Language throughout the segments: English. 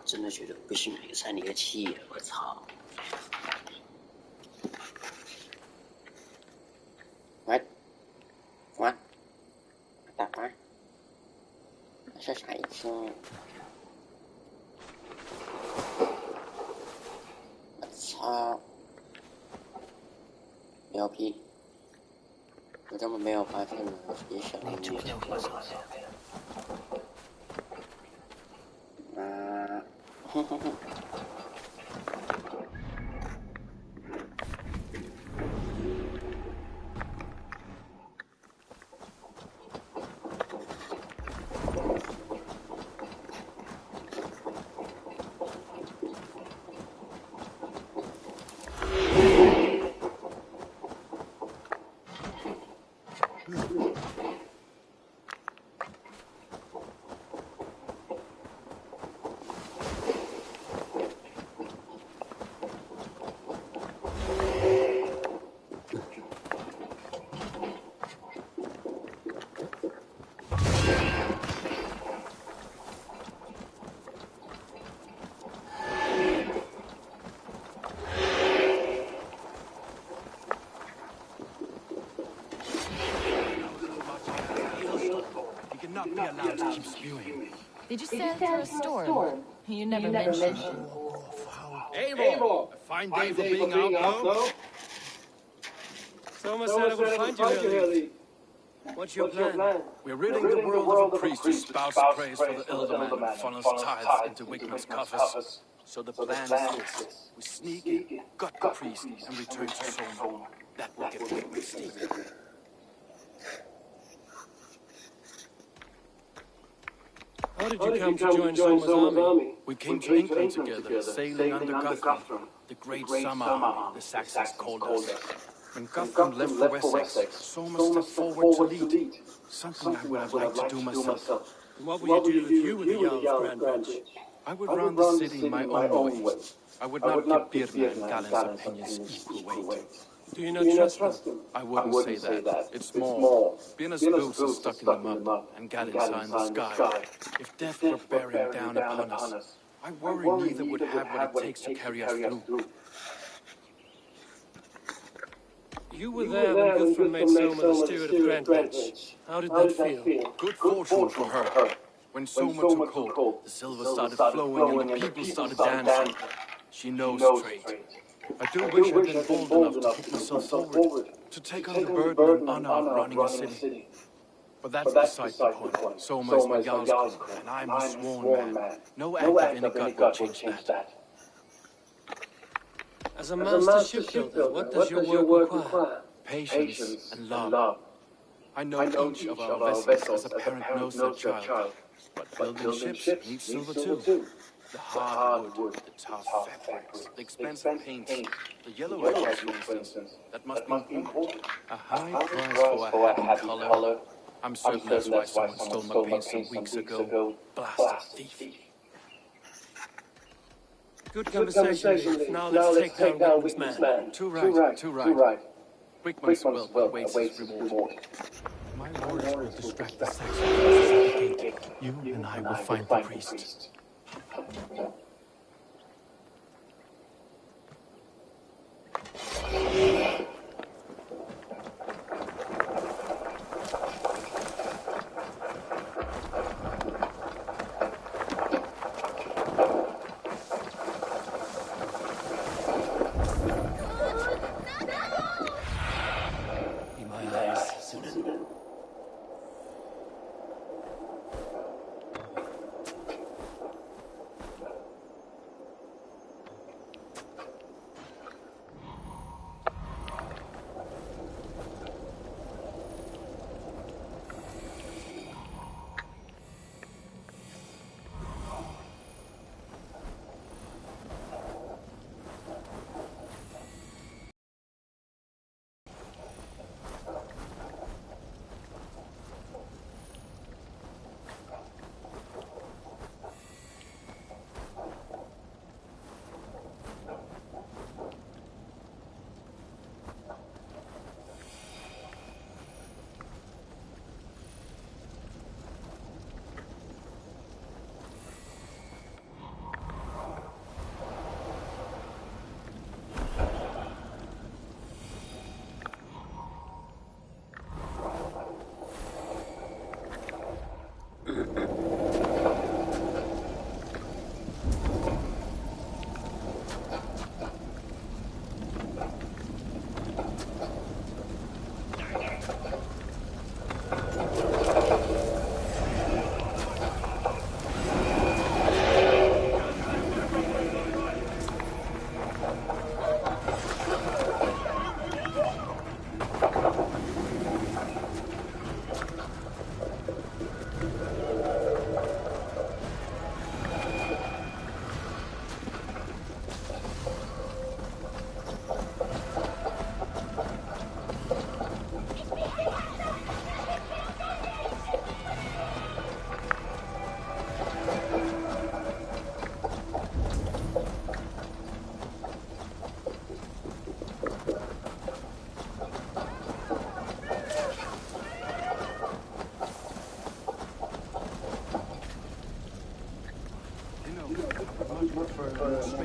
真的觉得不行，那个3离7，我操！what？打吗？是啥意思？我操！牛逼！我根本没有发现我自己手里面。哼哼哼。Did you stand through a storm? You never mentioned. Eivor! A fine day for being out, though. Someone said I would find you here, Lee. What's your plan? We're ridding the world of a priest who spouts praise for the Elderman and funnels tithes into Wickman's coffers. So the plan is this. We sneak in, gut the priest, and return to Soma. That will get Wickman steep. How did you come to join Soma's army? We came to England together, sailing under Guthrum, the great summer army the Saxons called us. When Guthrum left for Wessex, Soma stepped forward to lead. Something I would have liked to do myself. And what would you do if you were the Jarl of Grand Bridge? I would run the city in my own way. I would not give Birna and Galen's opinions equal weight. Do you not trust them? I wouldn't say that. It's more. Birna's boots are stuck in the mud, and Galen's are in the sky. If death were bearing down upon us, I worry neither would have what it takes to carry us through. You were there when Guthrum made Soma the steward of Grand Bridge. How did that feel? Good fortune for her. When Soma took hold, the silver started flowing and the people started dancing. She knows trade. I do wish I'd been bold enough to put myself forward, to take on the burden and honor of running a city. But that's beside the point. Soma is my Jarl's, and I'm a sworn man. No act of any gut will change that. As a master shipbuilder, what does your work require? Patience and love. I know each of our vessels as a parent knows their child. But building ships needs silver too. The hard wood, the tough fabrics, the expensive paints, the yellow edges, for instance, that must be important. A high price for a hat and color. I'm certain that's why someone stole my paint some weeks ago. Blasted thief. Good conversation. Now let's take down Wickman's man. Too right. Wickman's wealth awaits his reward. My orders will distract the Saxons. You and I will find the priest.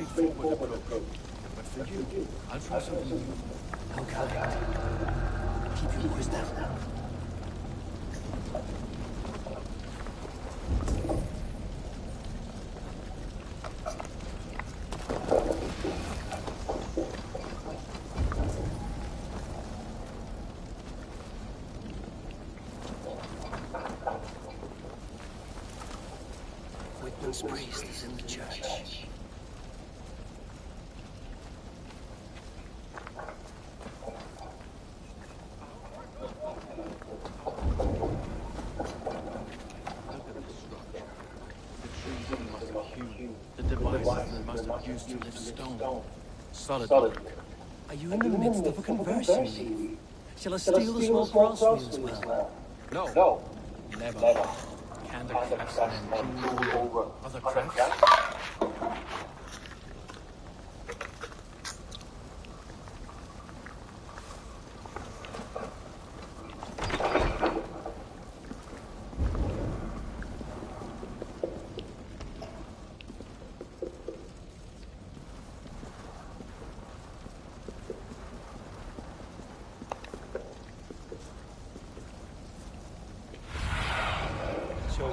straightforward approach. But for you, I'll try something new. Okay. Keep your voice down. Whitman's priest is in the church. The devices must have used to lift stone. Solid work. Are you in the midst of a conversion, Lee? Shall I steal the small cross for you as well? No. Never. Can the craftsmen rule over other crafts?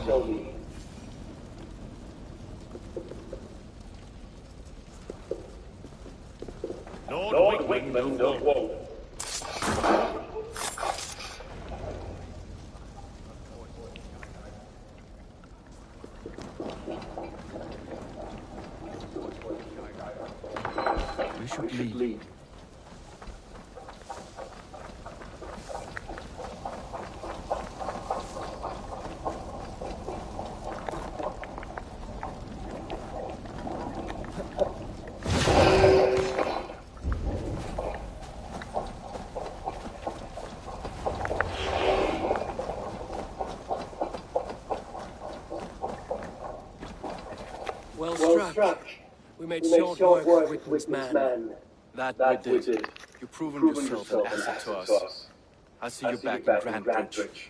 Show me. Lord Whitman will won't. We should leave. Well struck. We made short work of Whitman's man. That we did. You've proven yourself an asset to us. I'll see you back in Grantbridge.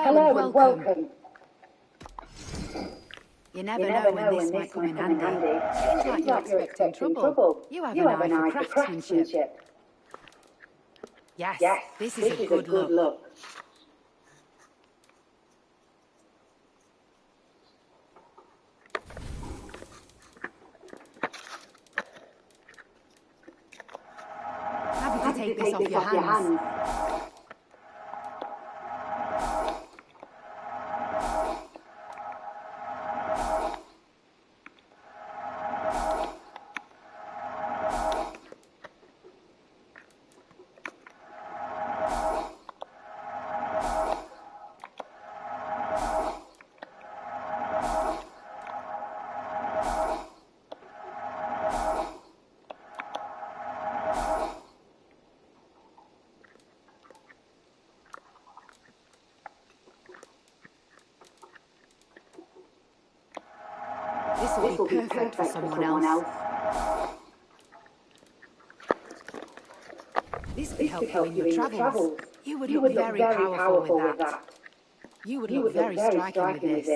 Hello and welcome. You never know when this might come in handy. Seems like you're expecting trouble. You have an eye for craftsmanship. Yes, this is a good look. Happy to take this off your hands. This will be perfect for someone else. This could help you in your travels. You would look very powerful with that. You would look very striking with this.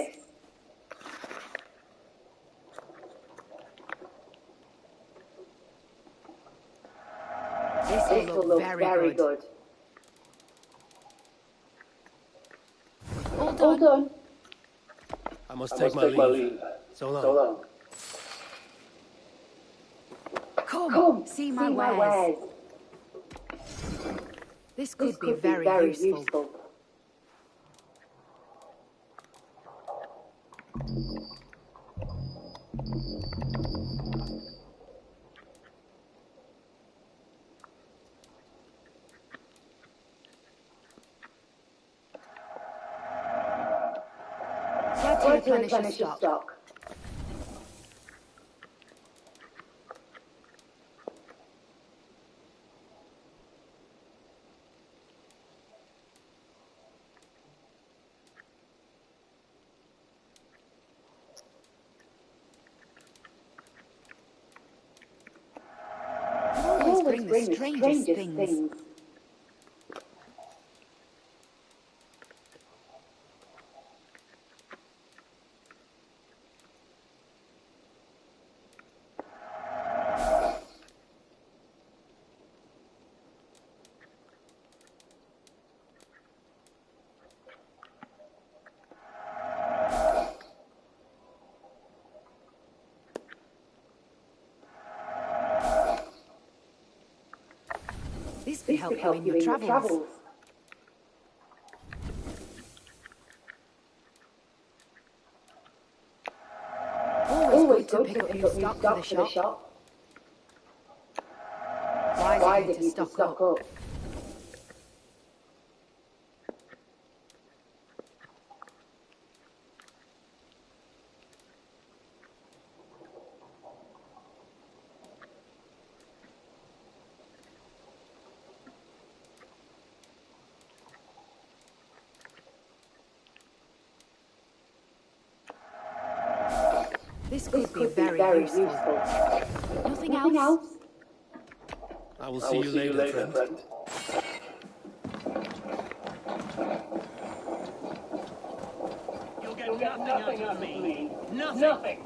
This will look very good. All done. I must take my leave. So long. Come, see my wares. This could be very useful. Glad to replenish your stock. Always bring the strangest things. This could help you in your travels. Always good to pick up new stock for the shop. Wise of you to stock up. This could be very useful. Nothing else? I will see you later, friend. You'll get nothing out of me. Nothing.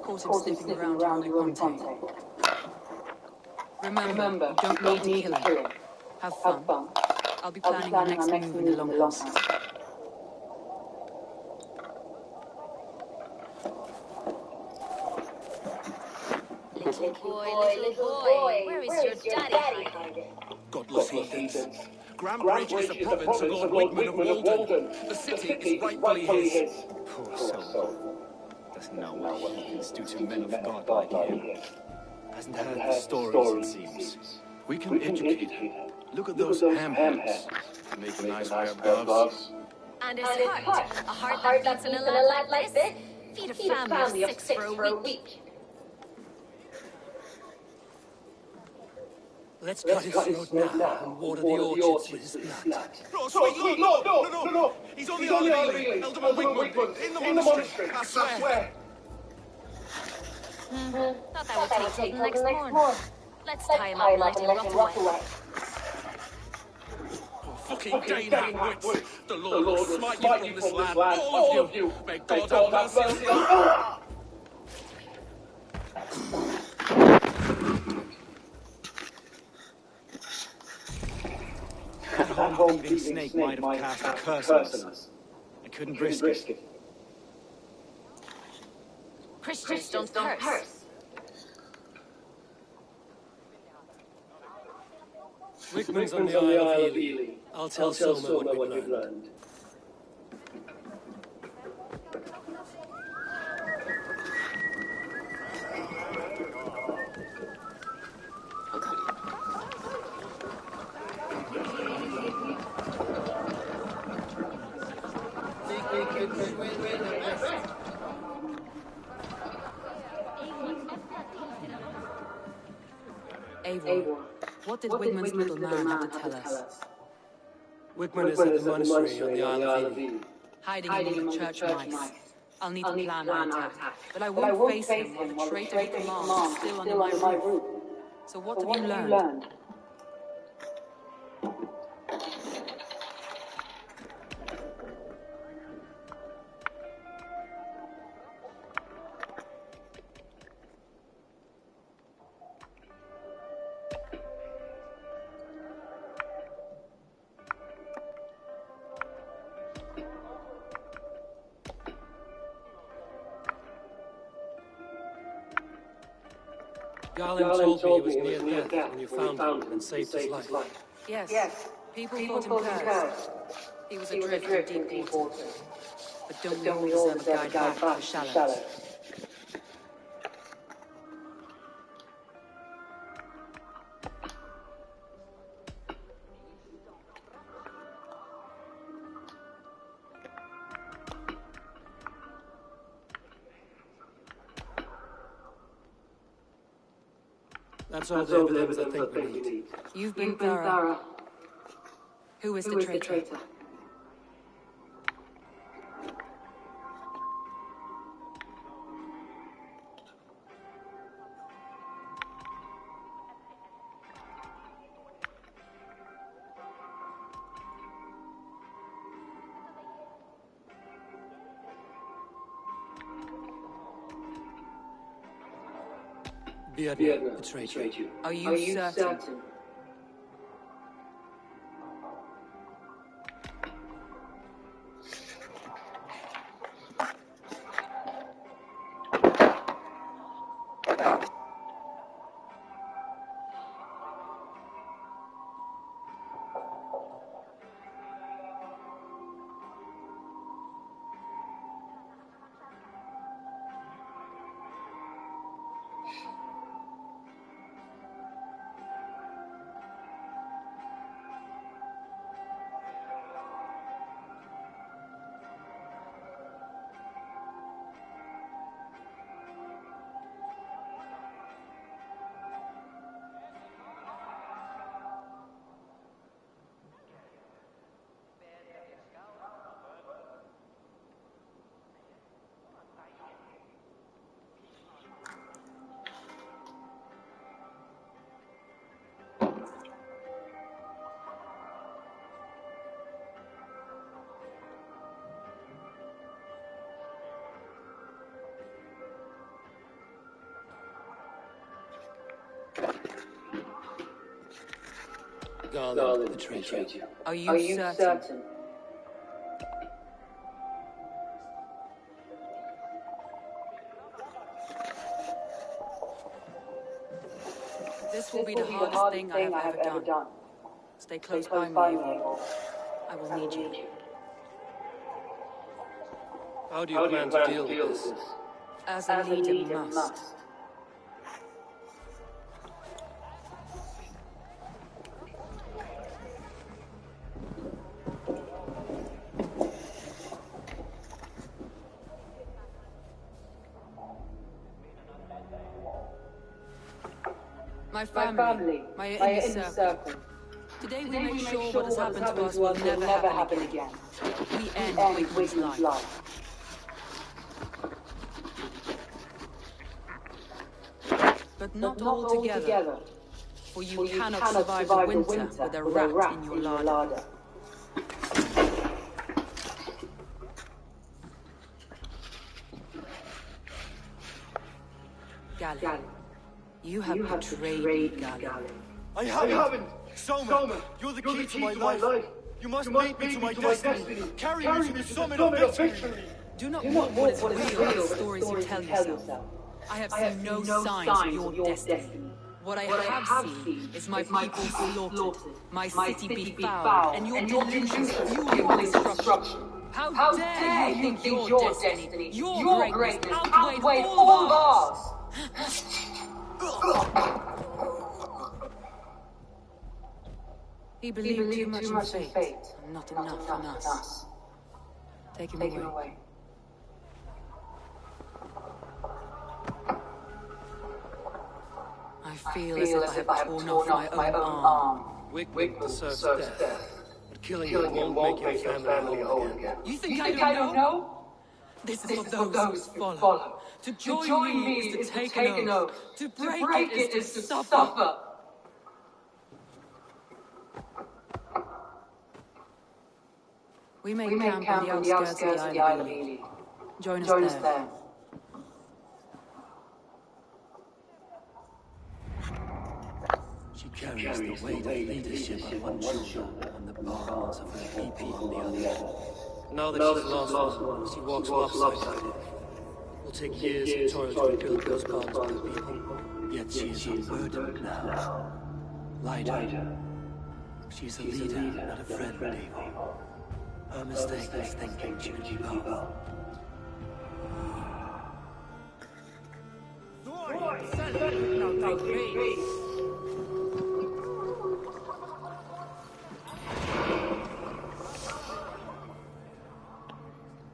Caught him sniffing around Conte. Remember, you don't need to kill him. Have fun. I'll be planning our next move in the Longhouse. Little boy, where is your daddy hiding? Godless heathens. Grambridge is a province of Lord Wigman of Walden. The city is rightfully his. Poor soul. Doesn't know what heathens do to men of God like him. Hasn't heard the stories, it seems. We can educate him. Look at those ham-heads. Make a nice pair of gloves. And his heart. A heart that beats in a lad like this. Feed a family of six for a week. Let's cut his throat now and water the orchards with his blood. No, sweet Lord, no. He's on the Isle of Ely, Ealdorman Wigmund, in the monastery, I swear. Thought that would take till the next morning. Let's tie him up and let him rot away. Fucking gain wits! The Lord will smite you from this land, all of you! May God have mercy on you! That home-thieving snake might have cast a curse on us. I couldn't risk it. Christians don't curse. Rickman's on the Isle of Ely. I'll tell Soma what we've learned. Eivor, what did Wigman's little man have to tell us? Wickman is at the monastery on the Isle of Ely. Hiding among the church mice. I'll need to plan our attack, but I won't face him while the traitor he commands is still under my roof. So what have you learned? Garland told me he was near death when you found him and saved his life. Yes, people thought him cursed. He was adrift in deep waters. But don't we all deserve a guide back to the shallows? That's all the evidence I think we need. You've been thorough. Who is the traitor? Beardman betrayed you. Are you certain? Garland betrayed you. Are you certain? This will be the hardest thing I have ever done. Stay close by me, Eivor. I will need you. How do you plan to deal with this? As a leader must. My family, my inner circle. Today we make sure what has happened to us will never happen again. We end Wigman's life. But not all together. for you cannot survive the winter with a rat in your larder. Galley, you have betrayed me, Galley. I haven't! Soma, you're the key to my life. You must lead me to my destiny. Carry me to the summit of victory. Do not mock what is real in the stories you tell yourself. I have seen no signs of your destiny. What I have seen is my people slaughtered, my city befouled, and your delusions fueling destruction. How dare you think your destiny, your greatness outweighed all of ours? He believed too much in fate, and not enough in us. Take him away. I feel as if I have torn off my own arm. Wickman deserves death. But killing him won't make your family whole again. You think I don't know? This is for those who follow. To join me is to take an oath. To break it is to suffer. We make camp on the outskirts of the Isle of Ely. Join us there. She carries the weight of leadership on one shoulder and the bars of her people on the other. Now that she's lost one, she walks lopsided. It will take years of toil to rebuild those bonds with her people. Yet she is unburdened now. Lighter. She is a leader, not a friend, people. Her mistake was thinking she could keep up.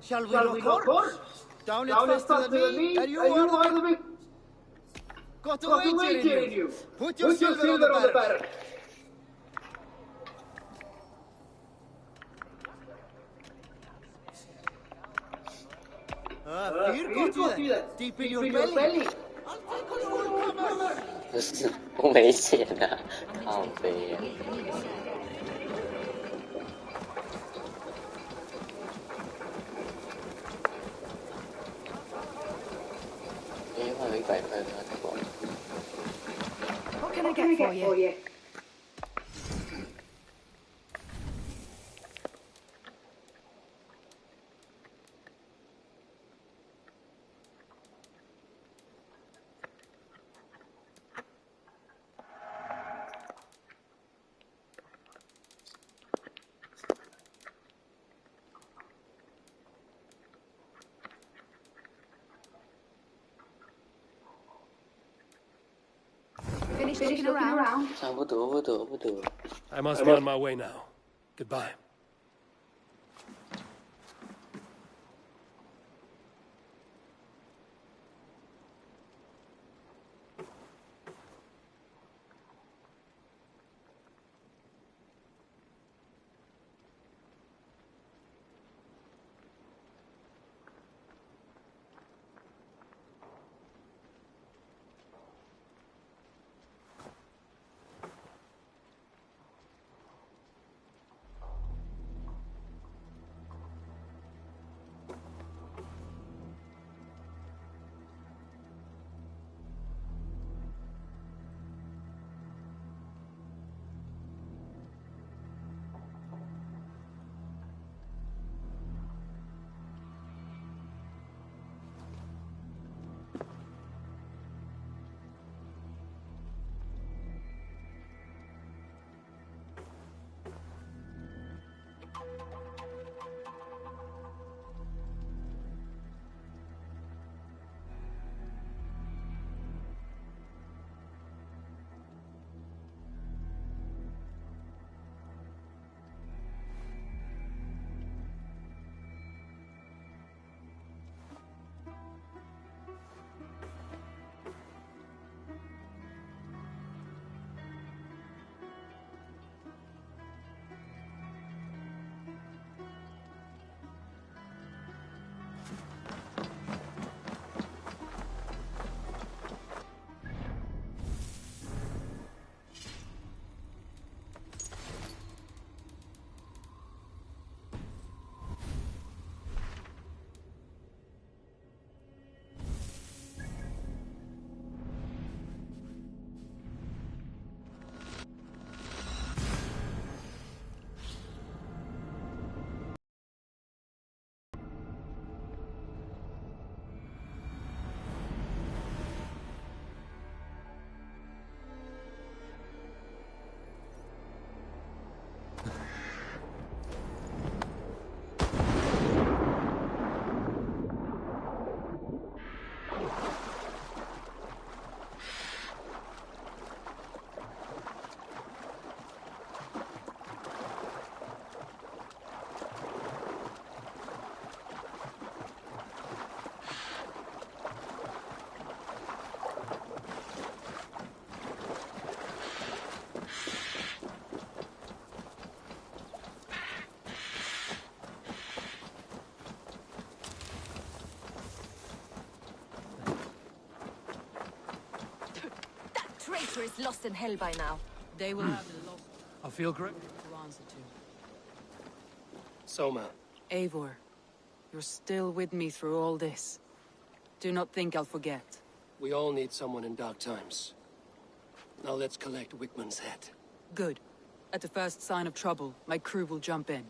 Shall we look horse? Down it faster than me, and you are the big... Got a wager in you. Put your silver on the barrel. Here got you then. Deep in your belly. I'll take on your comer. 不是不危险啊，靠背啊。还有100块给他太广。What can I get for you? Finished looking around? 差不多。 I must be on my way now. Goodbye. daughter is lost in hell by now. They will have the lost I feel great. to answer to. Soma. Eivor, you're still with me through all this. Do not think I'll forget. We all need someone in dark times. Now let's collect Wickman's head. Good. At the first sign of trouble, my crew will jump in.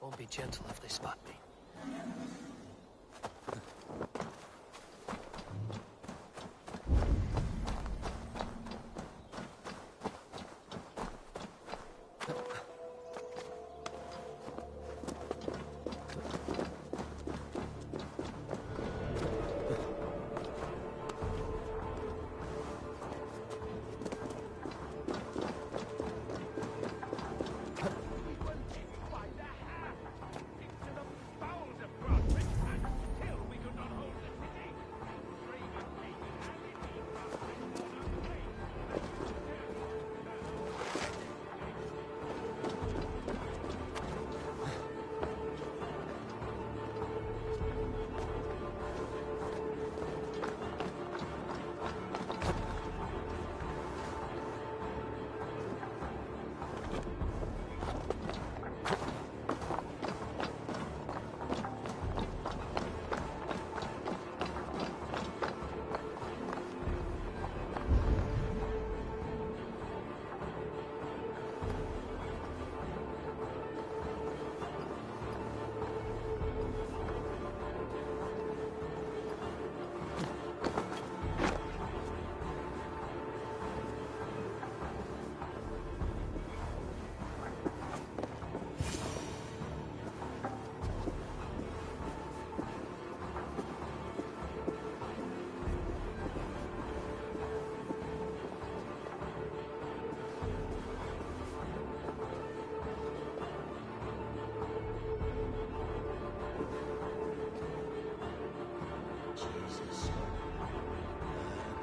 Won't be gentle if they spot me.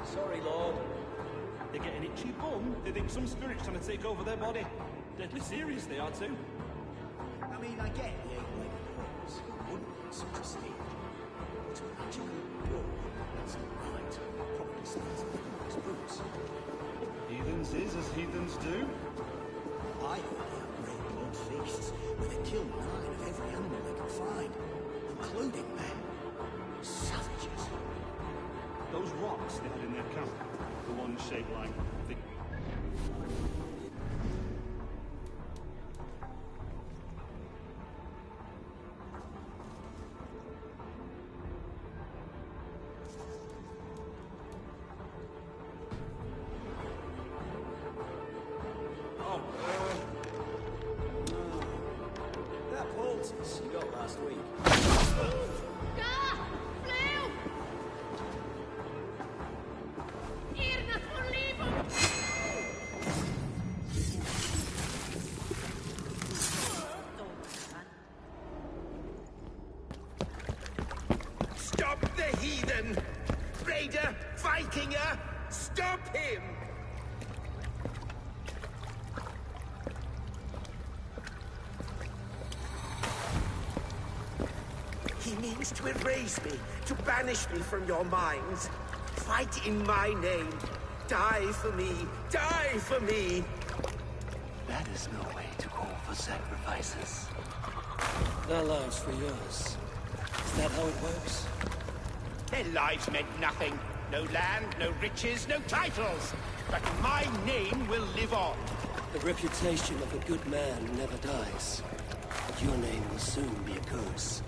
Sorry, Lord. They're getting itchy bum. They think some spirit's trying to take over their body. Deadly serious they are too. I mean, I get the eight-way calls. Who wouldn't want such a steed? It's a magical book. That's right. Probably starts with his boots. Heathens is as heathens do. I heard they have great blood feasts where they kill 9 of every animal they can find, including men. Savages. Those rocks they had in their camp, the ones shaped like the... That poultice you got last week. Stop the heathen! Raider! Vikinger! Stop him! He means to erase me, to banish me from your minds. Fight in my name. Die for me. Die for me. That is no way to call for sacrifices. Their lives for yours. Is that how it works? Their lives meant nothing. No land, no riches, no titles. But my name will live on. The reputation of a good man never dies. But your name will soon be a curse.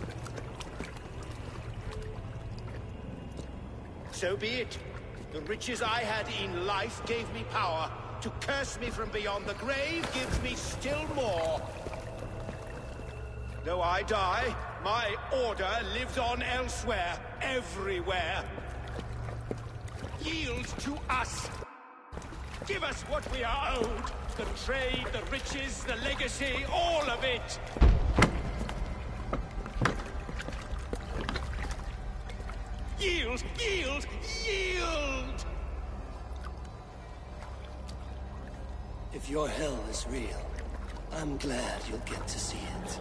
So be it. The riches I had in life gave me power. To curse me from beyond the grave gives me still more. Though I die, my order lives on elsewhere, everywhere. Yield to us. Give us what we are owed. The trade, the riches, the legacy, all of it. Yield! Yield! Yield! If your hell is real, I'm glad you'll get to see it.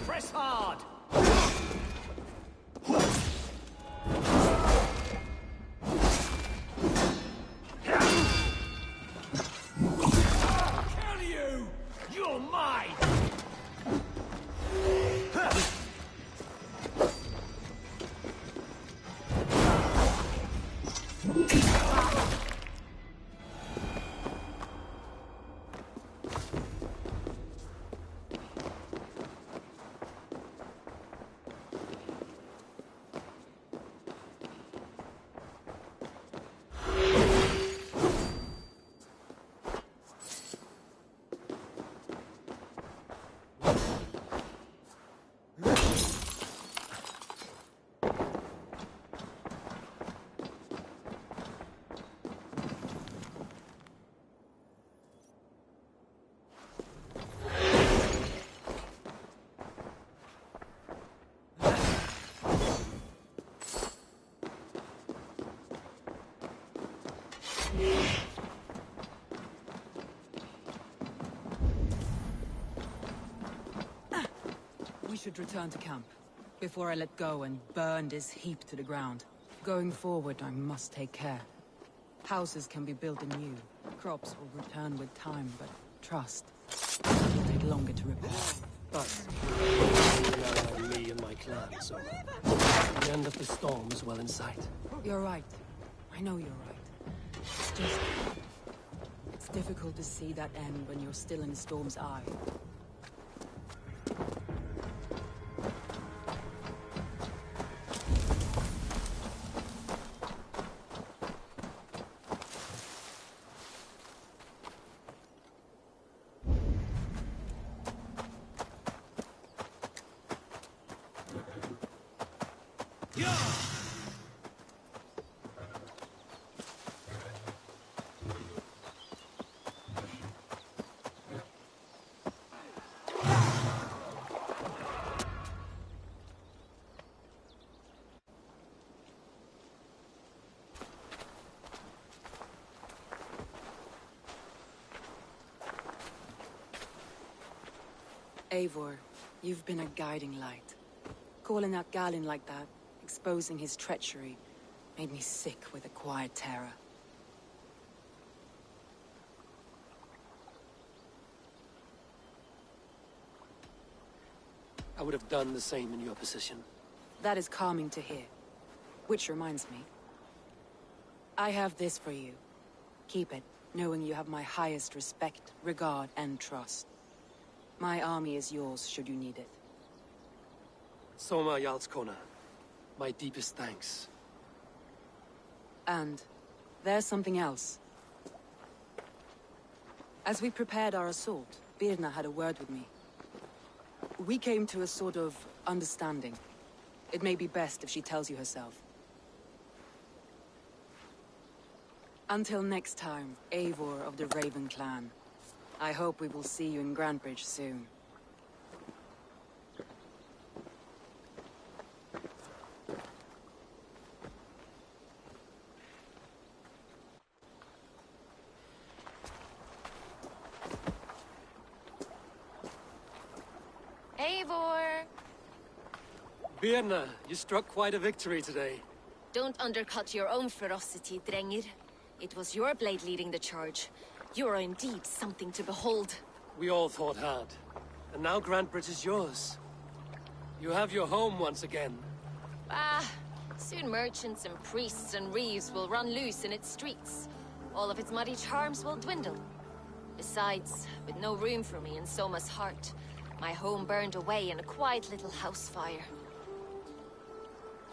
Press hard! Kill you! You're mine! We should return to camp, before I let go and burn this heap to the ground. Going forward, I must take care. Houses can be built anew. Crops will return with time, but trust will take longer to repair. But me and my clan, so the end of the storm is well in sight. You're right. I know you're right. It's just... it's difficult to see that end when you're still in the storm's eye. Eivor, you've been a guiding light. Calling out Galin like that, exposing his treachery, made me sick with a quiet terror. I would have done the same in your position. That is calming to hear. Which reminds me. I have this for you. Keep it, knowing you have my highest respect, regard, and trust. My army is yours, should you need it. Soma Yalskona, my deepest thanks. And there's something else. As we prepared our assault, Birna had a word with me. We came to a sort of understanding. It may be best if she tells you herself. Until next time, Eivor of the Raven clan. I hope we will see you in Grantebridge soon. Eivor! Birna, you struck quite a victory today. Don't undercut your own ferocity, Drengir. It was your blade leading the charge. You are indeed something to behold. We all fought hard. And now Grantebridge is yours. You have your home once again. Ah, Soon merchants and priests and reeves will run loose in its streets. All of its muddy charms will dwindle. Besides, with no room for me in Soma's heart, my home burned away in a quiet little house fire.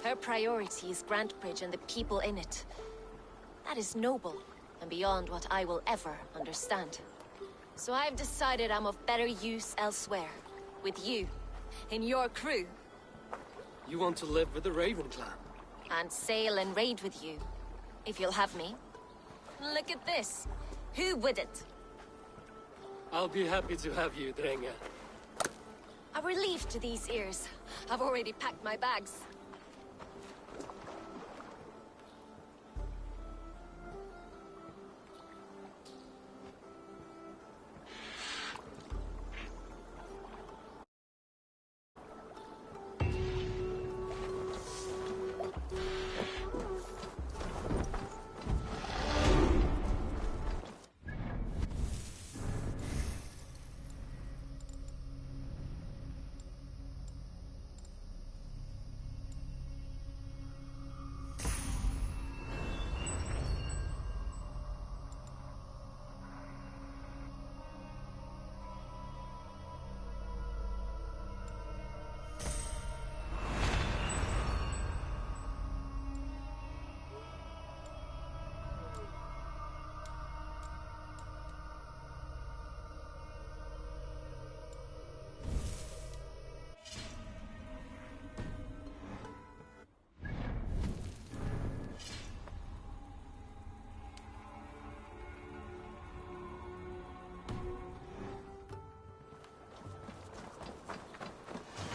Her priority is Grantbridge and the people in it. That is noble, and beyond what I will ever understand. So I've decided I'm of better use elsewhere. With you. In your crew. You want to live with the Raven clan? And sail and raid with you. If you'll have me. Look at this. Who wouldn't? I'll be happy to have you, Drenga. A relief to these ears. I've already packed my bags.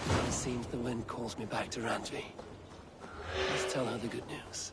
It seems the wind calls me back to Randvi. Let's tell her the good news.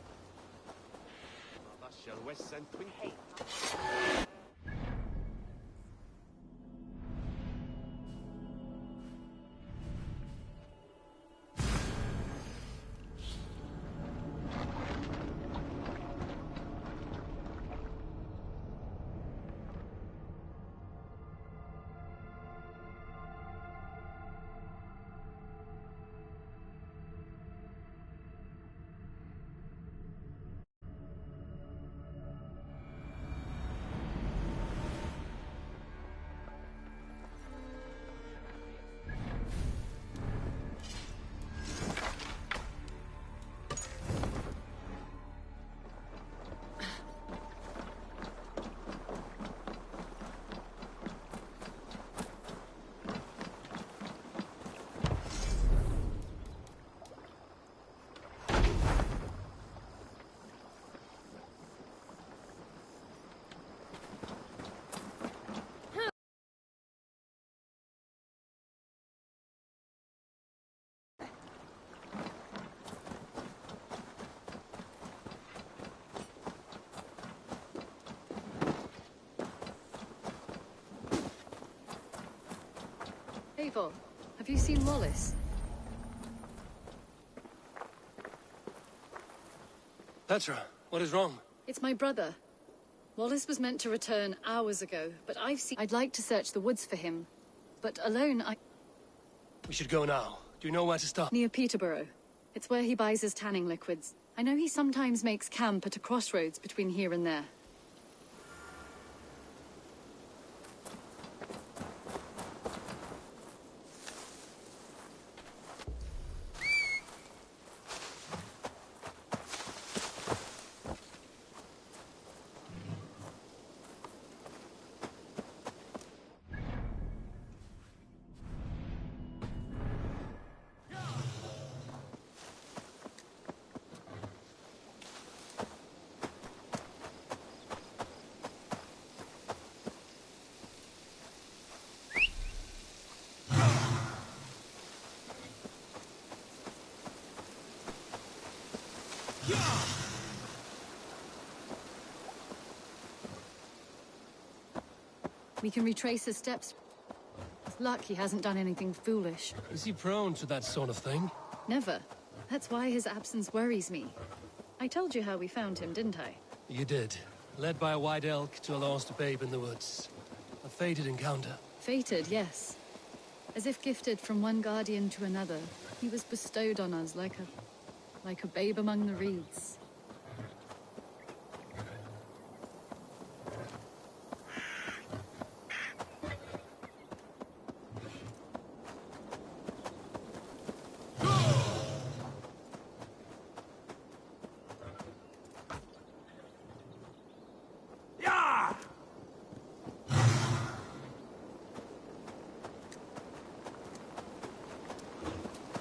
Eivor, have you seen Wallace? Petra, what is wrong? It's my brother. Wallace was meant to return hours ago, but I'd like to search the woods for him. But alone, We should go now. Do you know where to start? Near Peterborough. It's where he buys his tanning liquids. I know he sometimes makes camp at a crossroads between here and there. We can retrace his steps. With luck, he hasn't done anything foolish. Is he prone to that sort of thing? Never. That's why his absence worries me. I told you how we found him, didn't I? You did. Led by a white elk to a lost babe in the woods. A fated encounter. Fated, yes. As if gifted from one guardian to another, he was bestowed on us like a like a babe among the reeds.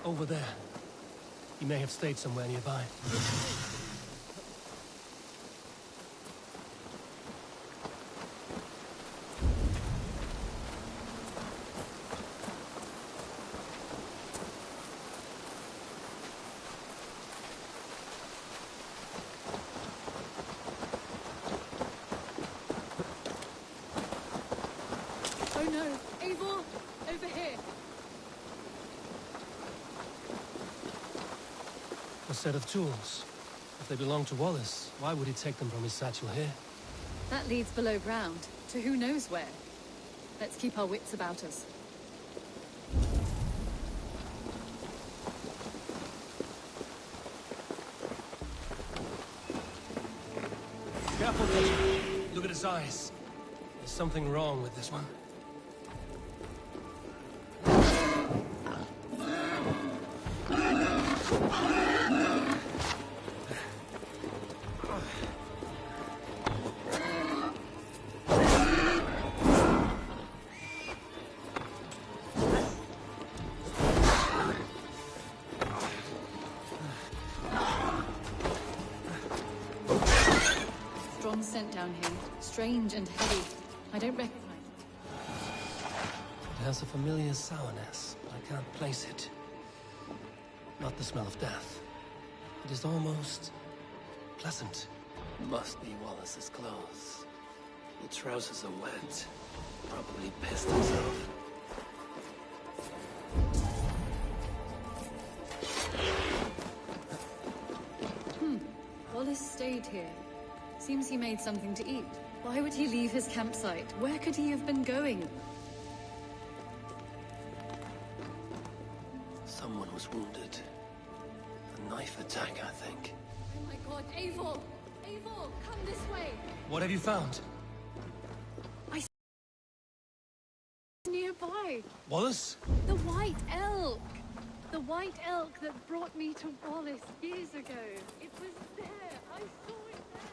Over there. He may have stayed somewhere nearby. Oh no! Eivor! Over here! A set of tools. If they belong to Wallace, why would he take them from his satchel here? That leads below ground, to who knows where. Let's keep our wits about us. Careful, Petra. Look at his eyes. There's something wrong with this one. Strong scent down here. Strange and heavy. I don't recognize It has a familiar sourness, but I can't place it. Not the smell of death. It is almost pleasant. Must be Wallace's clothes. The trousers are wet. Probably pissed himself. Wallace stayed here. Seems he made something to eat. Why would he leave his campsite? Where could he have been going? Someone was wounded. A knife attack, I think. Oh my god, Eivor! Eivor, come this way! What have you found? Nearby! Wallace? The white elk! The white elk that brought me to Wallace years ago. It was there! I saw it there!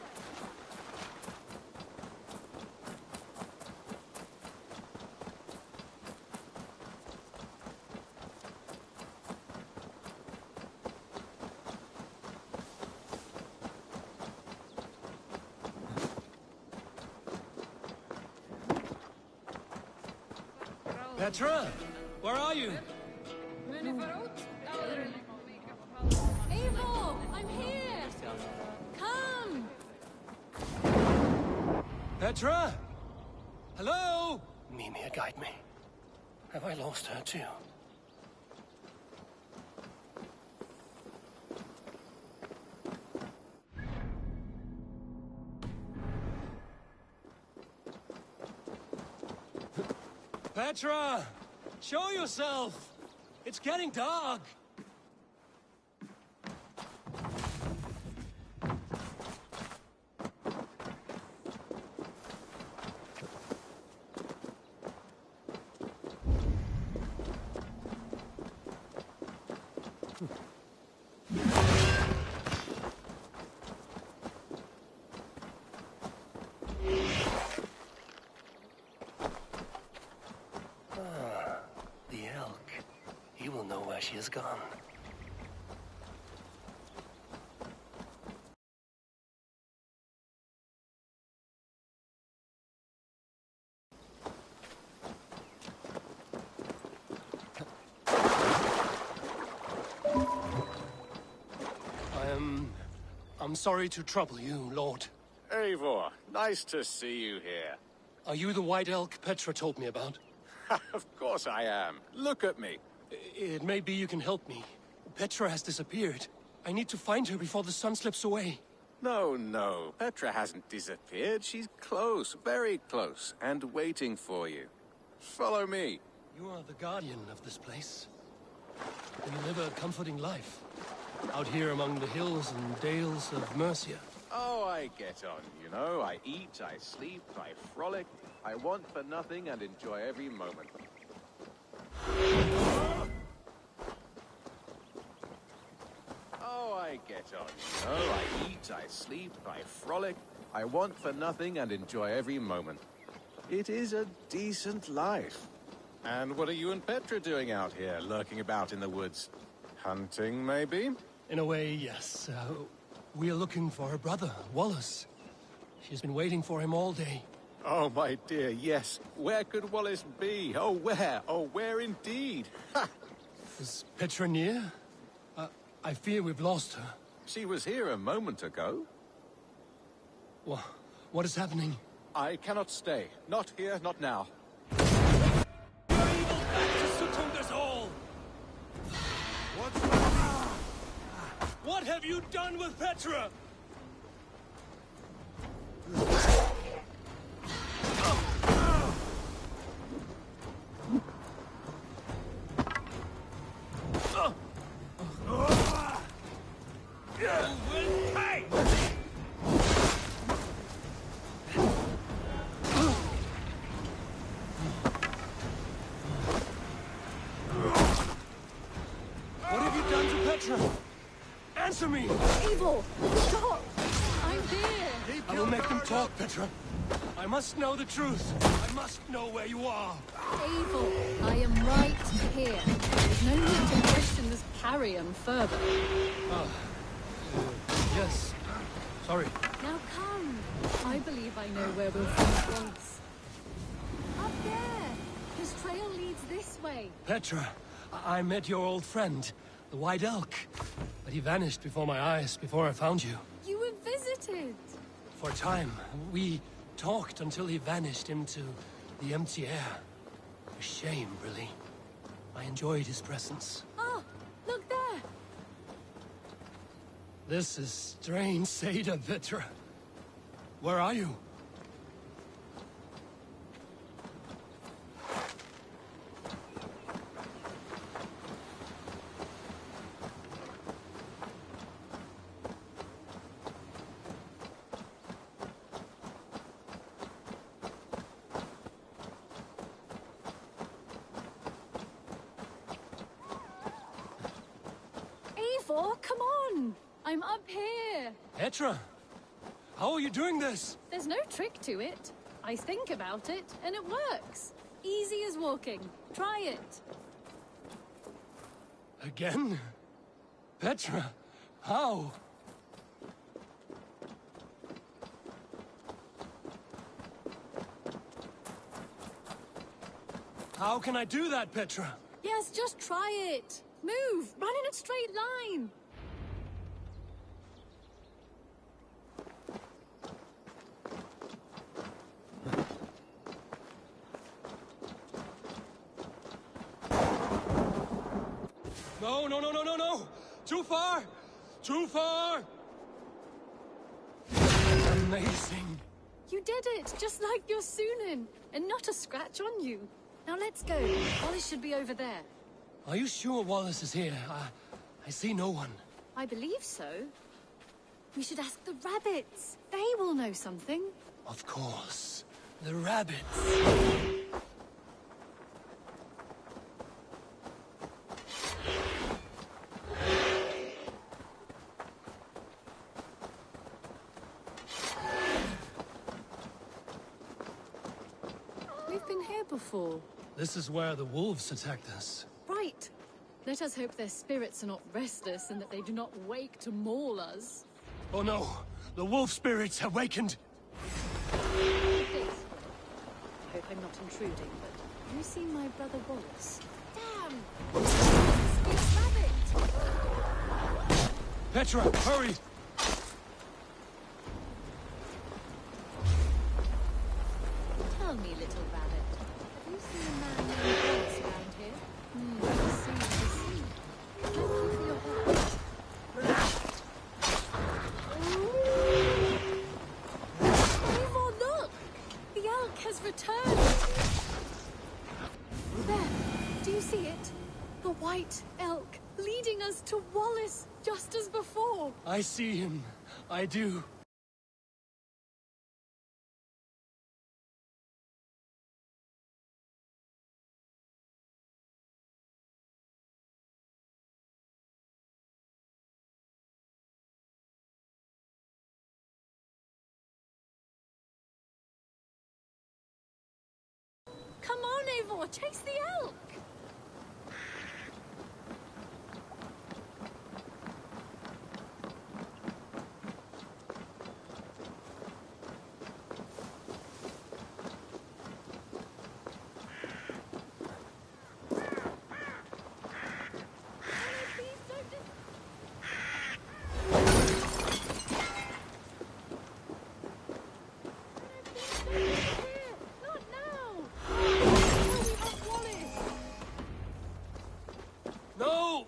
Petra? Where are you? Eivor! I'm here! Come! Petra? Hello? Mimir, guide me. Have I lost her too? Petra! Show yourself! It's getting dark! The elk. He will know where she has gone. I'm sorry to trouble you, Lord. Eivor, nice to see you here. Are you the white elk Petra told me about? Of course I am. Look at me. It may be you can help me. Petra has disappeared. I need to find her before the sun slips away. No. Petra hasn't disappeared. She's close, very close, and waiting for you. Follow me. You are the guardian of this place. And you live a comforting life. Out here among the hills and dales of Mercia. Oh, I get on, you know. I eat, I sleep, I frolic. I want for nothing and enjoy every moment. Oh, I get on, you know. I eat, I sleep, I frolic. I want for nothing and enjoy every moment. It is a decent life. And what are you and Petra doing out here, lurking about in the woods? Hunting, maybe? In a way, yes. We are looking for her brother, Wallace. She's been waiting for him all day. Oh, my dear, yes. Where could Wallace be? Oh, where? Oh, where indeed? Ha! Is Petra near? I fear we've lost her. She was here a moment ago. What is happening? I cannot stay. Not here, not now. What have you done with Petra? What have you done to Petra? Answer me! Evil! Stop! I'm here! I will make them talk, Petra. I must know the truth. I must know where you are. Evil, I am right here. There's no need to question this carrion further. Yes. Sorry. Now come. I believe I know where we'll find Wallace. Up there! His trail leads this way. Petra, I met your old friend, the White Elk. But he vanished before my eyes, before I found you. You were visited. For a time, we talked until he vanished into the empty air. A shame, really. I enjoyed his presence. Ah, look there! This is strange, Seda, Petra. Where are you? Eivor, come on! I'm up here! Petra! How are you doing this? There's no trick to it. I think about it, and it works. Easy as walking. Try it. Again? Petra, how? How can I do that, Petra? Yes, just try it. Move! Run in a straight line! No, no, no, no, no, no! Too far! Too far! Amazing. You did it, just like your Sunan, and not a scratch on you. Now let's go. Wallace should be over there. Are you sure Wallace is here? I see no one. I believe so. We should ask the rabbits. They will know something. Of course. The rabbits. We've been here before. This is where the wolves attacked us. Right. Let us hope their spirits are not restless and that they do not wake to maul us. Oh no! The wolf spirits awakened! This. I hope I'm not intruding, but you see my brother Wallace? Damn! It's rabbit! Petra, hurry! Tell me, little rabbit, have you seen a man named Wallace around here? I see. Thank you for your help. Eivor, look! The elk has returned! There, do you see it? The white elk, leading us to Wallace, just as before. I see him. I do. Come on, Eivor, chase the elk!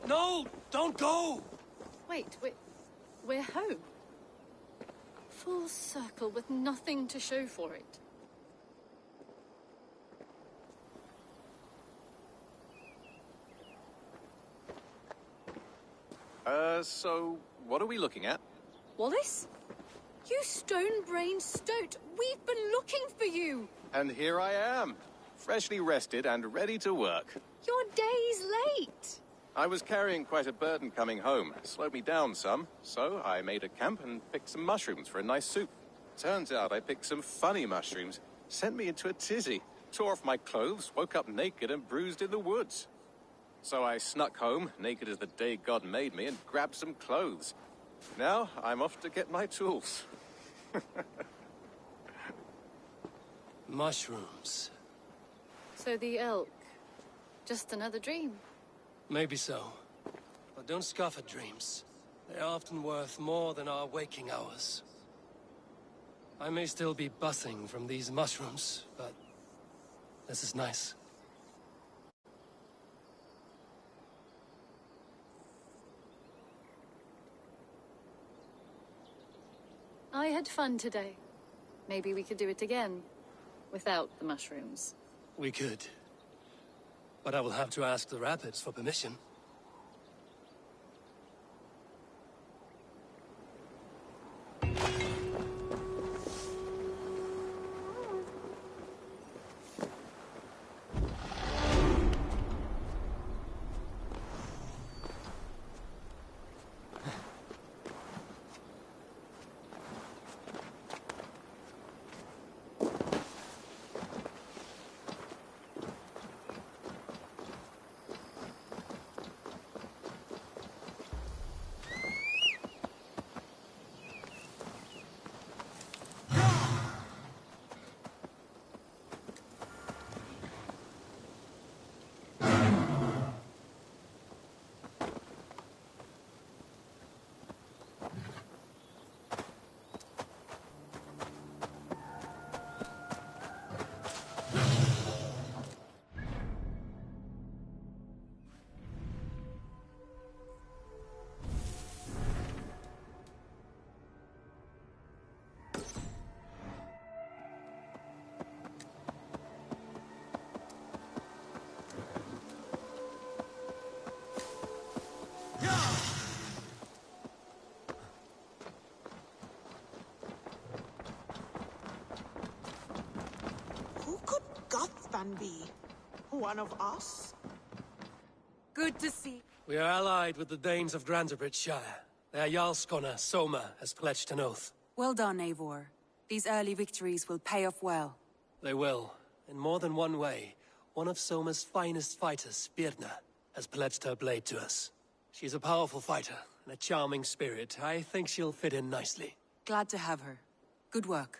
No! Don't go! Wait, we're home. Full circle with nothing to show for it. So what are we looking at? Wallace? You stone-brained stoat! We've been looking for you! And here I am, freshly rested and ready to work. You're days late! I was carrying quite a burden coming home. Slowed me down some, so I made a camp and picked some mushrooms for a nice soup. Turns out I picked some funny mushrooms. Sent me into a tizzy. Tore off my clothes, woke up naked and bruised in the woods. So I snuck home, naked as the day God made me, and grabbed some clothes. Now I'm off to get my tools. Mushrooms. So the elk, just another dream. Maybe so. But don't scoff at dreams. They're often worth more than our waking hours. I may still be buzzing from these mushrooms, but this is nice. I had fun today. Maybe we could do it again, without the mushrooms. We could. But I will have to ask the rapids for permission. Be one of us? Good to see. We are allied with the Danes of Grantebridgeshire. Their Jarlskona, Soma, has pledged an oath. Well done, Eivor. These early victories will pay off well. They will. In more than one way. One of Soma's finest fighters, Birna, has pledged her blade to us. She's a powerful fighter and a charming spirit. I think she'll fit in nicely. Glad to have her. Good work.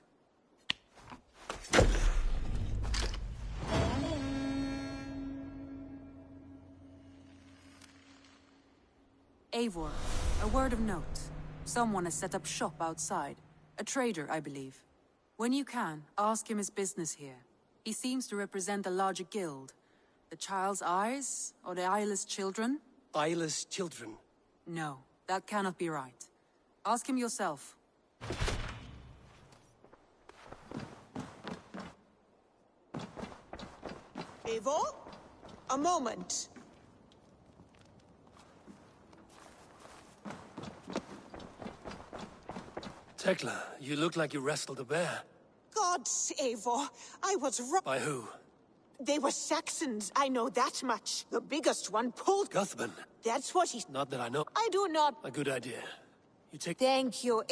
Eivor, a word of note. Someone has set up shop outside. A trader, I believe. When you can, ask him his business here. He seems to represent a larger guild. The Child's Eyes, or the Eyeless Children? Eyeless Children? No, that cannot be right. Ask him yourself. Eivor? A moment. Tekla, you look like you wrestled a bear. Gods, Eivor, I was wrong. By who? They were Saxons, I know that much. The biggest one pulled... Guthman. That's what he... Not that I know. I do not... A good idea. You take... Thank you.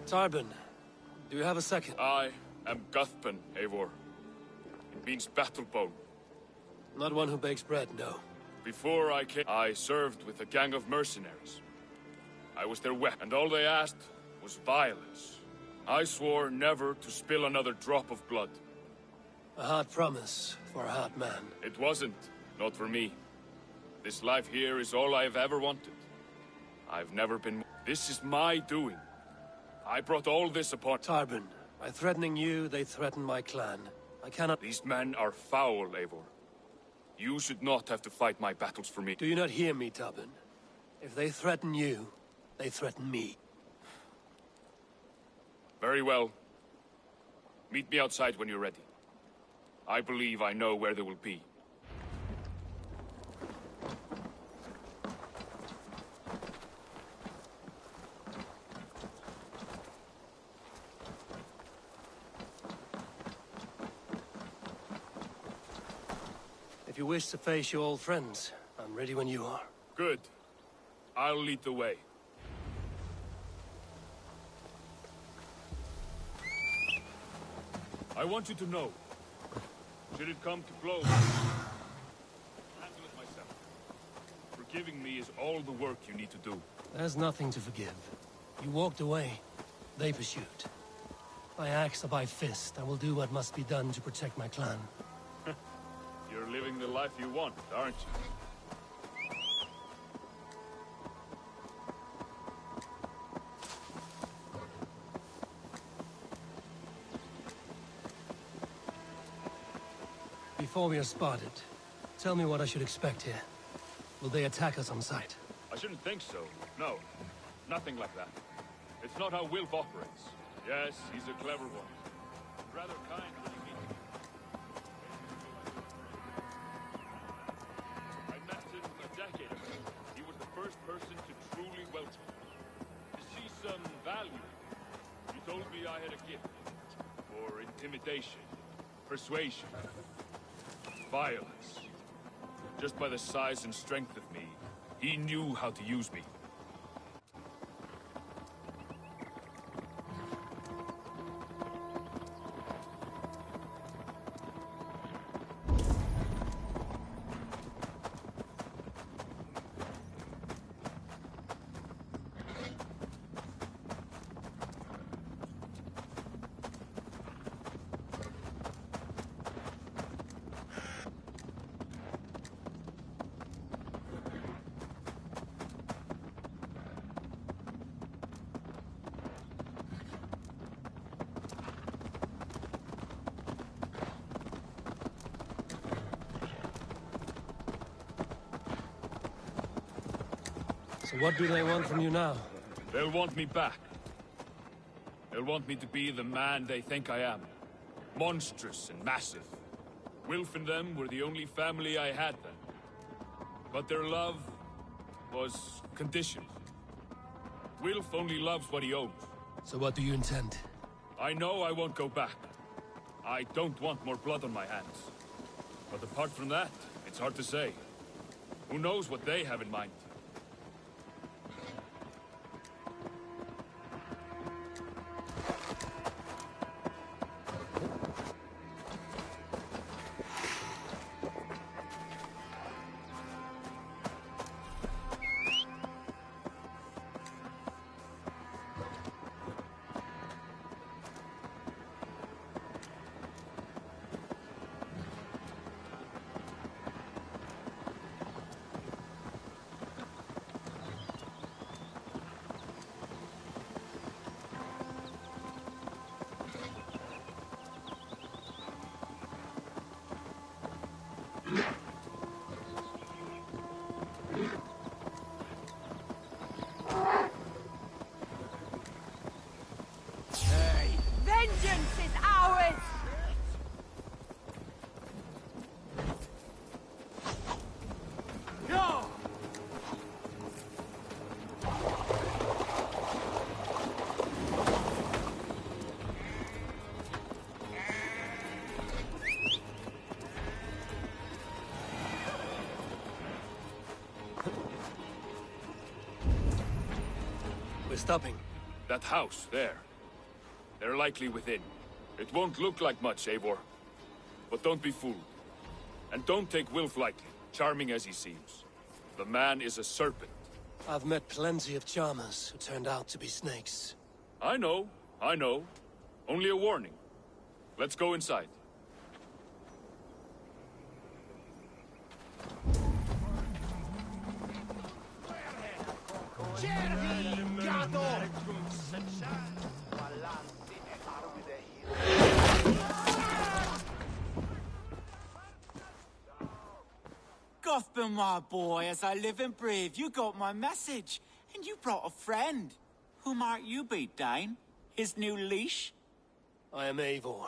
Tarbin, do you have a second? I am Guthpan, Eivor. It means battle bone. Not one who bakes bread, no. Before I came, I served with a gang of mercenaries. I was their weapon, and all they asked was violence. I swore never to spill another drop of blood. A hard promise for a hard man. It wasn't, not for me. This life here is all I've ever wanted. I've never been... This is my doing. I brought all this upon... Tarbin, by threatening you, they threaten my clan. I cannot... These men are foul, Eivor. You should not have to fight my battles for me. Do you not hear me, Tarbin? If they threaten you, they threaten me. Very well. Meet me outside when you're ready. I believe I know where they will be. If you wish to face your old friends, I'm ready when you are. Good. I'll lead the way. I want you to know, should it come to blows, I'll handle it myself. Forgiving me is all the work you need to do. There's nothing to forgive. You walked away. They pursued. By axe or by fist, I will do what must be done to protect my clan. You're living the life you want, aren't you? Before we are spotted, tell me what I should expect here. Will they attack us on sight? I shouldn't think so. No. Nothing like that. It's not how Wilf operates. Yes, he's a clever one. Rather kind when you meet him. I met him a decade ago. He was the first person to truly welcome me. To see some value. He told me I had a gift. For intimidation. Persuasion. Violence. Just by the size and strength of me, he knew how to use me. So what do they want from you now? They'll want me back. They'll want me to be the man they think I am. Monstrous and massive. Wilf and them were the only family I had then. But their love was conditioned. Wilf only loves what he owns. So what do you intend? I know I won't go back. I don't want more blood on my hands. But apart from that, it's hard to say. Who knows what they have in mind? stopping? That house, there. They're likely within. It won't look like much, Eivor. But don't be fooled. And don't take Wilf lightly, charming as he seems. The man is a serpent. I've met plenty of charmers who turned out to be snakes. I know. Only a warning. Let's go inside. Gotham, my boy, as I live and breathe, you got my message. And you brought a friend. Who might you be, Dane? His new leash? I am Eivor,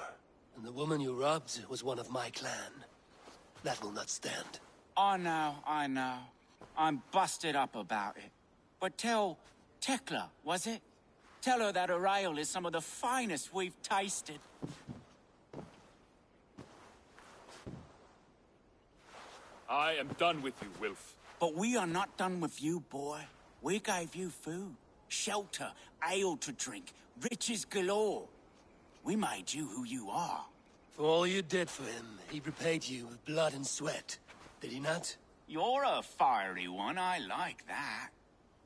and the woman you robbed was one of my clan. That will not stand. I know. I'm busted up about it. But tell Tekla, was it? Tell her that her ale is some of the finest we've tasted. I am done with you, Wilf. But we are not done with you, boy. We gave you food, shelter, ale to drink, riches galore. We made you who you are. For all you did for him, he repaid you with blood and sweat. Did he not? You're a fiery one, I like that.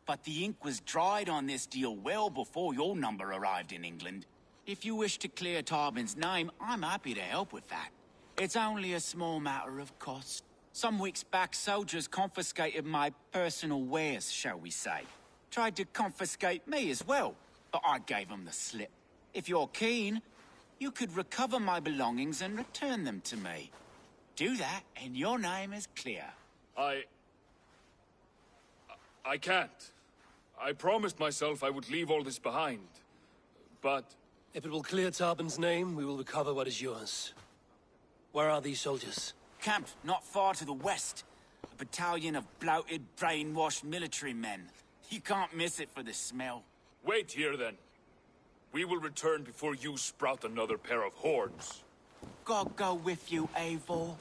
But the ink was dried on this deal well before your number arrived in England. If you wish to clear Tarbin's name, I'm happy to help with that. It's only a small matter of cost. Some weeks back, soldiers confiscated my personal wares, shall we say. Tried to confiscate me as well, but I gave them the slip. If you're keen, you could recover my belongings and return them to me. Do that, and your name is clear. I can't. I promised myself I would leave all this behind. But... If it will clear Tarbin's name, we will recover what is yours. Where are these soldiers? Camped not far to the west. A battalion of bloated, brainwashed military men. You can't miss it for the smell. Wait here, then. We will return before you sprout another pair of horns. God go with you, Eivor.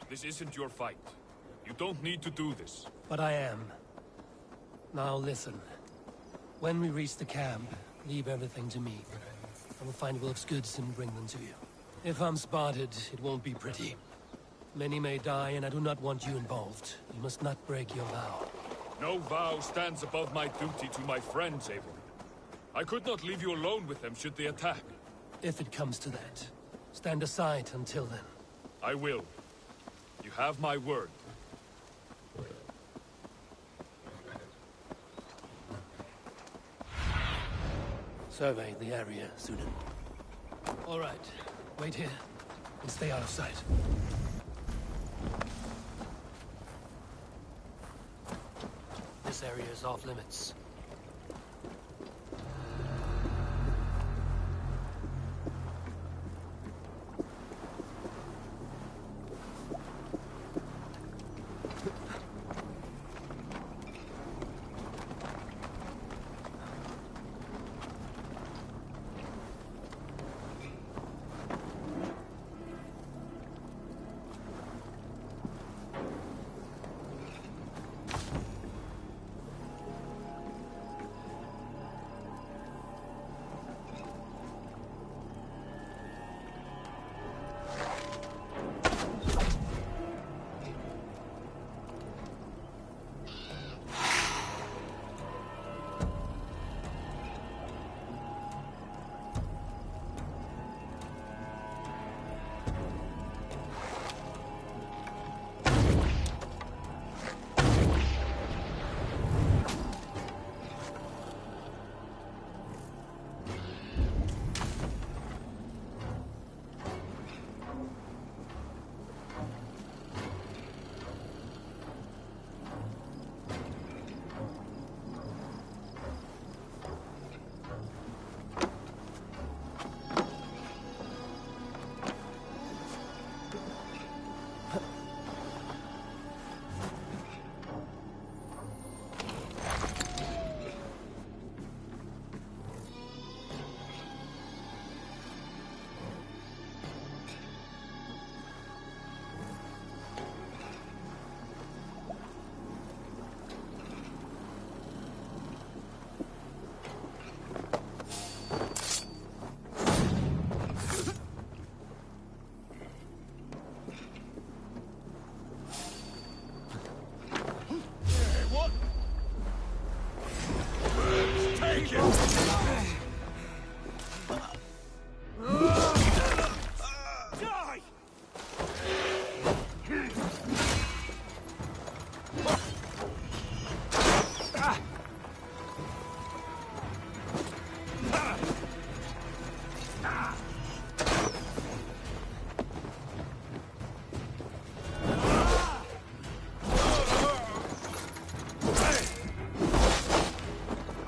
This isn't your fight. You don't need to do this. But I am. Now listen. When we reach the camp, leave everything to me. I will find Wilf's goods and bring them to you. If I'm spotted, it won't be pretty. Many may die, and I do not want you involved. You must not break your vow. No vow stands above my duty to my friends, Eivor. I could not leave you alone with them should they attack. If it comes to that, stand aside until then. I will. You have my word. Survey the area, Sunan. All right. Wait here and stay out of sight. This area is off limits.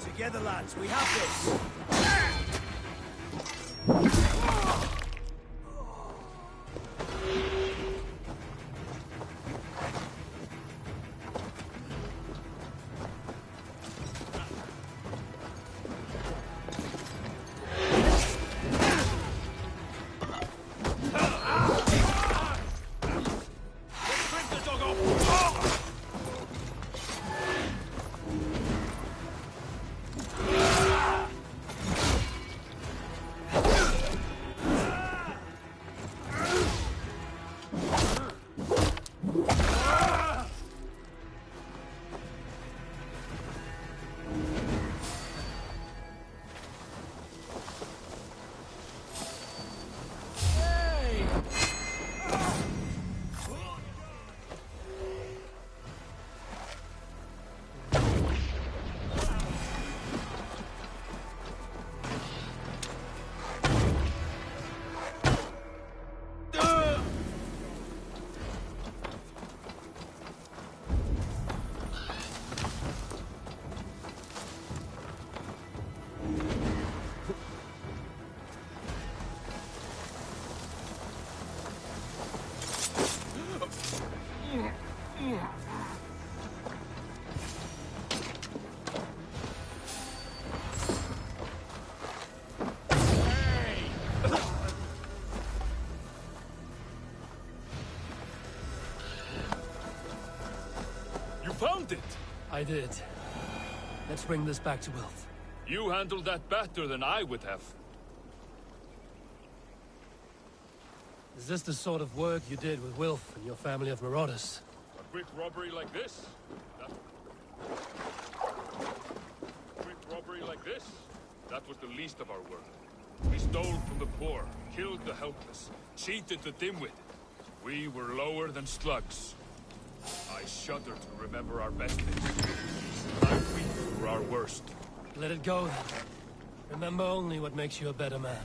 Together, lads, we have this. Found it! I did. Let's bring this back to Wilf. You handled that better than I would have. Is this the sort of work you did with Wilf and your family of marauders? A quick robbery like this? That was the least of our work. We stole from the poor, killed the helpless, cheated the dimwit. We were lower than slugs. I shudder to remember our best days. I weep for our worst. Let it go, then. Remember only what makes you a better man.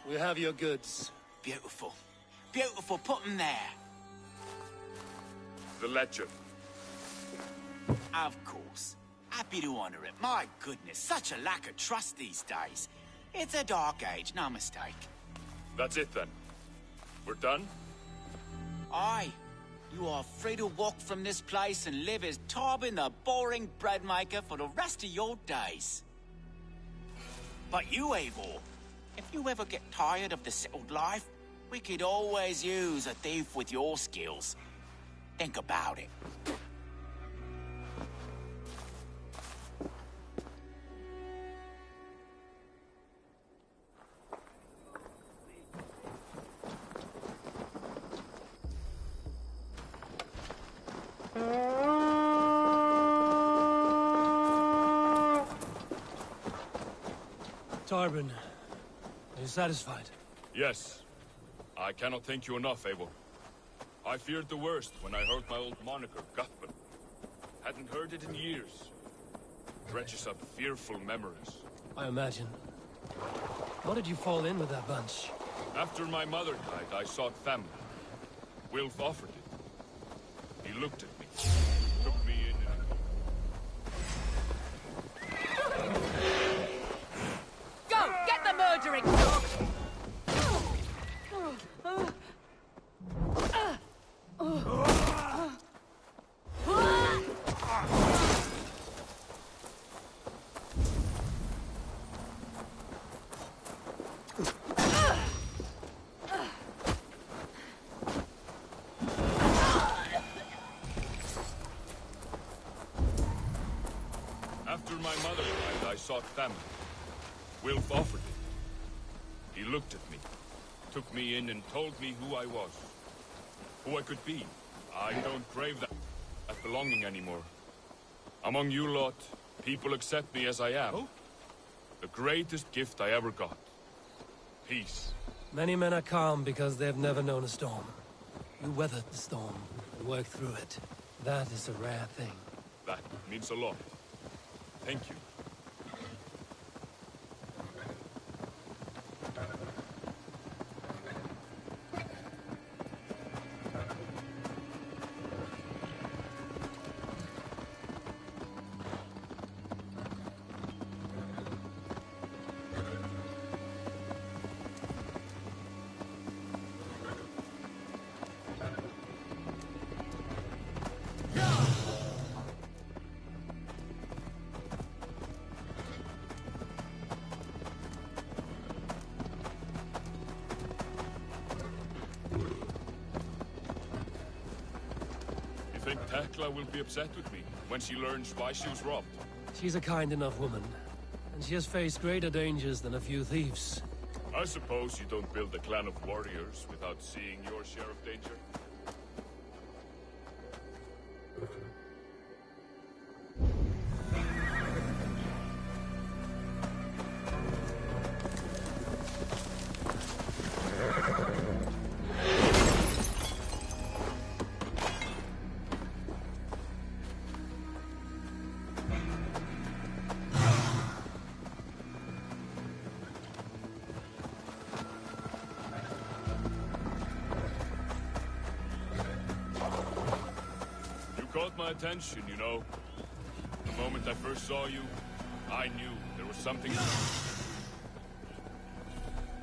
We have your goods. Beautiful. Beautiful, put them there. The ledger. Of course. Happy to honor it. My goodness, such a lack of trust these days. It's a dark age, no mistake. That's it then. We're done? Aye. You are free to walk from this place and live as Tarbin the boring bread maker for the rest of your days. But you, Eivor, if you ever get tired of the settled life, we could always use a thief with your skills. Think about it. Tarbin, are you satisfied? Yes. I cannot thank you enough, Eivor. I feared the worst when I heard my old moniker, Guthman. Hadn't heard it in years. Dredges up fearful memories. I imagine. How did you fall in with that bunch? After my mother died, I sought family. Wilf offered it. He looked at me, took me in and... Go! Get the murdering dog! After my mother died, I sought family. Wilf offered it. He looked at me, took me in and told me who I was. Who I could be. I don't crave that belonging anymore. Among you lot, people accept me as I am. Oh? The greatest gift I ever got. Peace. Many men are calm because they've never known a storm. You weathered the storm and worked through it. That is a rare thing. That means a lot. Thank you. Think Tekla will be upset with me when she learns why she was robbed? She's a kind enough woman, and she has faced greater dangers than a few thieves. I suppose you don't build a clan of warriors without seeing your share of danger? Caught my attention, you know. The moment I first saw you, I knew there was something...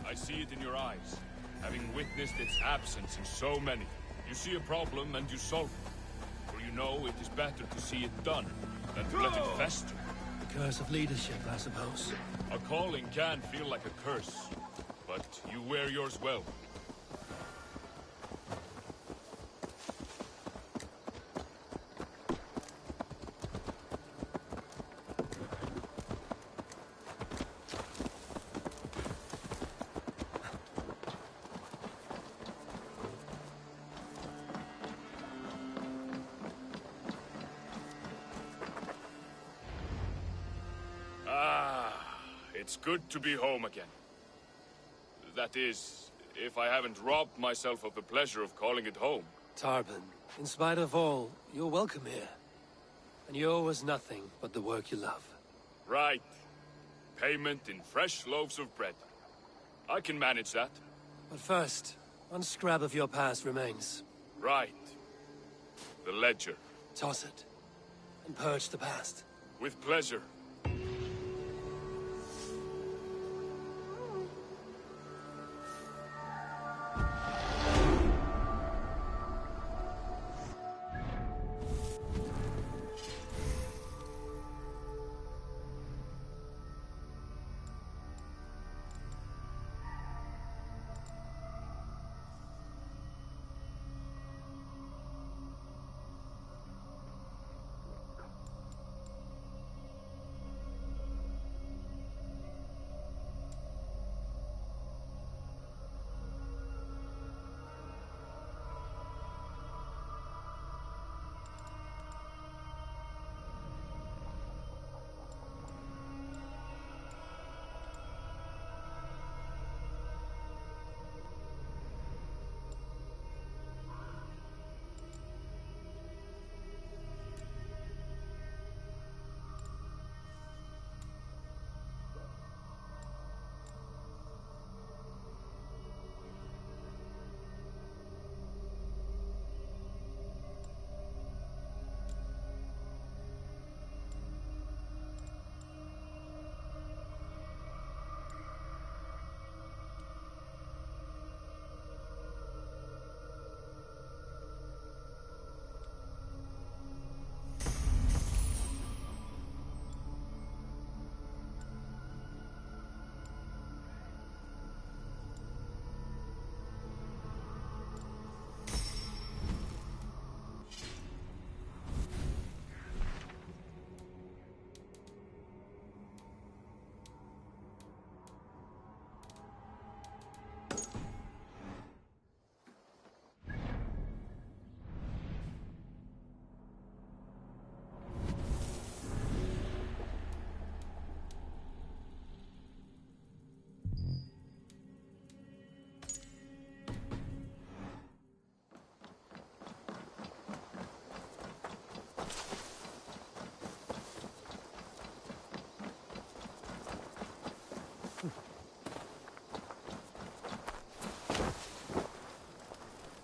I see it in your eyes, having witnessed its absence in so many. You see a problem and you solve it. For you know it is better to see it done than to let it fester. The curse of leadership, I suppose. A calling can feel like a curse, but you wear yours well. It's good to be home again. That is, if I haven't robbed myself of the pleasure of calling it home. Tarbin, in spite of all, you're welcome here. And you owe us nothing but the work you love. Right. Payment in fresh loaves of bread. I can manage that. But first, one scrap of your past remains. Right. The ledger. Toss it, and purge the past. With pleasure.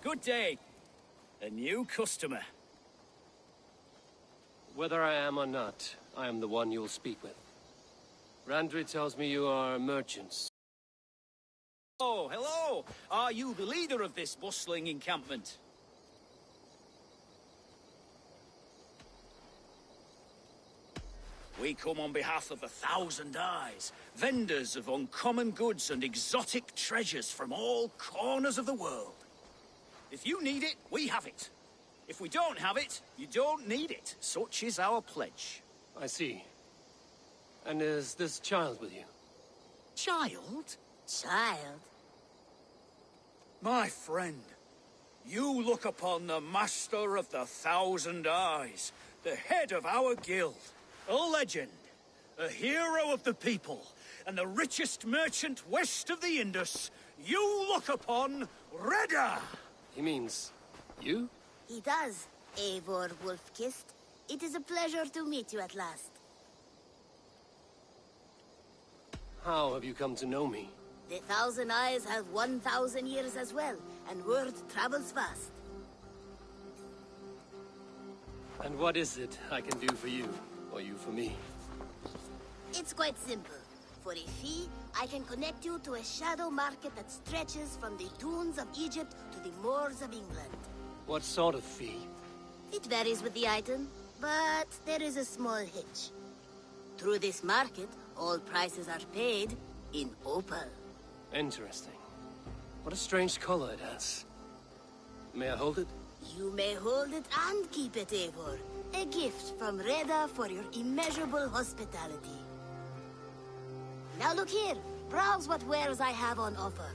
Good day. A new customer. Whether I am or not, I am the one you'll speak with. Randri tells me you are merchants. Oh, hello! Are you the leader of this bustling encampment? We come on behalf of the Thousand Eyes, vendors of uncommon goods and exotic treasures from all corners of the world. If you need it, we have it. If we don't have it, you don't need it. Such is our pledge. I see. And is this child with you? Child? Child? My friend, you look upon the master of the Thousand Eyes, the head of our guild, a legend, a hero of the people, and the richest merchant west of the Indus. You look upon Reda! He means you? He does, Eivor Wolf-Kissed. It is a pleasure to meet you at last. How have you come to know me? The Thousand Eyes have 1,000 years as well, and word travels fast. And what is it I can do for you, or you for me? It's quite simple. For a fee, I can connect you to a shadow market that stretches from the dunes of Egypt to the moors of England. What sort of fee? It varies with the item, but there is a small hitch. Through this market, all prices are paid in opal. Interesting. What a strange color it has. May I hold it? You may hold it and keep it, Eivor. A gift from Reda for your immeasurable hospitality. Now look here. Browse what wares I have on offer.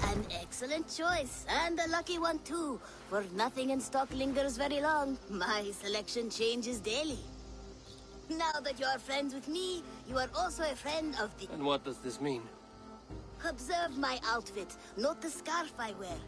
An Excellent choice, and a lucky one too, for nothing in stock lingers very long. My selection changes daily. Now that you are friends with me, you are also a friend of the... And what does this mean? Observe my outfit. Note the scarf I wear.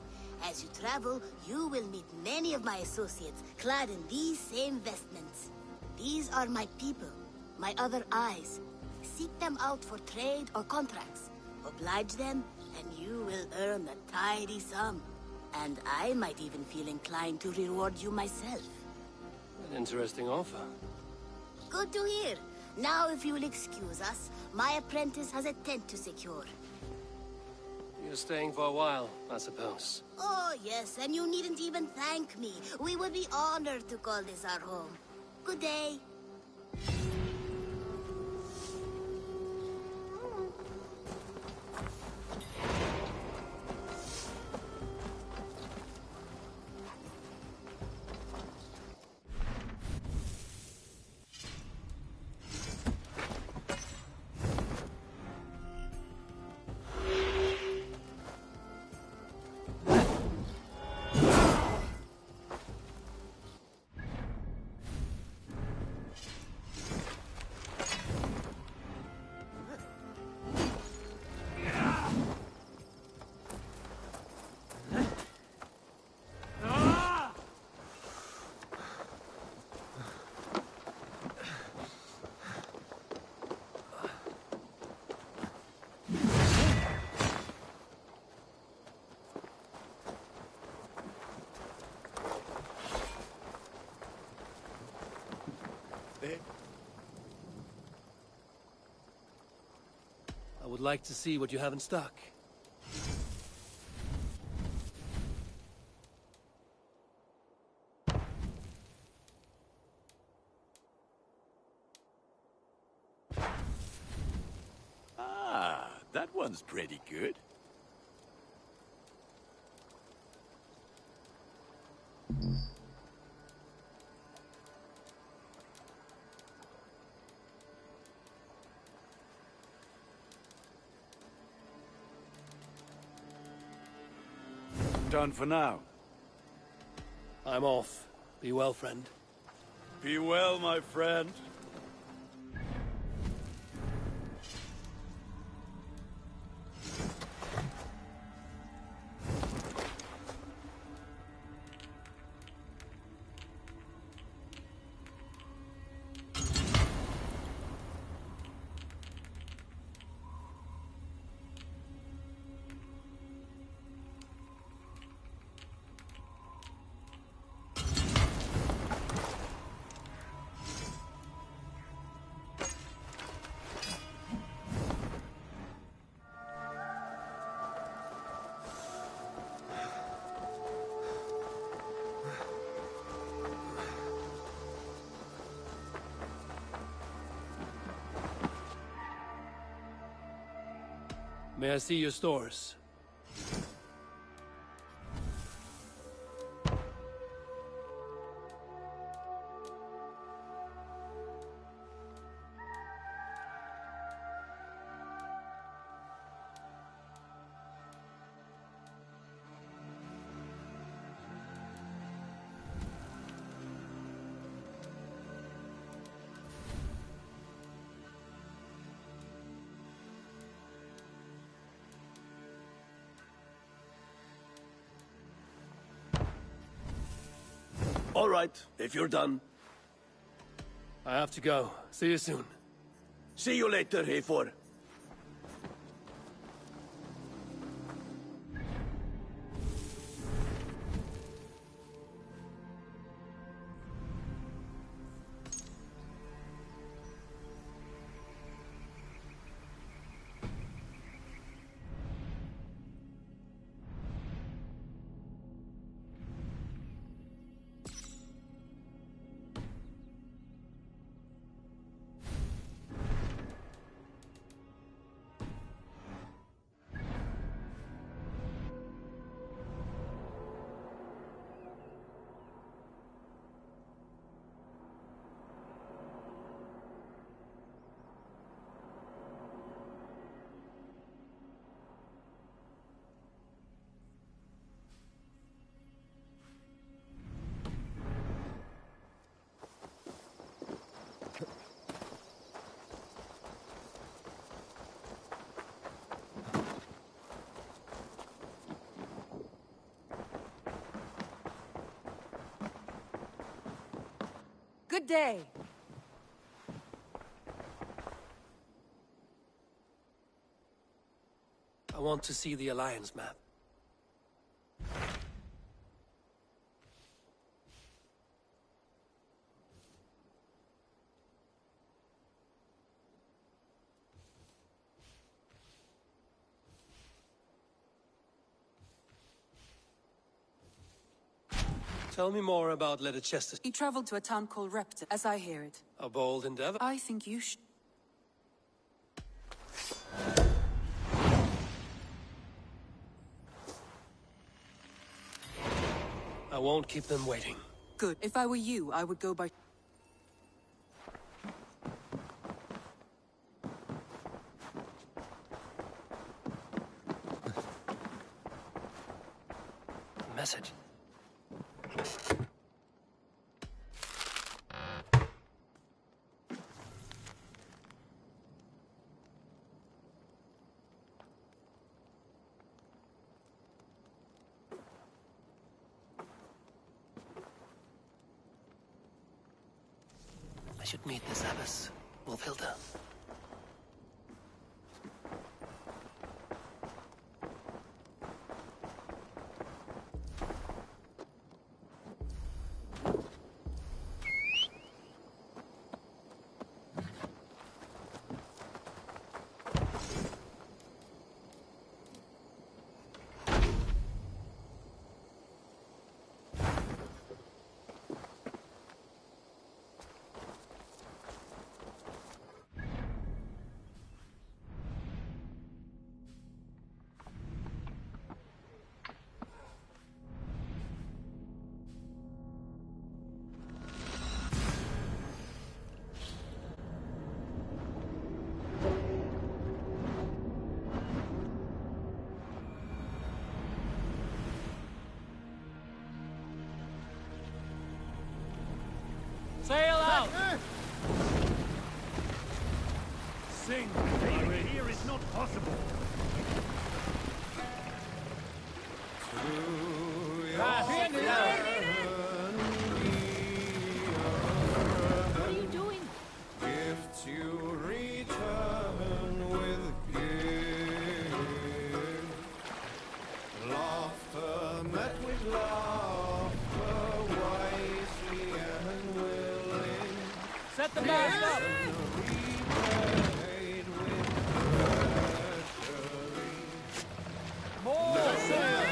As you travel, you will meet many of my associates, clad in these same vestments. These are my people, my other eyes. Seek them out for trade or contracts. Oblige them, and you will earn a tidy sum. And I might even feel inclined to reward you myself. An interesting offer. Good to hear. Now, if you will excuse us, my apprentice has a tent to secure. You're staying for a while, I suppose. Oh, yes, and you needn't even thank me. We would be honored to call this our home. Good day. I would like to see what you have in stock. Ah, that one's pretty good. Done for now. I'm off. Be well, friend. Be well, my friend. May I see your stores? All right, if you're done. I have to go. See you soon. See you later, Hayfor. Good day. I want to see the Alliance map. Tell me more about Leicester. He traveled to a town called Repton, as I hear it. A bold endeavor? I think you should... I won't keep them waiting. Good. If I were you, I would go by... Message. I should meet this abbess, Wolfhilda. Sail out! Sing! Sailing here is not possible. What are you doing? Gifts you return with gift. Laughter met with laughter, wisely and willing. Set the mast up! Repaid with treachery. More sail!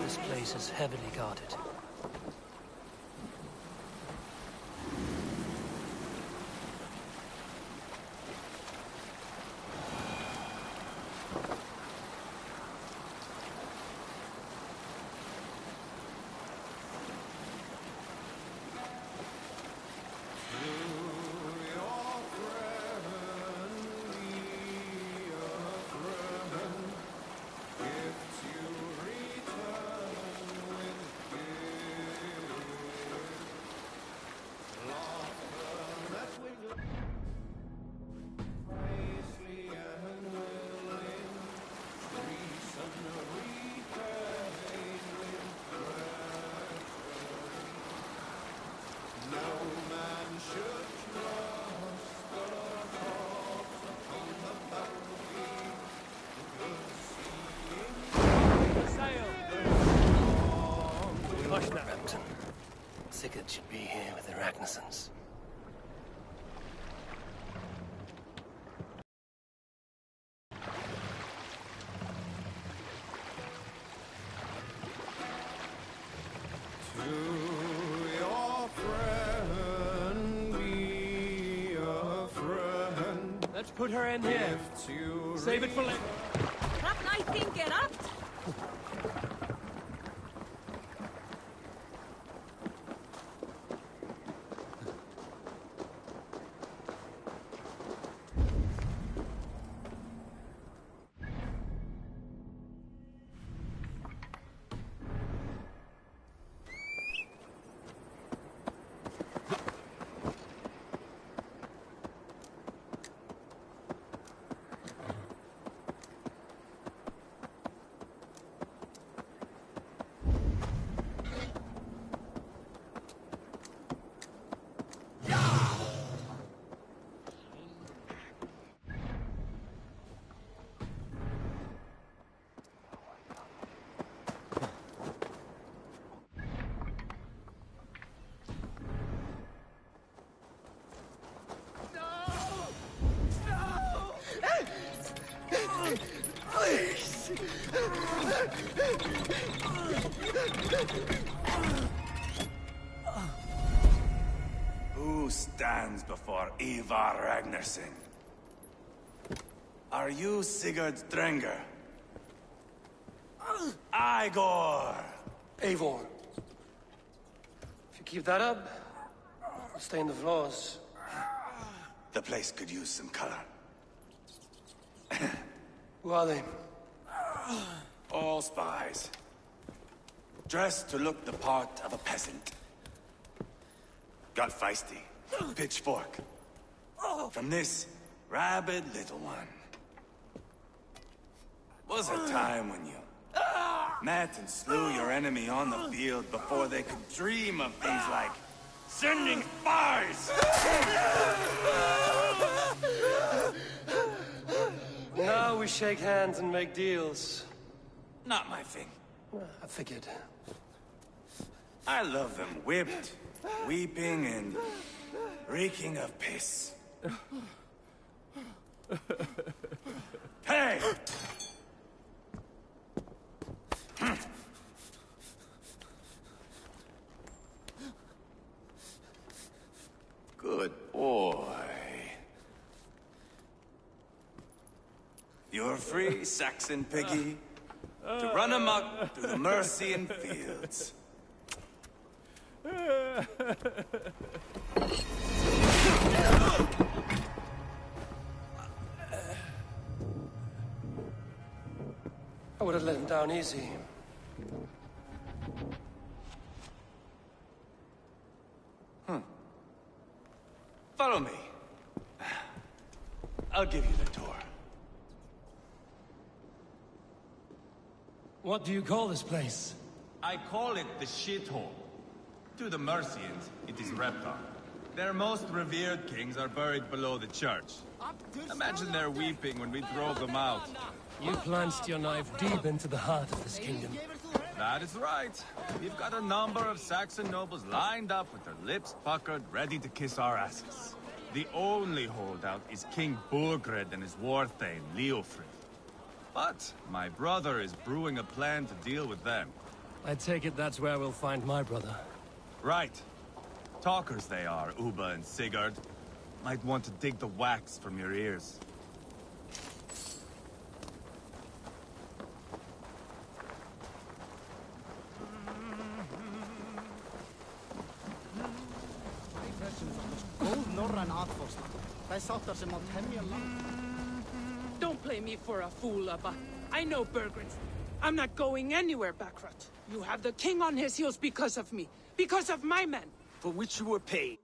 This place is heavily guarded. Repton. Sigurd should be here with the Ragnarsons. Let's put her in here. Save it for later. Captain, I think get up. Who stands before Ivar Ragnarsson? Are you Sigurd Drenger? Igor! Eivor. If you keep that up, I'll stain the floors. The place could use some color. Who are they? All spies. Dressed to look the part of a peasant. Got feisty. Pitchfork. From this rabid little one. Was a time when you met and slew your enemy on the field before they could dream of things like sending spies! Now we shake hands and make deals. Not my thing. I figured. I love them whipped, weeping, and reeking of piss. Hey! Good boy. You're free, Saxon piggy, to run amok through the Mercian fields. I would have let him down easy. Follow me. I'll give you the tour. What do you call this place? I call it the shithole. To the Mercians, it is Reptar. Their most revered kings are buried below the church. Imagine their weeping when we drove them out. You plunged your knife deep into the heart of this kingdom. That is right. We've got a number of Saxon nobles lined up with their lips puckered, ready to kiss our asses. The only holdout is King Burgred and his war thane, Leofrid. But my brother is brewing a plan to deal with them. I take it that's where we'll find my brother. Right. Talkers they are, Uba and Sigurd. Might want to dig the wax from your ears. Don't play me for a fool, Abba. I know Burgred. I'm not going anywhere, Backrot. You have the king on his heels because of me. Because of my men. For which you were paid.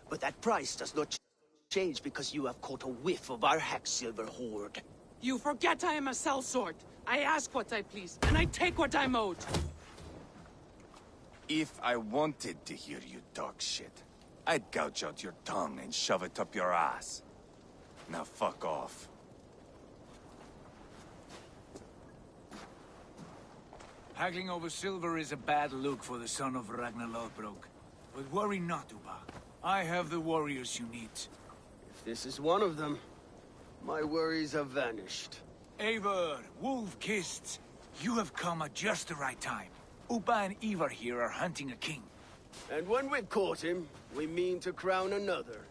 But that price does not change because you have caught a whiff of our Hacksilver hoard. You forget I am a sellsword. I ask what I please, and I take what I'm owed. If I wanted to hear you talk shit, I'd gouge out your tongue and shove it up your ass. Now fuck off. Haggling over silver is a bad look for the son of Ragnar Lothbrok. But worry not, Uba. I have the warriors you need. If this is one of them, my worries have vanished. Eivor, Wolf-Kissed, you have come at just the right time. Uba and Ivar here are hunting a king. And when we've caught him, we mean to crown another.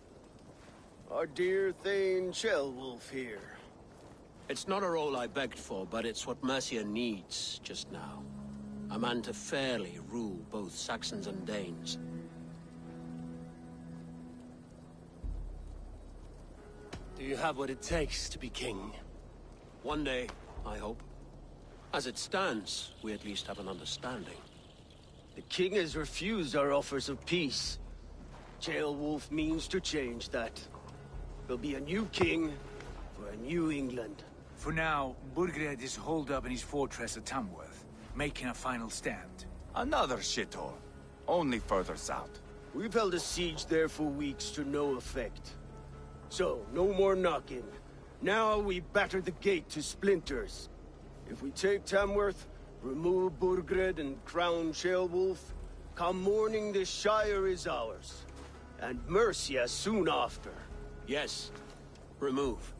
Our dear Thane Ceolwulf here. It's not a role I begged for, but it's what Mercia needs just now. A man to fairly rule both Saxons and Danes. Do you have what it takes to be king? One day, I hope. As it stands, we at least have an understanding. The king has refused our offers of peace. Ceolwulf means to change that. There'll be a new king, for a new England. For now, Burgred is holed up in his fortress at Tamworth, making a final stand. Another shithole. Only further south. We've held a siege there for weeks to no effect. So, no more knocking. Now we batter the gate to splinters. If we take Tamworth, remove Burgred and crown Ceolwulf, come morning the Shire is ours. And Mercia soon after. Yes, remove.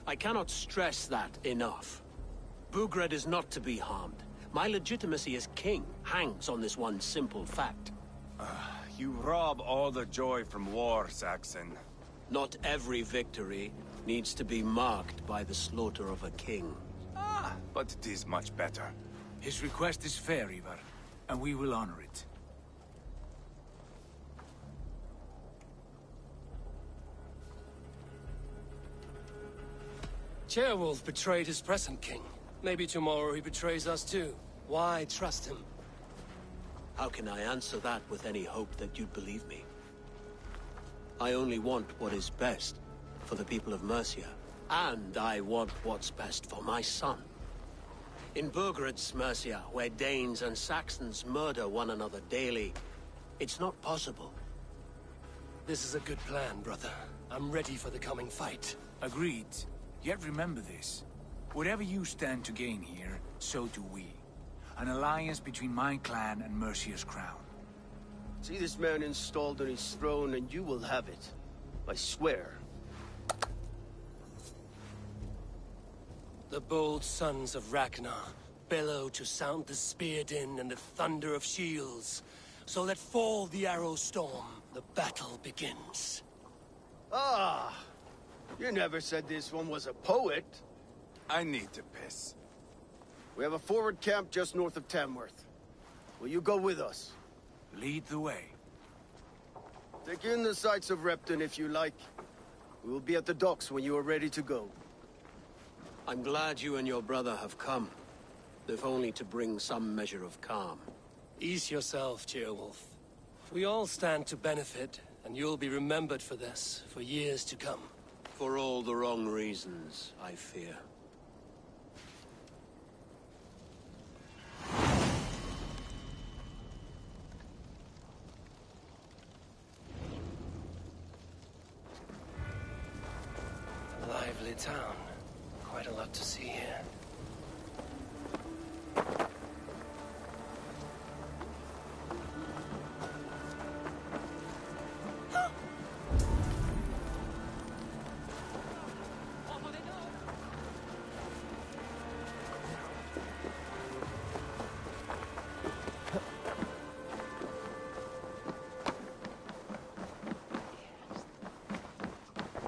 I cannot stress that enough. Burgred is not to be harmed. My legitimacy as king hangs on this one simple fact. You rob all the joy from war, Saxon. Not every victory needs to be marked by the slaughter of a king. But it is much better. His request is fair, Ivar, and we will honor it. Ceolwulf betrayed his present king. Maybe tomorrow he betrays us too. Why trust him? How can I answer that with any hope that you'd believe me? I only want what is best for the people of Mercia. And I want what's best for my son. In Burgred's Mercia, where Danes and Saxons murder one another daily, it's not possible. This is a good plan, brother. I'm ready for the coming fight. Agreed. Yet remember this. Whatever you stand to gain here, so do we. An alliance between my clan and Mercia's crown. See this man installed on his throne and you will have it. I swear. The bold sons of Ragnar bellow to sound the spear din and the thunder of shields. So let fall the arrow storm. The battle begins. Ah! You never said this one was a poet. I need to piss. We have a forward camp just north of Tamworth. Will you go with us? Lead the way. Take in the sights of Repton if you like. We will be at the docks when you are ready to go. I'm glad you and your brother have come. If only to bring some measure of calm. Ease yourself, Ceolwulf. We all stand to benefit, and you'll be remembered for this, for years to come. For all the wrong reasons, I fear. A lively town. Quite a lot to see here.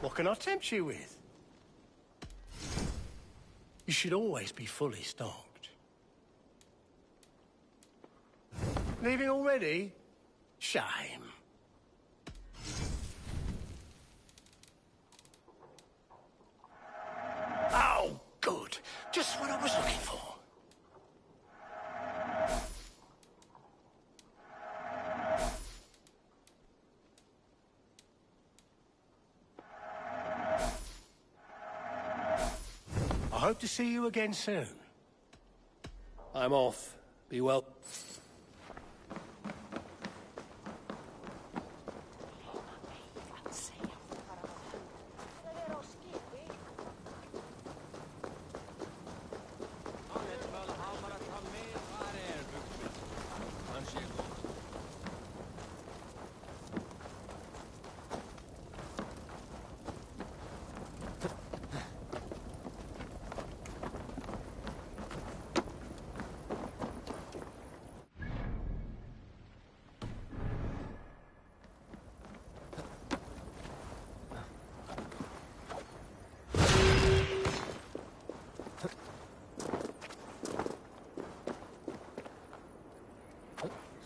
What can I tempt you with? You should always be fully stocked. Leaving already? Shame. Oh, good. Just what I was looking for. I hope to see you again soon. I'm off. Be well.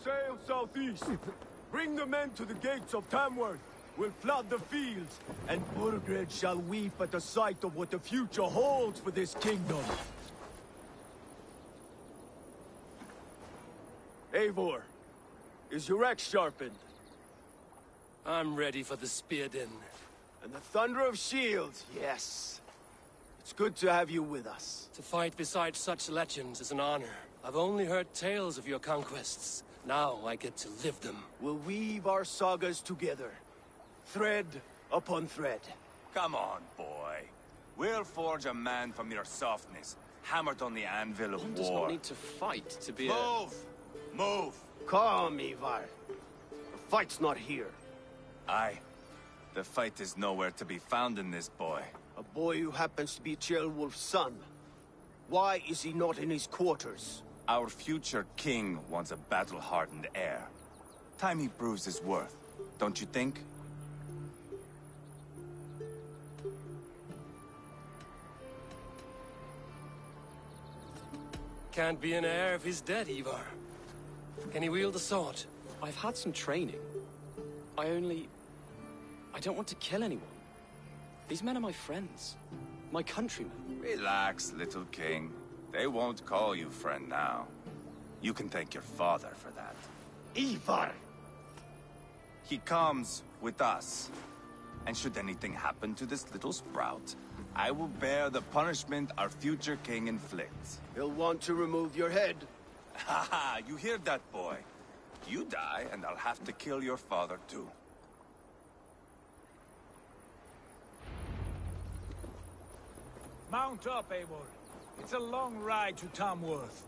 Sail southeast. Bring the men to the gates of Tamworth. We'll flood the fields, and Burgred shall weep at the sight of what the future holds for this kingdom. Eivor, is your axe sharpened? I'm ready for the spear din. And the thunder of shields, yes. It's good to have you with us. To fight beside such legends is an honor. I've only heard tales of your conquests. Now I get to live them. We'll weave our sagas together. Thread upon thread. Come on, boy. We'll forge a man from your softness, hammered on the anvil of One war. does not need to fight to be Move! Move! Calm, Ivar. The fight's not here. Aye. The fight is nowhere to be found in this boy. A boy who happens to be Ceolwulf's son. Why is he not in his quarters? Our future king wants a battle-hardened heir. Time he proves his worth, don't you think? Can't be an heir if he's dead, Ivar. Can he wield a sword? I've had some training. I don't want to kill anyone. These men are my friends. My countrymen. Relax, little king. They won't call you friend now. You can thank your father for that. Ivar! He comes with us. And should anything happen to this little sprout, I will bear the punishment our future king inflicts. He'll want to remove your head. Ha ha! You hear that, boy? You die, and I'll have to kill your father, too. Mount up, Eivor. It's a long ride to Tamworth.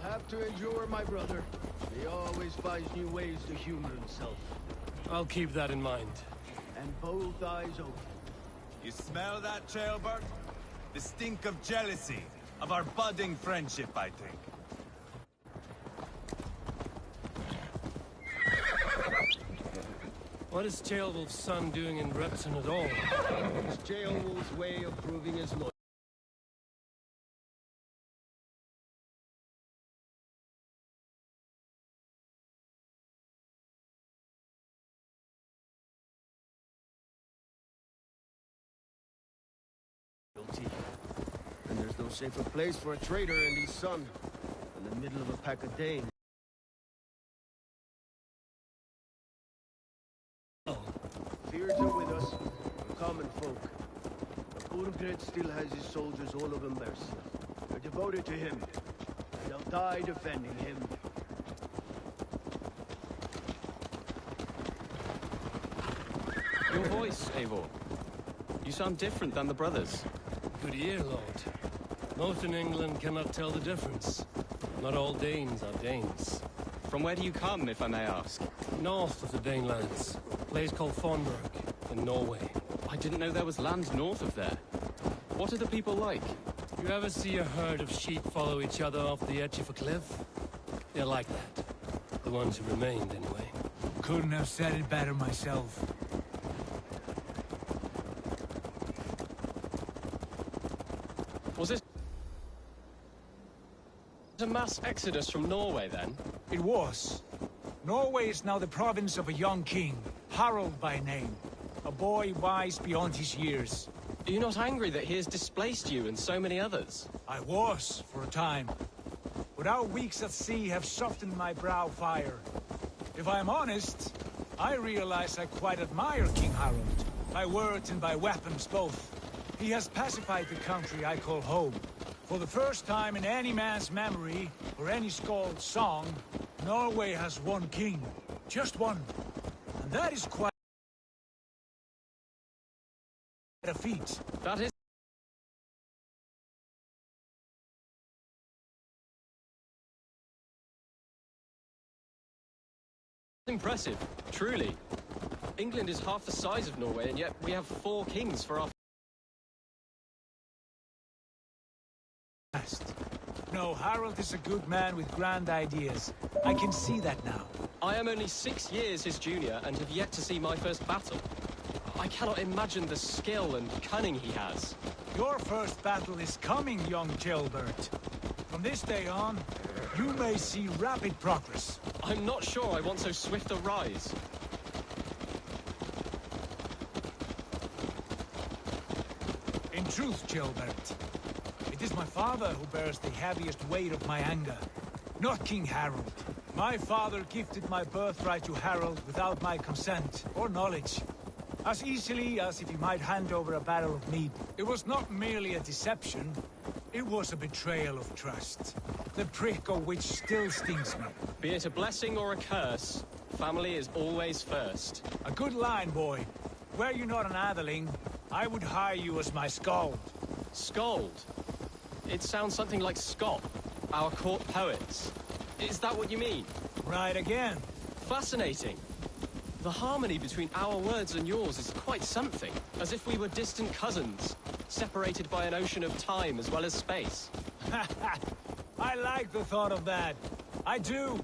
Have to endure, my brother. He always finds new ways to humor himself. I'll keep that in mind. And both eyes open. You smell that, Trailbird? The stink of jealousy, of our budding friendship, I think. What is Ceolwulf's son doing in Repton at all? It's Ceolwulf's way of proving his loyalty. And there's no safer place for a traitor and his son in the middle of a pack of Danes. Fears are with us, we're common folk. But Burgred still has his soldiers all over Mercia. They're devoted to him, and they'll die defending him. Your voice, Eivor. You sound different than the brothers. Good ear, Lord. Most in England cannot tell the difference. Not all Danes are Danes. From where do you come, if I may ask? North of the Danelands. A place called Thornburg, in Norway. I didn't know there was land north of there. What are the people like? You ever see a herd of sheep follow each other off the edge of a cliff? They're like that. The ones who remained, anyway. Couldn't have said it better myself. Was this a mass exodus from Norway, then? It was. Norway is now the province of a young king, Harald by name. A boy wise beyond his years. Are you not angry that he has displaced you and so many others? I was, for a time. But our weeks at sea have softened my brow fire. If I am honest, I realize I quite admire King Harald. By words and by weapons both. He has pacified the country I call home. For the first time in any man's memory, or any skald's song, Norway has one king. Just one. And that is quite a feat. That is impressive, truly. England is half the size of Norway, and yet we have 4 kings for our... No, Harald is a good man with grand ideas. I can see that now. I am only 6 years his junior and have yet to see my first battle. I cannot imagine the skill and cunning he has. Your first battle is coming, young Ceolbert. From this day on, you may see rapid progress. I'm not sure I want so swift a rise. In truth, Ceolbert, it is my father who bears the heaviest weight of my anger, not King Harald. My father gifted my birthright to Harald without my consent or knowledge. As easily as if he might hand over a barrel of mead. It was not merely a deception, it was a betrayal of trust. The prick of which still stings me. Be it a blessing or a curse, family is always first. A good line, boy. Were you not an atheling, I would hire you as my skald. Skald? It sounds something like Scott, our court poets. Is that what you mean? Right again. Fascinating. The harmony between our words and yours is quite something. As if we were distant cousins, separated by an ocean of time as well as space. I like the thought of that. I do.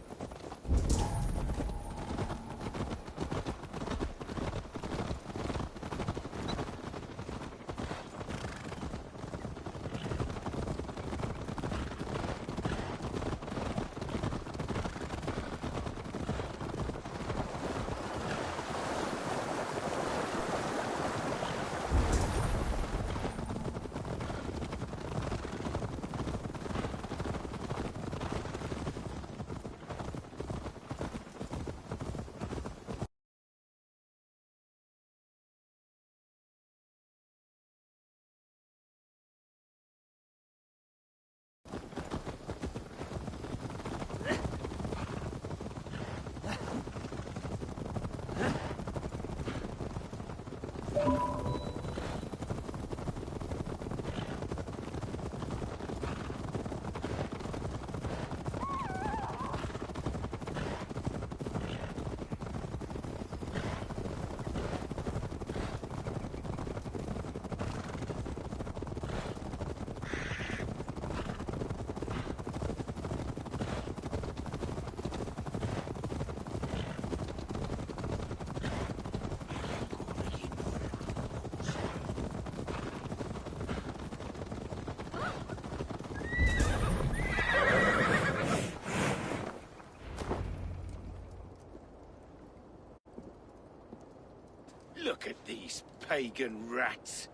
Look at these pagan rats.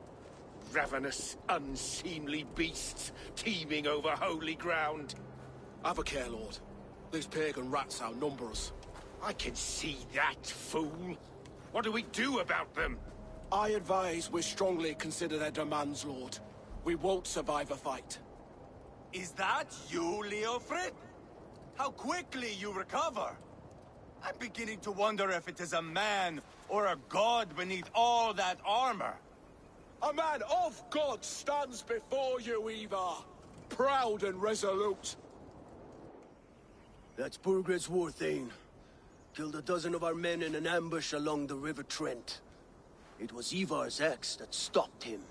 Ravenous, unseemly beasts teeming over holy ground. Have a care, Lord. These pagan rats outnumber us. I can see that, fool. What do we do about them? I advise we strongly consider their demands, Lord. We won't survive a fight. Is that you, Leofrid? How quickly you recover! I'm beginning to wonder if it is a man or a god beneath all that armor. A man of God stands before you, Ivar. Proud and resolute. That's Burgred's Warthane. Killed a dozen of our men in an ambush along the River Trent. It was Ivar's axe that stopped him.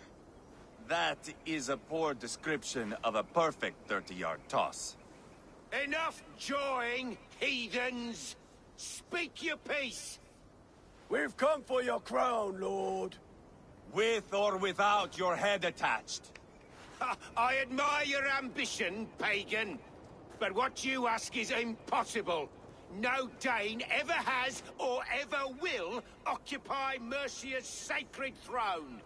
That is a poor description of a perfect 30-yard toss. Enough jawing, heathens! Speak your piece! We've come for your crown, Lord. With or without your head attached. I admire your ambition, pagan. But what you ask is impossible. No Dane ever has or ever will occupy Mercia's sacred throne.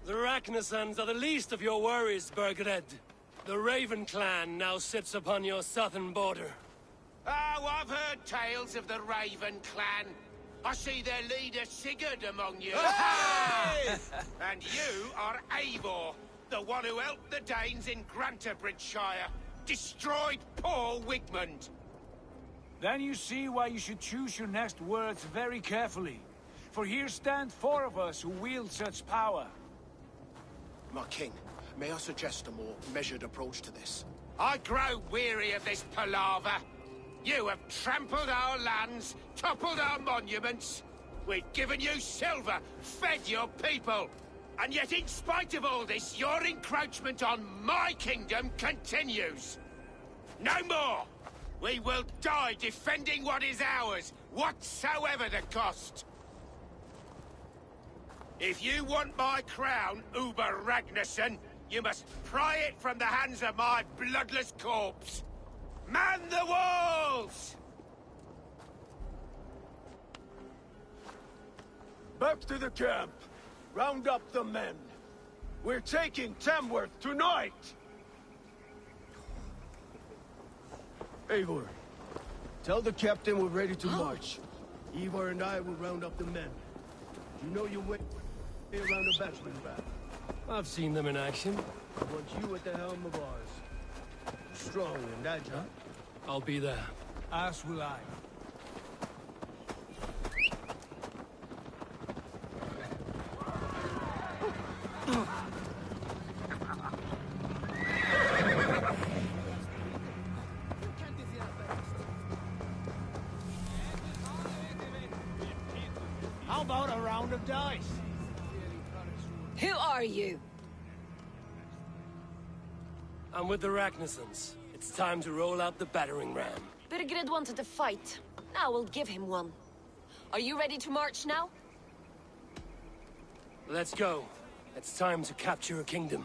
The Ragnarsons are the least of your worries, Burgred. The Raven clan now sits upon your southern border. Oh, I've heard tales of the Raven clan. I see their leader Sigurd among you. Hey! And you are Eivor, the one who helped the Danes in Grantabridgeshire. Destroyed poor Wigmund. Then you see why you should choose your next words very carefully. For here stand 4 of us who wield such power. My king, may I suggest a more measured approach to this? I grow weary of this palaver. You have trampled our lands, toppled our monuments. We've given you silver, fed your people. And yet in spite of all this, your encroachment on my kingdom continues. No more! We will die defending what is ours, whatsoever the cost. If you want my crown, Uber Ragnarsson, you must pry it from the hands of my bloodless corpse. Man the walls! Back to the camp. Round up the men. We're taking Tamworth tonight! Eivor, tell the captain we're ready to march. Ivar and I will round up the men. You know your way around a battering ram. I've seen them in action. I want you at the helm of ours. Strong and agile. I'll be there. As will I. How about a round of dice? Who are you? I'm with the Ragnarsons. It's time to roll out the battering ram. Birgred wanted to fight. Now we'll give him one. Are you ready to march now? Let's go. It's time to capture a kingdom.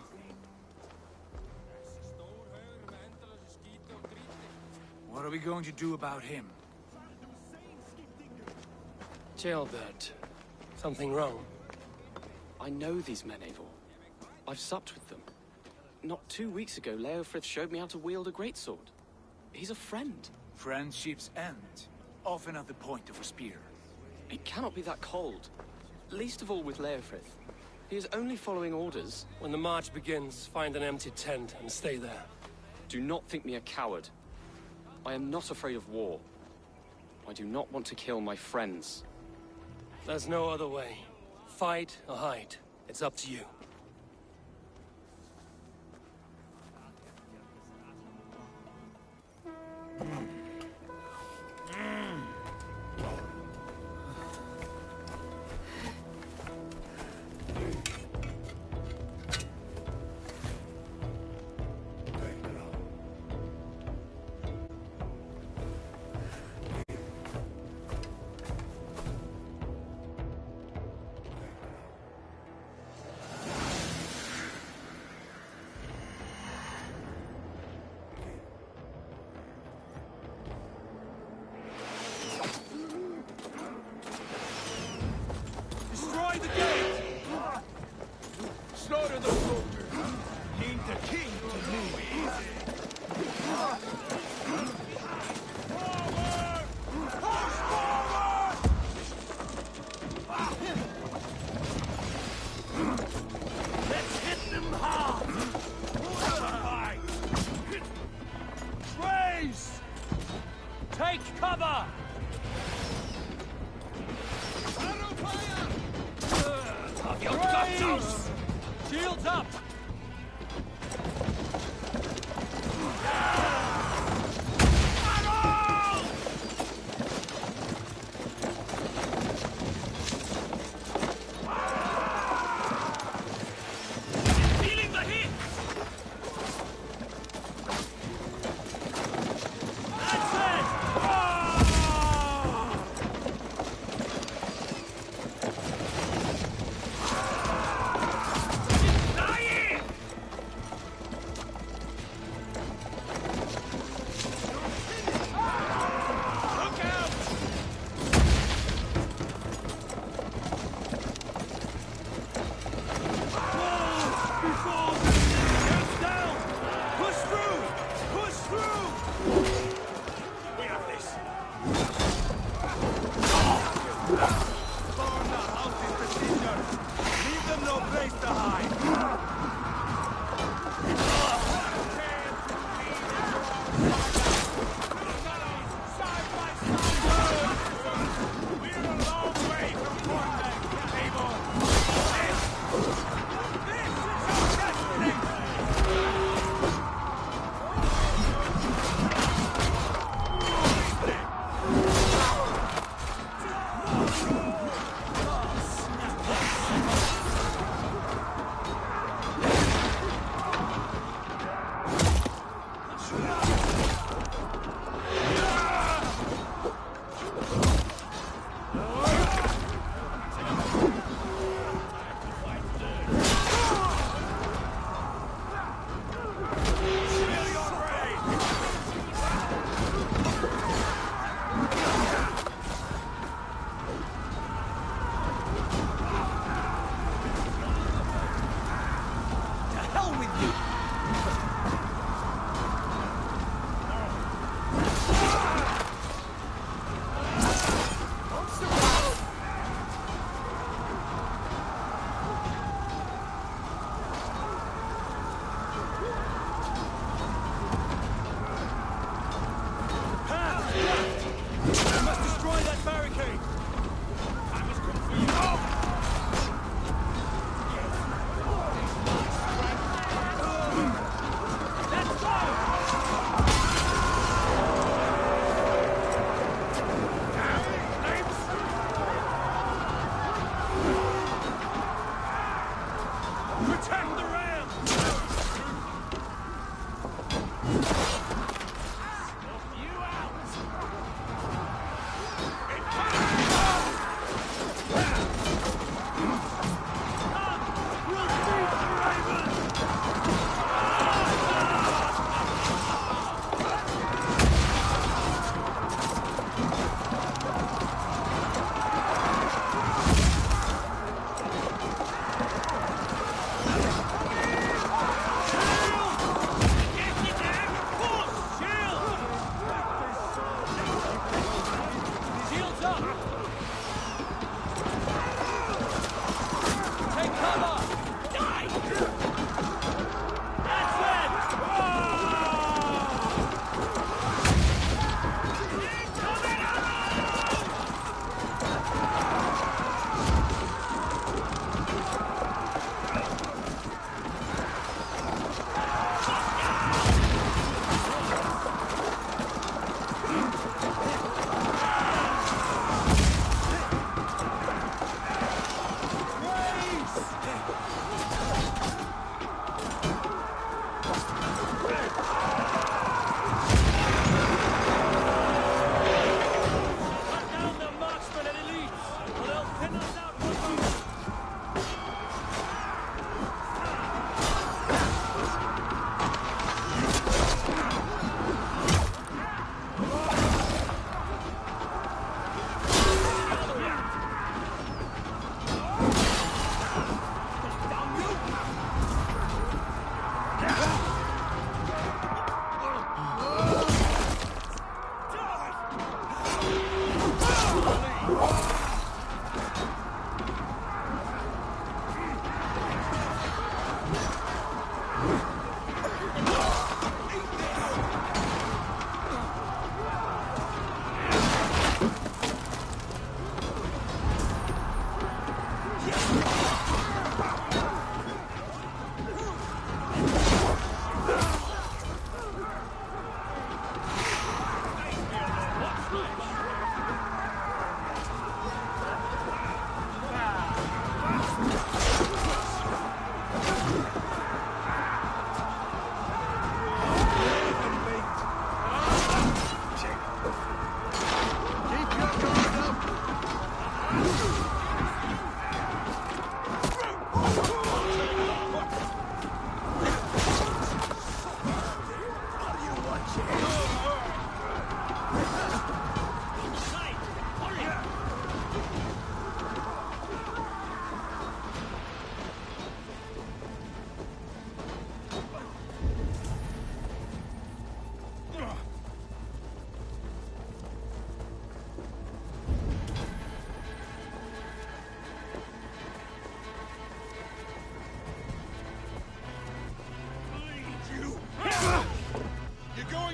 What are we going to do about him? Jailbird. Something wrong? I know these men, Eivor. I've supped with them. Not 2 weeks ago, Leofrith showed me how to wield a greatsword. He's a friend. Friendships end, often at the point of a spear. It cannot be that cold. Least of all with Leofrith. He is only following orders. When the march begins, find an empty tent and stay there. Do not think me a coward. I am not afraid of war. I do not want to kill my friends. There's no other way. Fight or hide. It's up to you.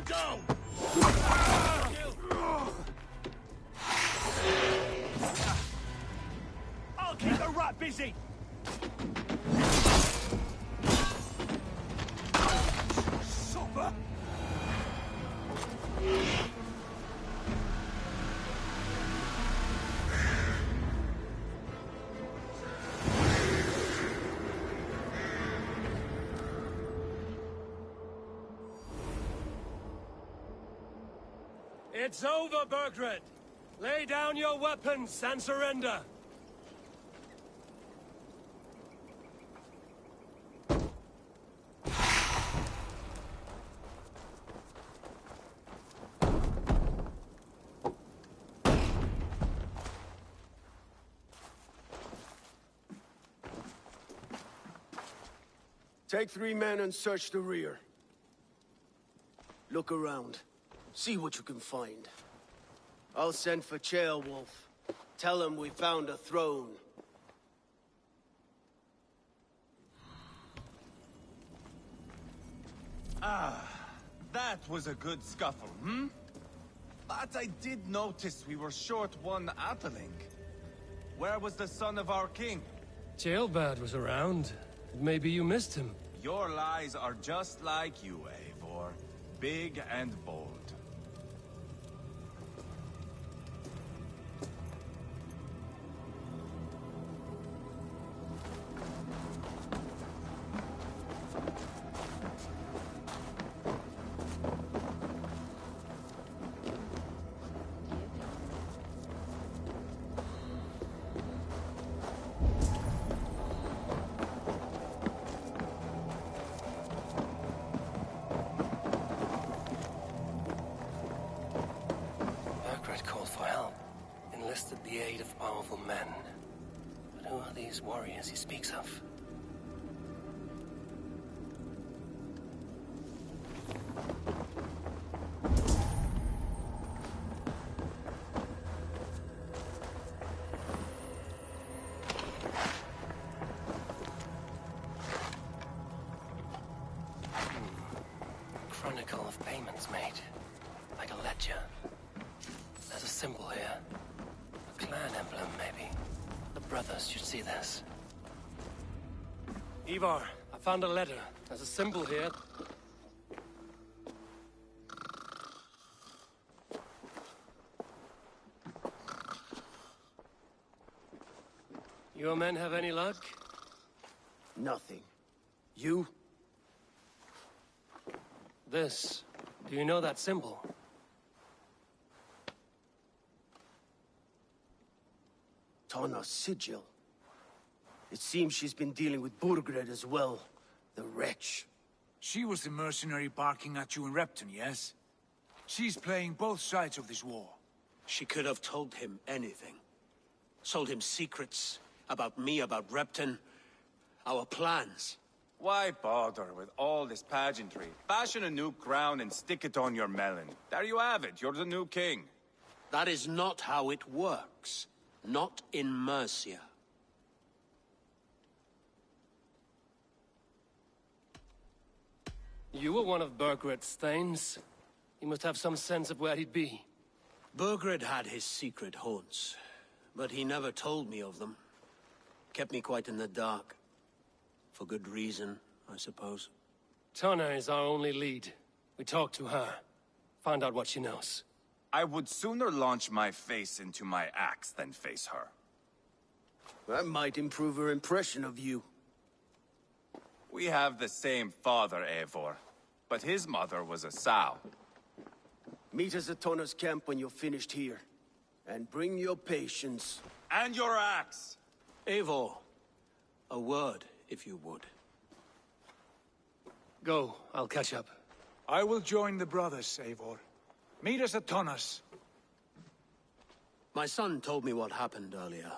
go! I'll keep the rat busy! Supper? It's over, Burgred. Lay down your weapons and surrender. Take 3 men and search the rear. Look around. See what you can find. I'll send for Ceolwulf. Tell him we found a throne. Ah, that was a good scuffle, hmm? But I did notice we were short one Atheling. Where was the son of our king? Ceolbad was around. Maybe you missed him. Your lies are just like you, Eivor. Big and bold. Called for help, enlisted the aid of powerful men. But who are these warriors he speaks of? Chronicle of payments made, like a ledger. There's a symbol here. A clan emblem, maybe. The brothers should see this. Ivar, I found a letter. There's a symbol here. Your men have any luck? Nothing. You? This. Do you know that symbol? Tanna's sigil. It seems she's been dealing with Burgred as well. The wretch. She was the mercenary barking at you in Repton, yes? She's playing both sides of this war. She could have told him anything. Told him secrets about me, about Repton, our plans. Why bother with all this pageantry? Fashion a new crown and stick it on your melon. There you have it, you're the new king. That is not how it works. Not in Mercia. You were one of Burgred's thanes. He must have some sense of where he'd be. Burgred had his secret haunts, but he never told me of them. Kept me quite in the dark. For good reason, I suppose. Tanna is our only lead. We talk to her. Find out what she knows. I would sooner launch my face into my axe than face her. That might improve her impression of you. We have the same father, Eivor. But his mother was a sow. Meet us at Tanna's camp when you're finished here. And bring your patience. And your axe! Eivor, a word, if you would. Go, I'll catch up. I will join the brothers, Eivor. Meet us at Tanna's. My son told me what happened earlier,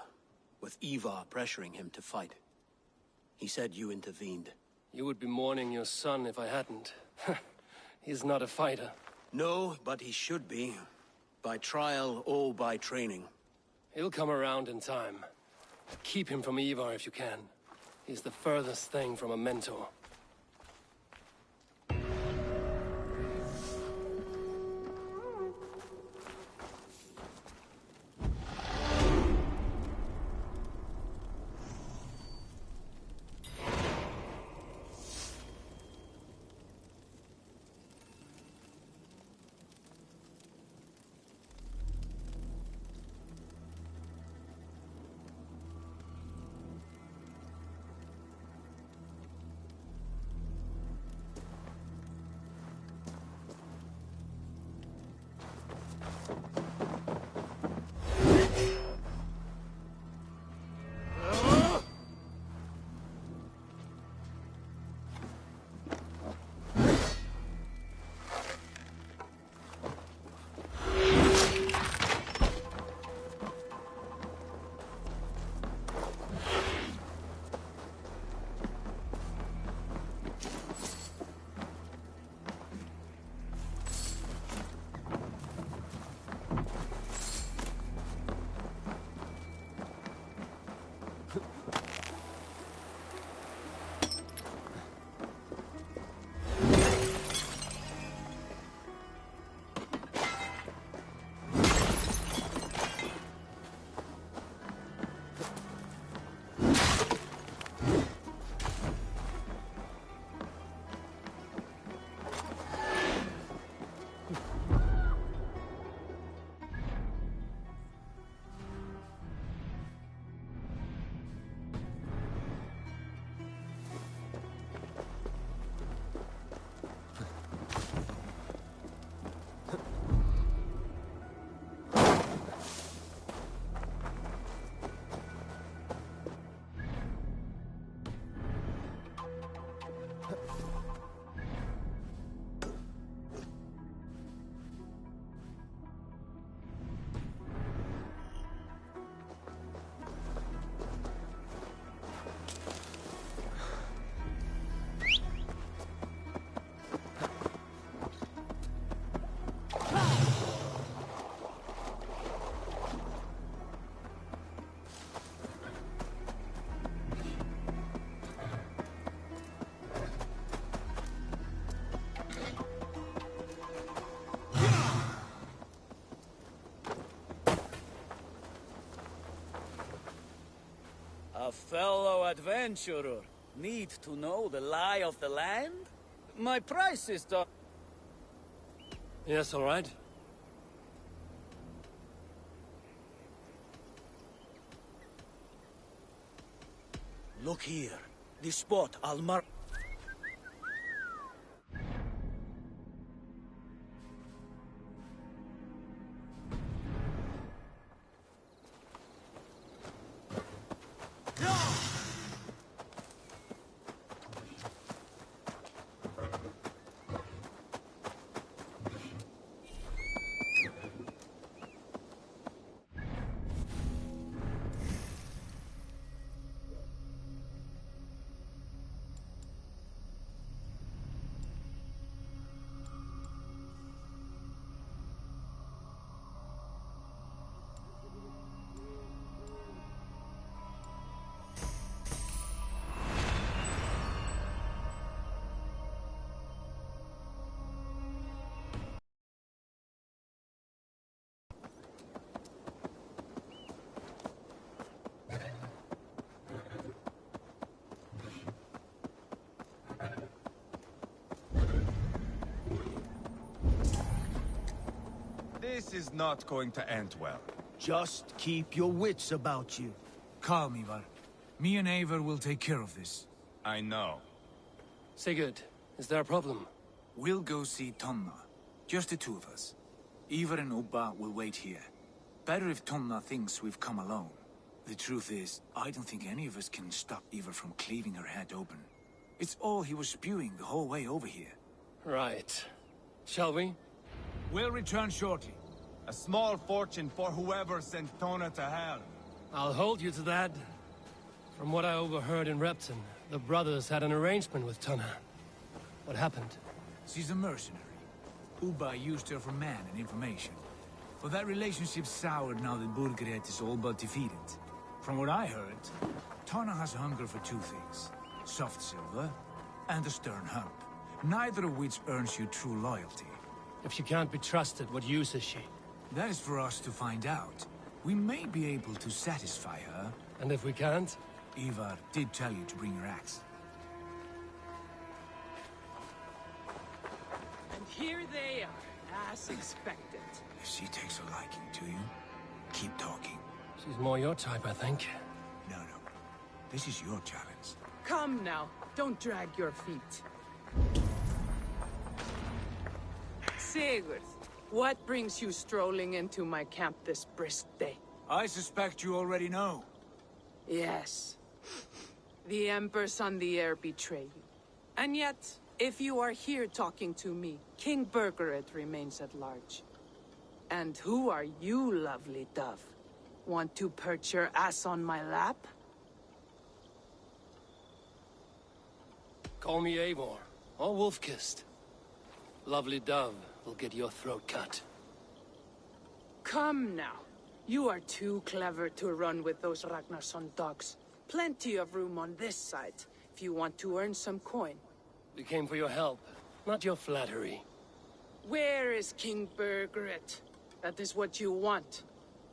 with Ivar pressuring him to fight. He said you intervened. You would be mourning your son if I hadn't. He's not a fighter. No, but he should be. By trial or by training. He'll come around in time. Keep him from Ivar if you can. He's the furthest thing from a mentor. fellow adventurer need to know the lie of the land? My price is to... Yes, all right. Look here. This spot, I'll mark... This is not going to end well. Just keep your wits about you. Calm, Ivar. Me and Eivor will take care of this. I know. Sigurd, is there a problem? We'll go see Tonna. Just the two of us. Ivar and Ubba will wait here. Better if Tonna thinks we've come alone. The truth is, I don't think any of us can stop Ivar from cleaving her head open. It's all he was spewing the whole way over here. Right. Shall we? We'll return shortly. A small fortune for whoever sent Tona to hell. I'll hold you to that. From what I overheard in Repton, the brothers had an arrangement with Tonna. What happened? She's a mercenary. Ubba used her for man and information. But that relationship soured now that Burgred is all but defeated. From what I heard, Tonna has hunger for two things. Soft silver and a stern hump. Neither of which earns you true loyalty. If she can't be trusted, what use is she? That is for us to find out. We may be able to satisfy her. And if we can't? Ivar did tell you to bring your axe. And here they are, as expected. If she takes a liking to you, keep talking. She's more your type, I think. No. This is your challenge. Come now, don't drag your feet. Sigurd, what brings you strolling into my camp this brisk day? I suspect you already know. Yes. The Emperor's on the air betray you. And yet, if you are here talking to me, King Burgred remains at large. And who are you, lovely dove? Want to perch your ass on my lap? Call me Eivor, or Wolf-Kissed. Lovely dove will get your throat cut. Come now. You are too clever to run with those Ragnarsson dogs. Plenty of room on this side, if you want to earn some coin. We came for your help, not your flattery. Where is King Burgred? That is what you want.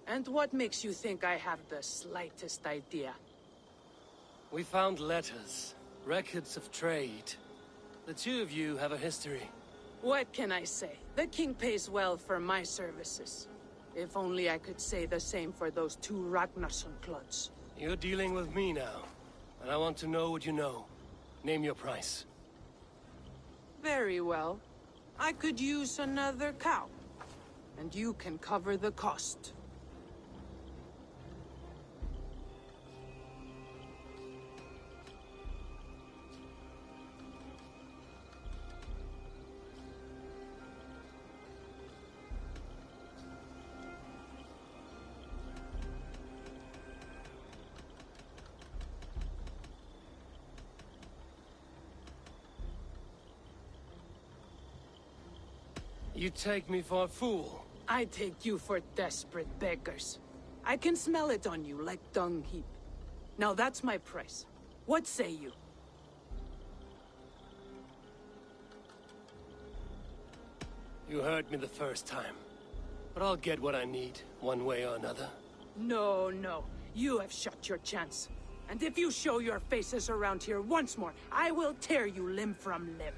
And what makes you think I have the slightest idea? We found letters, records of trade. The two of you have a history. What can I say? The king pays well for my services. If only I could say the same for those two Ragnarsson clods. You're dealing with me now, and I want to know what you know. Name your price. Very well. I could use another cow. And you can cover the cost. You take me for a fool. I take you for desperate beggars. I can smell it on you like dung heap. Now that's my price. What say you? You heard me the first time. But I'll get what I need, one way or another. No. You have shot your chance. And if you show your faces around here once more, I will tear you limb from limb.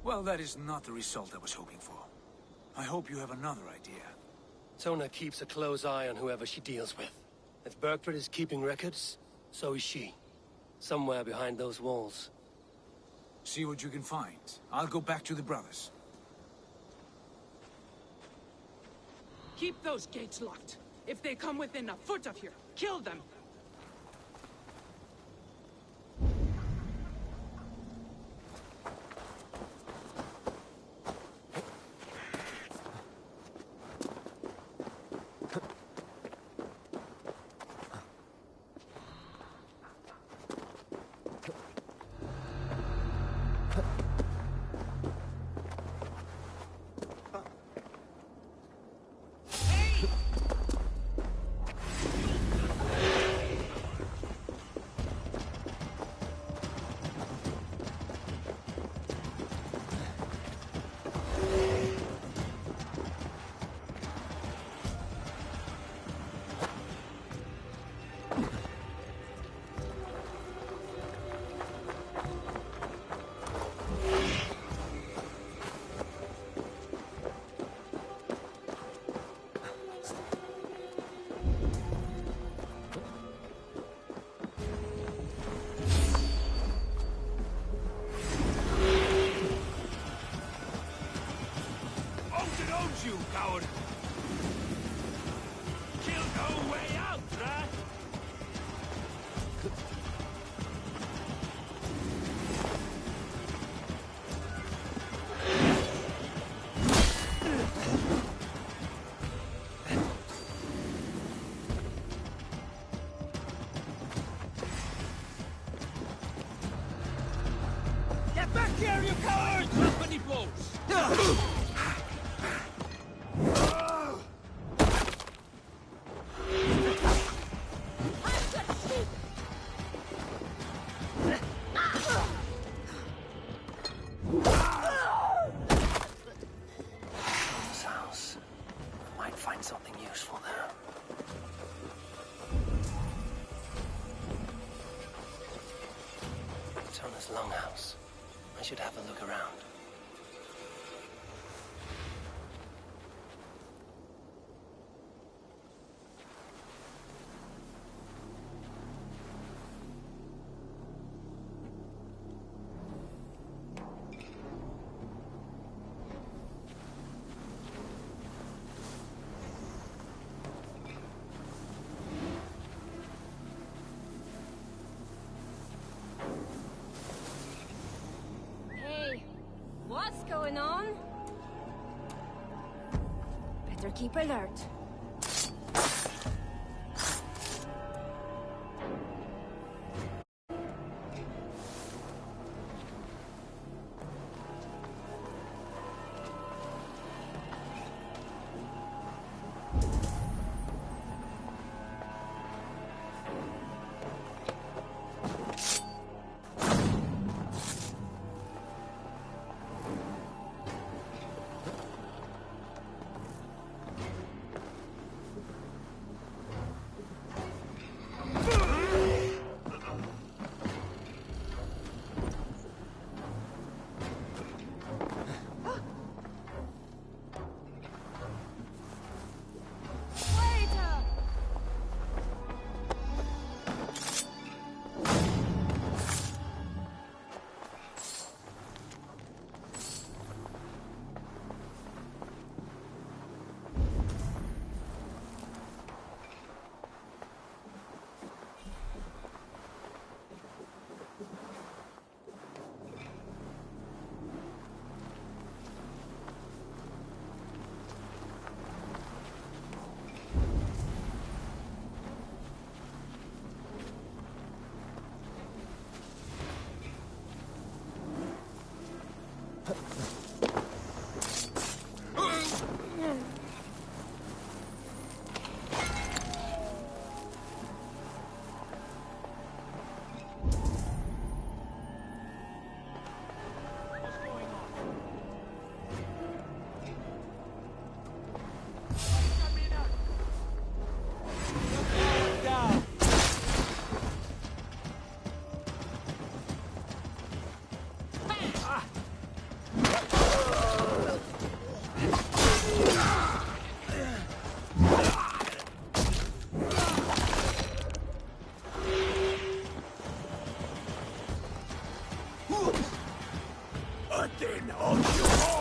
Well, that is not the result I was hoping for. I hope you have another idea. Tona keeps a close eye on whoever she deals with. If Burkford is keeping records, so is she. Somewhere behind those walls. See what you can find. I'll go back to the brothers. Keep those gates locked. If they come within a foot of here, kill them. You coward! Kill no way out, rat! Get back here, you coward! Company blows! Something useful there. Tona's longhouse. I should have a look around. What's going on? Better keep alert. captain of you all!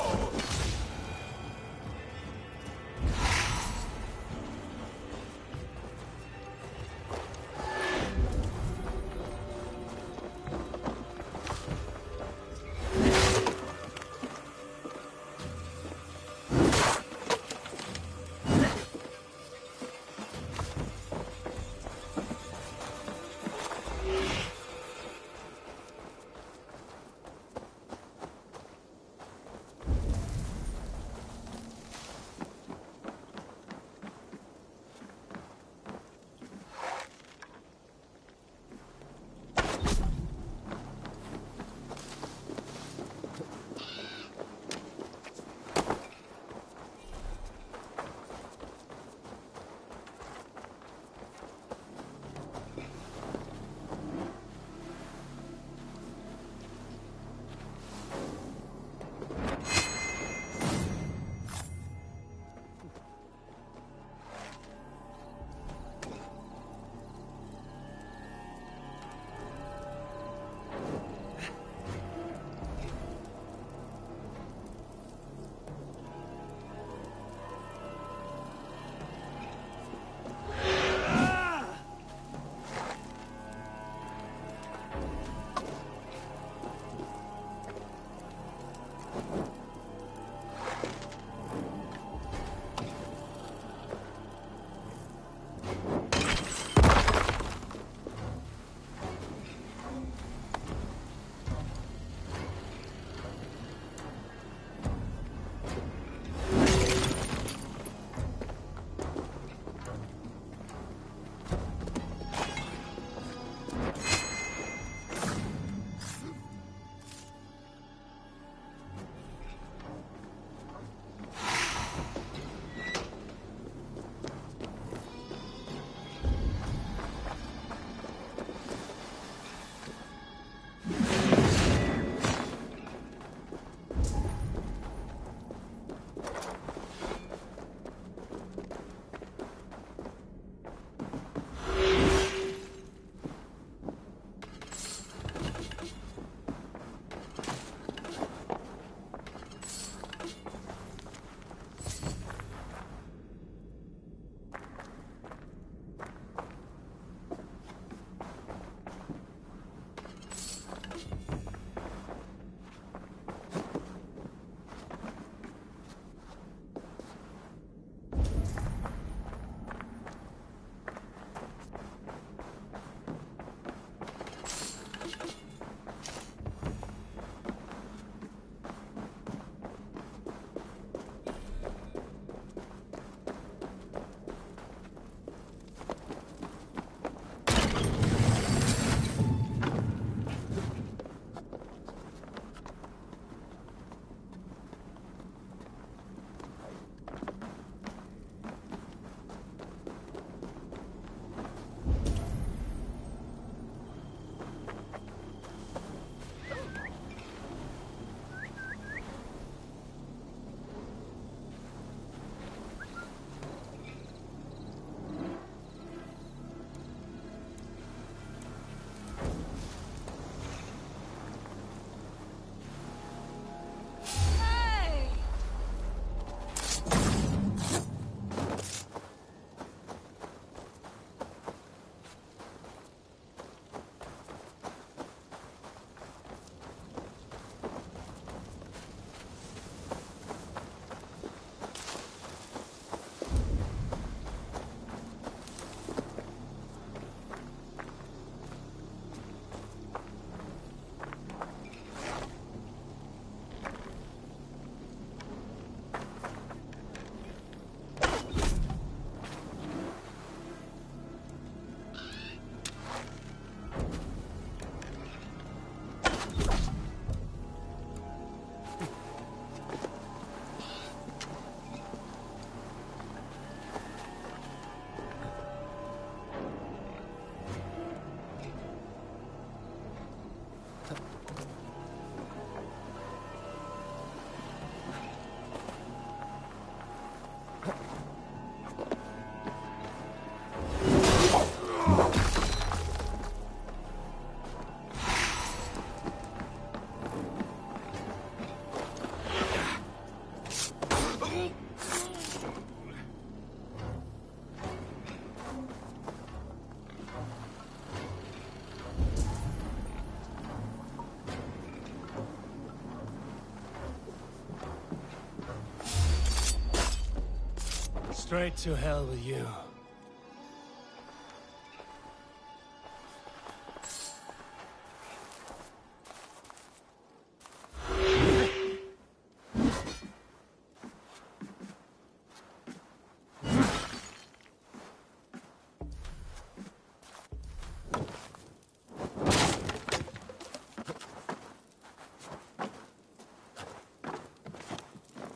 Straight to hell with you.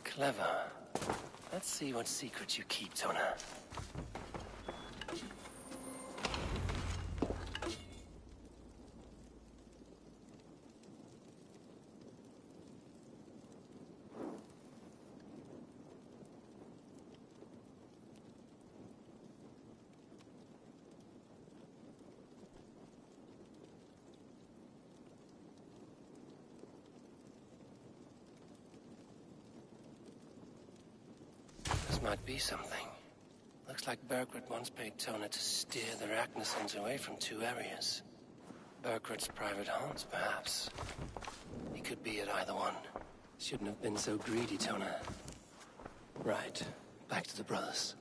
Clever. Let's see what secrets you keep, Tona. Might be something. Looks like Berkrit once paid Tona to steer the Ragnarsons away from 2 areas. Berkrit's private haunts, perhaps. He could be at either one. Shouldn't have been so greedy, Tona. Right. Back to the brothers.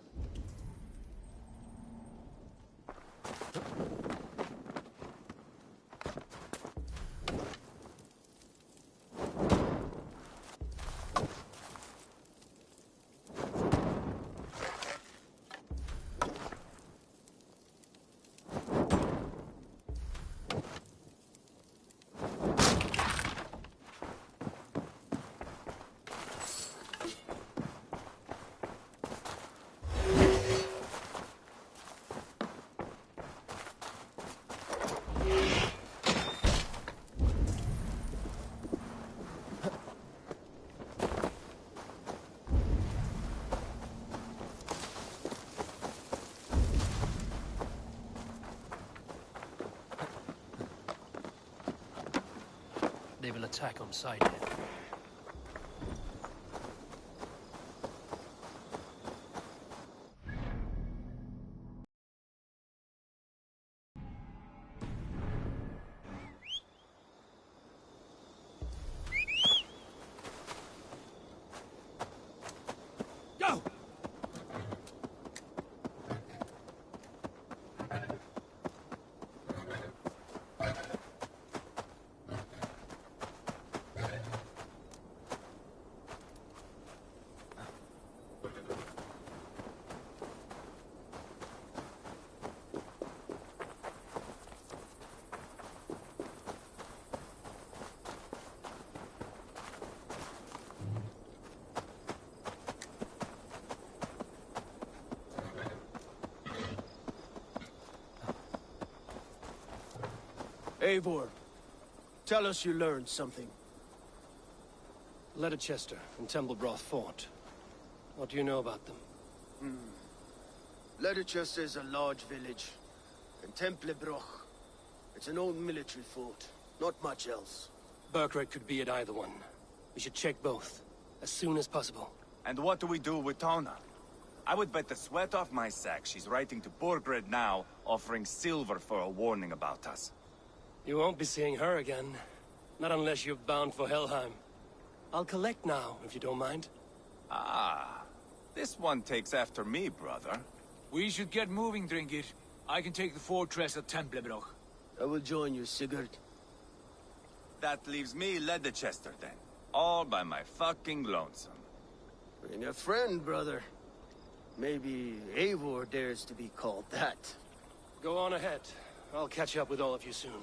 They will attack on sight. Go! Eivor, tell us you learned something. Leicester and Templebroth Fort. What do you know about them? Leicester is a large village, and Templebroch, it's an old military fort. Not much else. Berkrit could be at either one. We should check both, as soon as possible. And what do we do with Tona? I would bet the sweat off my sack she's writing to Borgred now, offering silver for a warning about us. You won't be seeing her again. Not unless you're bound for Helheim. I'll collect now, if you don't mind. Ah, this one takes after me, brother. We should get moving, Dringir. I can take the fortress at Templebroch. I will join you, Sigurd. That leaves me Leicester then. All by my fucking lonesome. Bring a friend, brother. Maybe Eivor dares to be called that. Go on ahead. I'll catch up with all of you soon.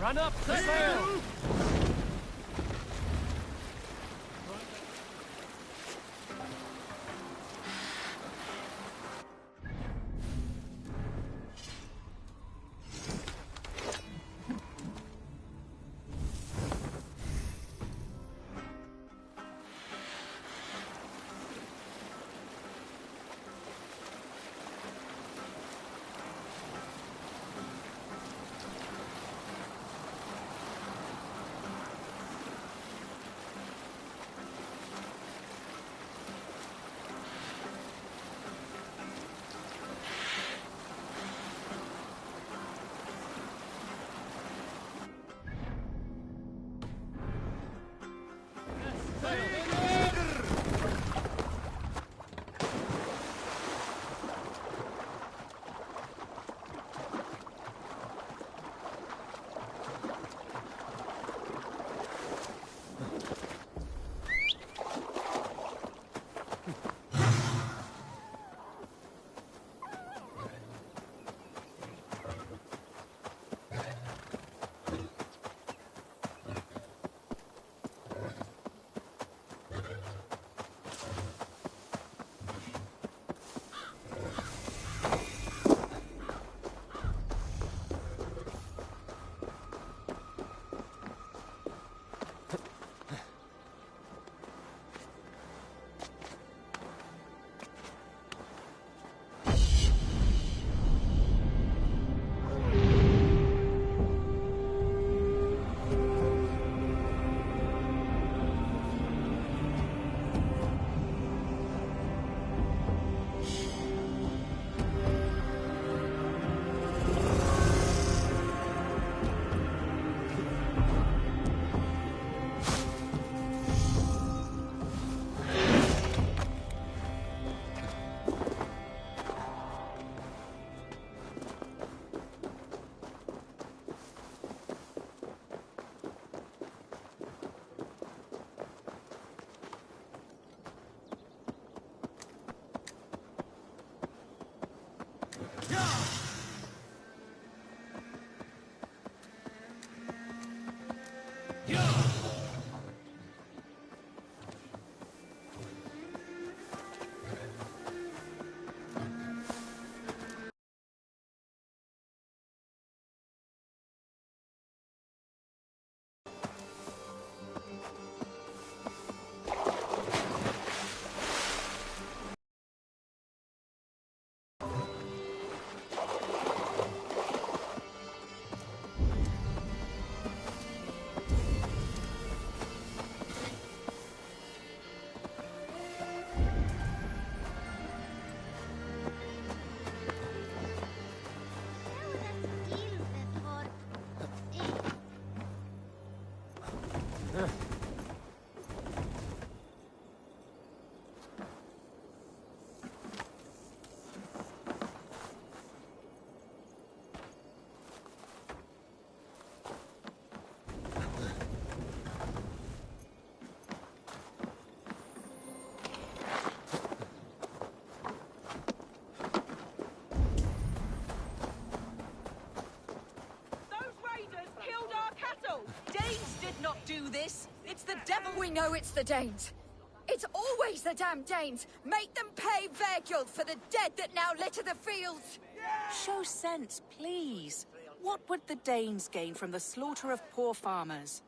Run up the sail! Do this. It's the devil. We know it's the Danes. It's always the damn Danes. Make them pay Vergil for the dead that now litter the fields. Show sense, please. What would the Danes gain from the slaughter of poor farmers?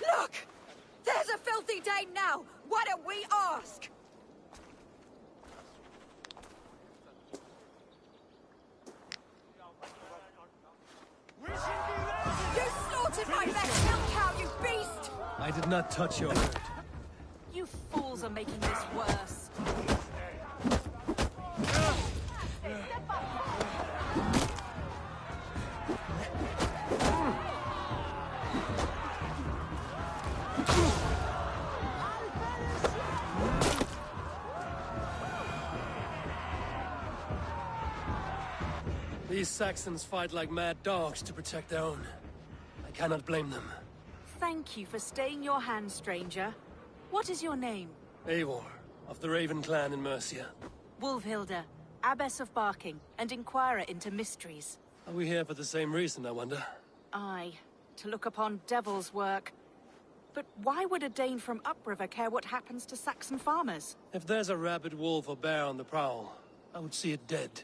Look! There's a filthy Dane now. Why don't we ask? You slaughtered my best milk cow, you beast! I did not touch your herd. You fools are making this worse. These Saxons fight like mad dogs to protect their own. I cannot blame them. Thank you for staying your hand, stranger. What is your name? Eivor, of the Raven clan in Mercia. Wolfhilda. Abbess of Barking, and Inquirer into mysteries. Are we here for the same reason, I wonder? Aye, to look upon devil's work. But why would a Dane from upriver care what happens to Saxon farmers? If there's a rabid wolf or bear on the prowl, I would see it dead.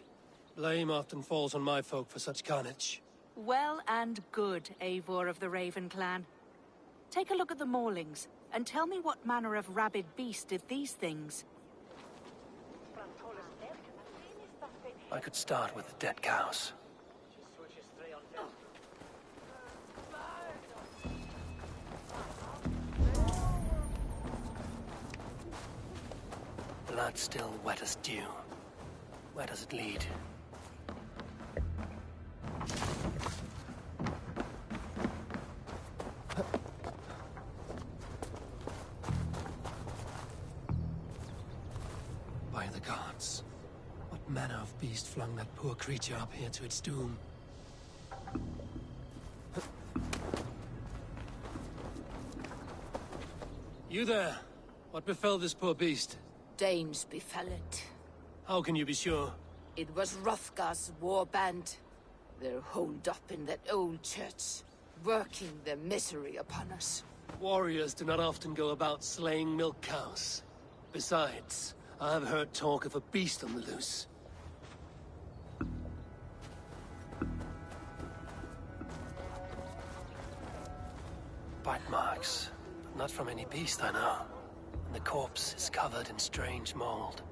Blame often falls on my folk for such carnage. Well and good, Eivor of the Raven clan. Take a look at the maulings, and tell me what manner of rabid beast did these things. I could start with the dead cows. Blood still wet as dew. Where does it lead? By the gods. What manner of beast flung that poor creature up here to its doom? You there? What befell this poor beast? Danes befell it. How can you be sure? It was Hrothgar's war band. They're holed up in that old church, working their misery upon us. Warriors do not often go about slaying milk cows. Besides, I have heard talk of a beast on the loose. Bite marks. Not from any beast, I know. And the corpse is covered in strange mold,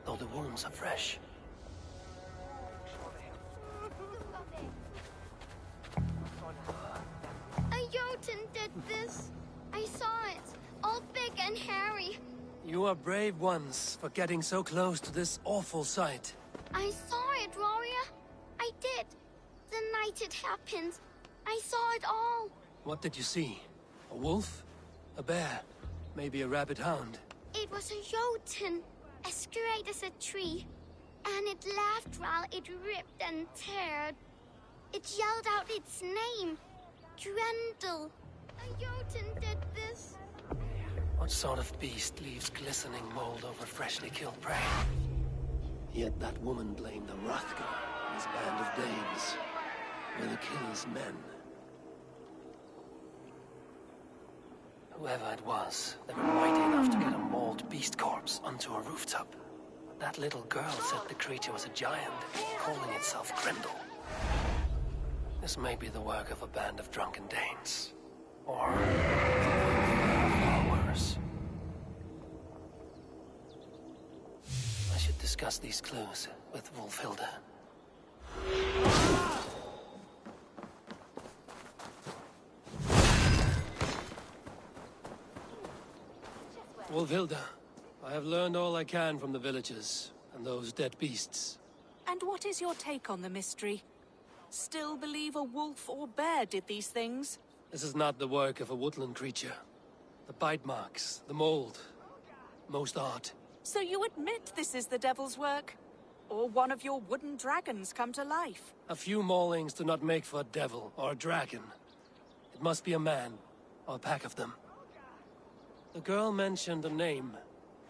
though the wounds are fresh. A Jotun did this. I saw it, all big and hairy. You are brave ones for getting so close to this awful sight. I saw it, warrior. I did. The night it happened. I saw it all. What did you see? A wolf? A bear? Maybe a rabid hound? It was a Jotun, as straight as a tree. And it laughed while it ripped and teared. It yelled out its name. Grendel. A Jotun did this. What sort of beast leaves glistening mold over freshly killed prey? Yet that woman blamed the Hrothgar and his band of Danes. Were the killers men? Whoever it was, they were mighty enough to get a mauled beast corpse onto a rooftop. That little girl said the creature was a giant, calling itself Grendel. This may be the work of a band of drunken Danes. Or far worse. I should discuss these clues with Wulfhilda. Wulfhilda, I have learned all I can from the villagers and those dead beasts. And what is your take on the mystery? Still believe a wolf or bear did these things? This is not the work of a woodland creature. The bite marks, the mold, most art. So you admit this is the devil's work? Or one of your wooden dragons come to life? A few maulings do not make for a devil or a dragon. It must be a man, or a pack of them. The girl mentioned a name.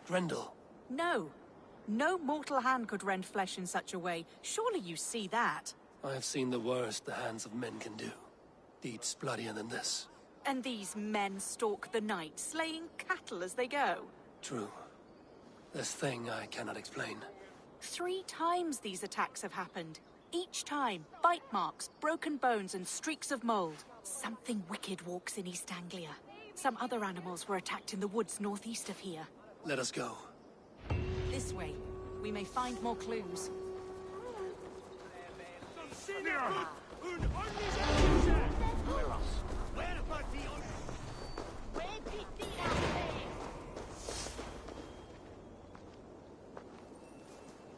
Grendel. No. No mortal hand could rend flesh in such a way. Surely you see that. I have seen the worst the hands of men can do. Deeds bloodier than this. And these men stalk the night, slaying cattle as they go. True. This thing I cannot explain. 3 times these attacks have happened. Each time, bite marks, broken bones, and streaks of mold. Something wicked walks in East Anglia. Some other animals were attacked in the woods northeast of here. Let us go. This way. We may find more clues.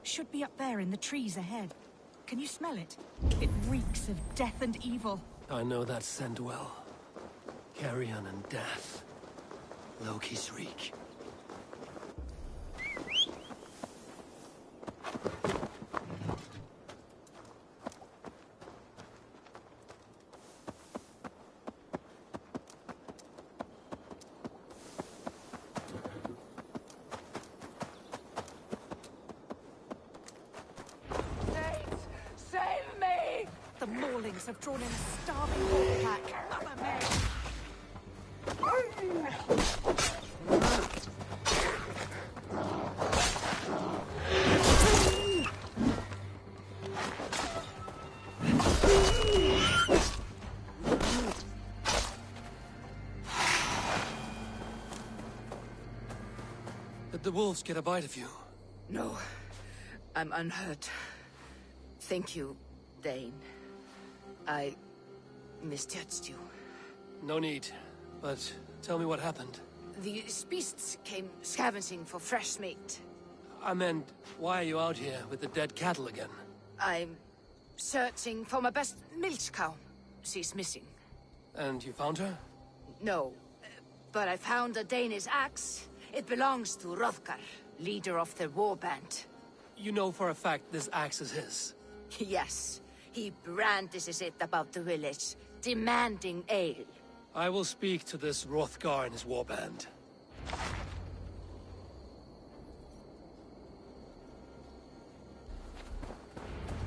Should be up there in the trees ahead. Can you smell it? It reeks of death and evil. I know that scent well. Carrion and death. Loki's reek. Maulings have drawn in a starving wolf pack. Up a man. Did the wolves get a bite of you? No. I'm unhurt. Thank you, Dane. I misjudged you. No need. But tell me what happened. These beasts came scavenging for fresh meat. I meant, why are you out here with the dead cattle again? I'm searching for my best milch cow. She's missing. And you found her? No, but I found a Danish axe. It belongs to Hrothgar, leader of the warband. You know for a fact this axe is his? Yes. He brandishes it about the village, demanding ale. I will speak to this Hrothgar and his warband.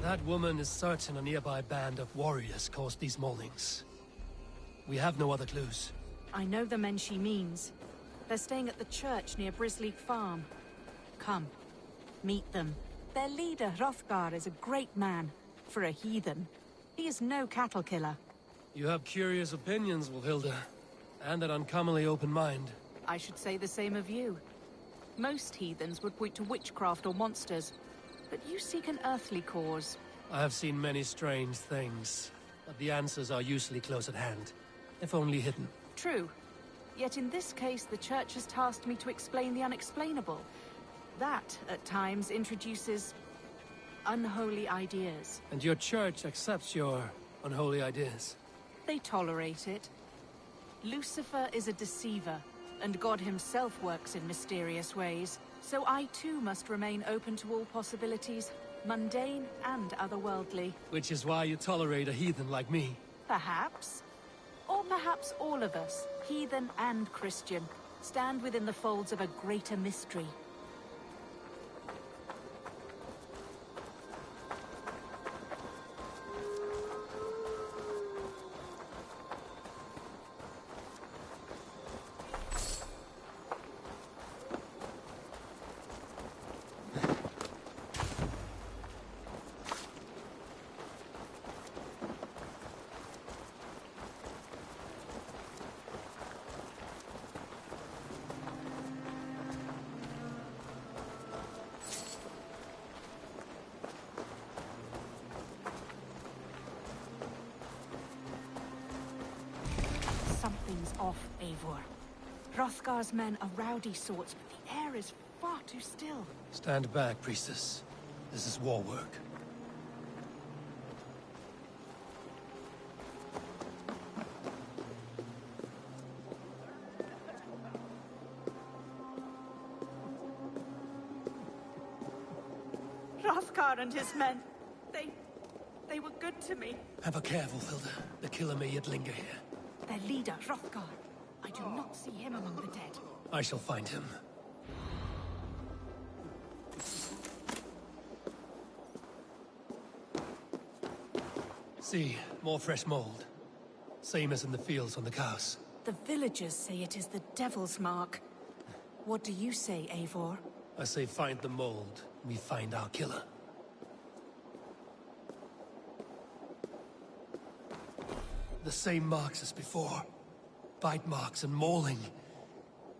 That woman is certain a nearby band of warriors caused these maulings. We have no other clues. I know the men she means. They're staying at the church near Brisleek Farm. Come, meet them. Their leader, Hrothgar, is a great man. For a heathen. He is no cattle killer. You have curious opinions, Wolfhilda. And an uncommonly open mind. I should say the same of you. Most heathens would point to witchcraft or monsters. But you seek an earthly cause. I have seen many strange things. But the answers are usually close at hand. If only hidden. True. Yet in this case, the church has tasked me to explain the unexplainable. That, at times, introduces unholy ideas. And your church accepts your unholy ideas? They tolerate it. Lucifer is a deceiver, and God himself works in mysterious ways. So I too must remain open to all possibilities, mundane and otherworldly. Which is why you tolerate a heathen like me. Perhaps. Or perhaps all of us, heathen and Christian, stand within the folds of a greater mystery. Something's off, Eivor. Hrothgar's men are rowdy sorts, but the air is far too still. Stand back, priestess. This is war work. Hrothgar and his men, they were good to me. Have a care, Wolfhilda. The killer may yet linger here. Their leader, Hrothgar. I do not see him among the dead. I shall find him. See, more fresh mold. Same as in the fields on the cows. The villagers say it is the Devil's Mark. What do you say, Eivor? I say find the mold, we find our killer. The same marks as before. Bite marks and mauling.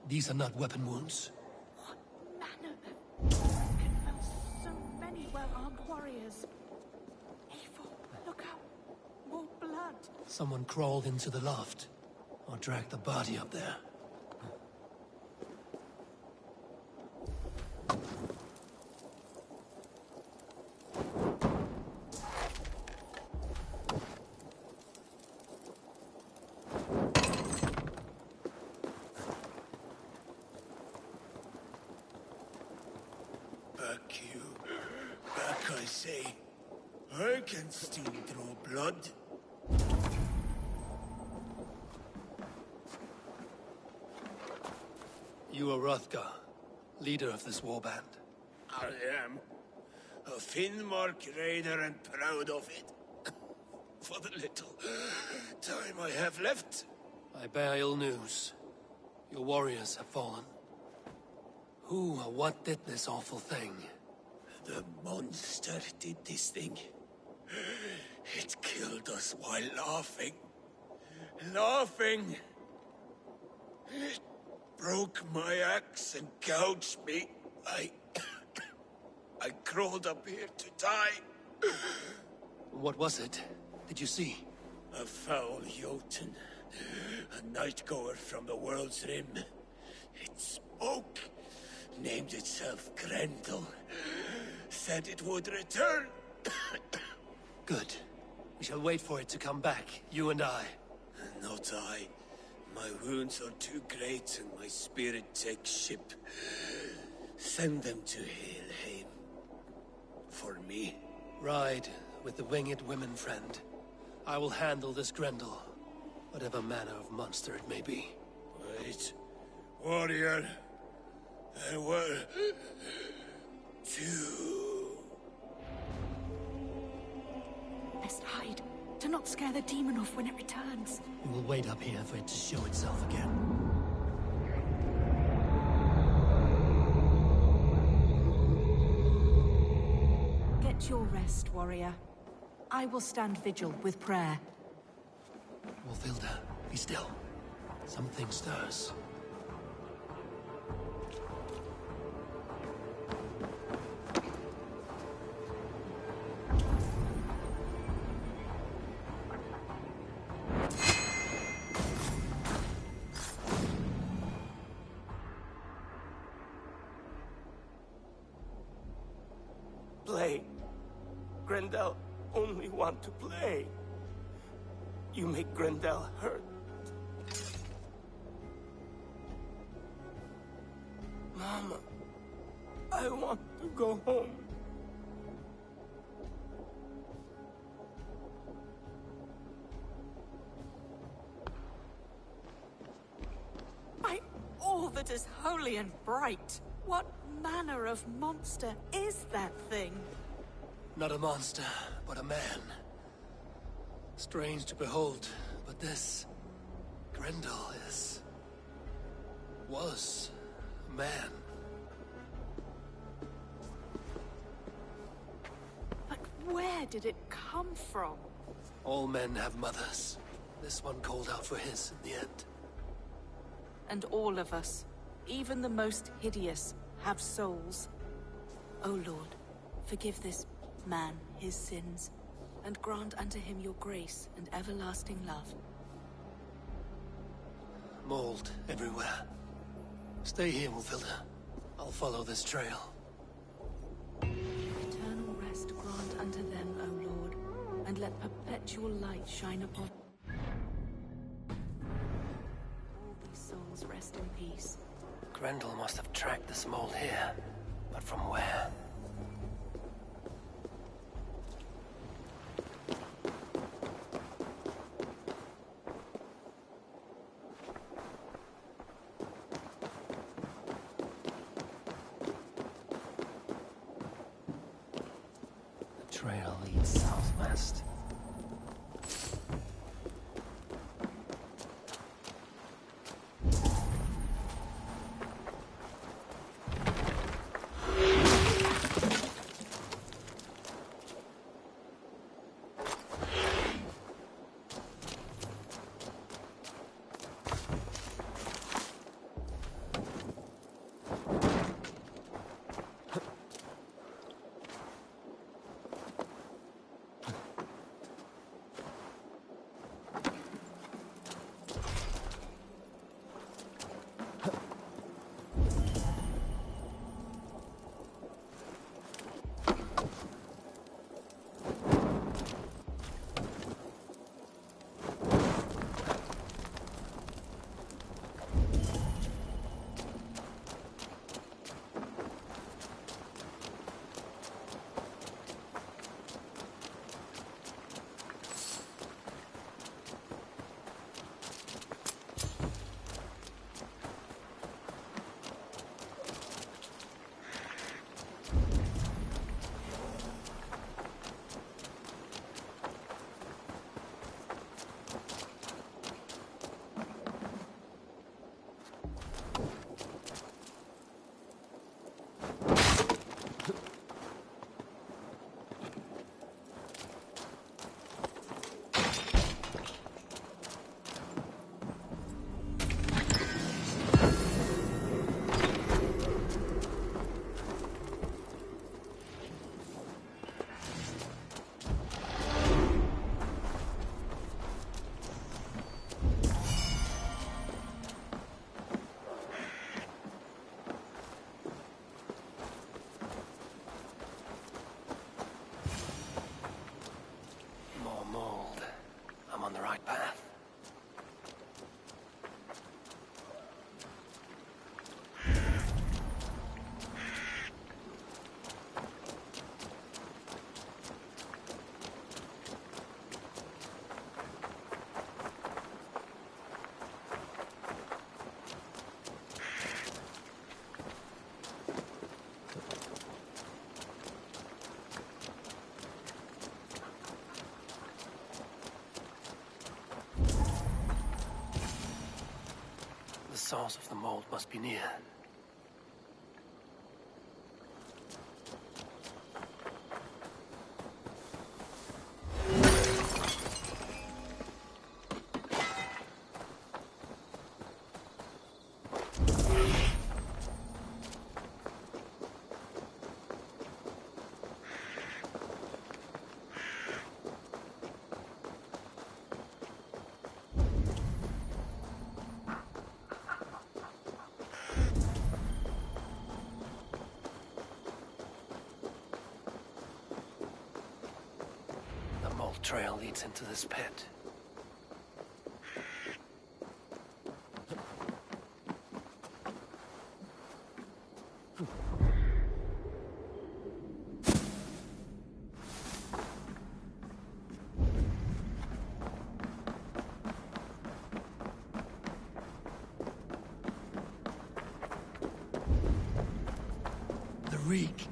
These are not weapon wounds. What manner of... confirms so many well-armed warriors. Eivor, look out. More blood. Someone crawled into the loft. Or dragged the body up there. Back, I say. I can still draw blood. You are Hrothgar, leader of this warband. I am. A Finnmark raider and proud of it. for the little time I have left. I bear ill news. Your warriors have fallen. Who or what did this awful thing? The monster did this thing. It killed us while laughing. Laughing! It broke my axe and gouged me. I crawled up here to die. What was it? Did you see? A foul Jotun. A night-goer from the world's rim. It spoke. Named itself Grendel. Said it would return. Good. We shall wait for it to come back, you and I. Not I. My wounds are too great and my spirit takes ship. Send them to Helheim. For me. Ride with the winged women, friend. I will handle this Grendel, whatever manner of monster it may be. Wait. Warrior. There were... 2. Best hide. Do not scare the demon off when it returns. We will wait up here for it to show itself again. Get your rest, warrior. I will stand vigil with prayer. Wolfilda, be still. Something stirs. Play. Grendel only want to play. You make Grendel hurt. Mama, I want to go home. By all that is holy and bright, what manner of monster is that thing? Not a monster, but a man. Strange to behold, but this... Grendel was a man. But where did it come from? All men have mothers. This one called out for his in the end. And all of us, even the most hideous, have souls. O Lord, forgive this man his sins, and grant unto him your grace and everlasting love. Mold everywhere. Stay here, Wolfilda. I'll follow this trail. Eternal rest grant unto them, O Lord, and let perpetual light shine upon all these souls. Rest in peace. Grendel must have tracked this mold here, but from where? The trail leads southwest. on the right path. The source of the mold must be near. The mold trail leads into this pit. The reek.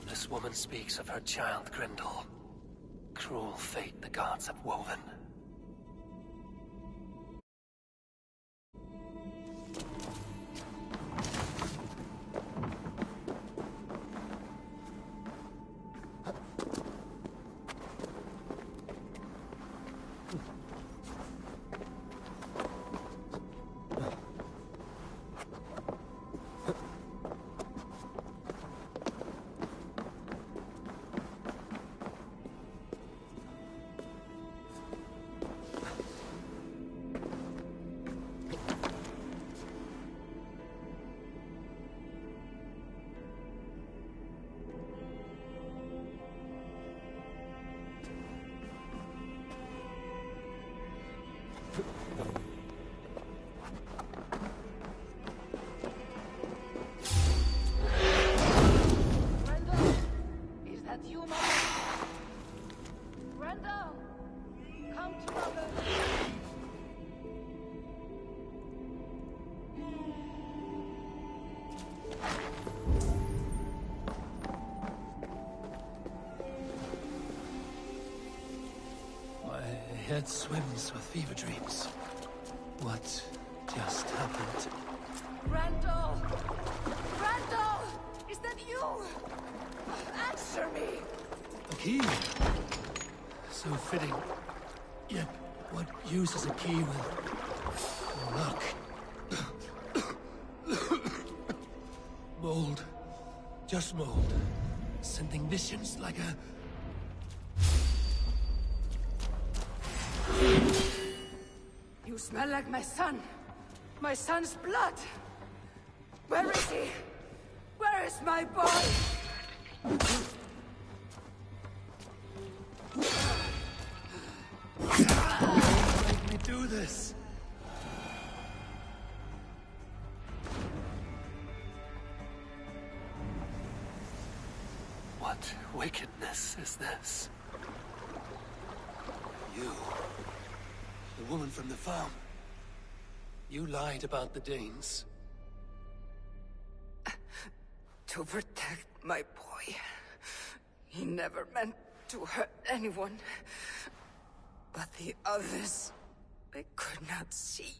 This woman speaks of her child Grendel. Cruel fate the gods have woven. Is that you, Mother? Grendel! Come to Mother! My head swims with fever dreams. What just happened? Grendel! Grendel! Is that you? Answer me! A key! So fitting. Yet, what use is a key with no luck? Mold. Just mold. Sending visions like a... You smell like my son. My son's blood. Where is he? Where is my boy? Don't make me do this. What wickedness is this? You. The woman from the farm. You lied about the Danes. To protect my boy. He never meant to hurt anyone. But the others, they could not see.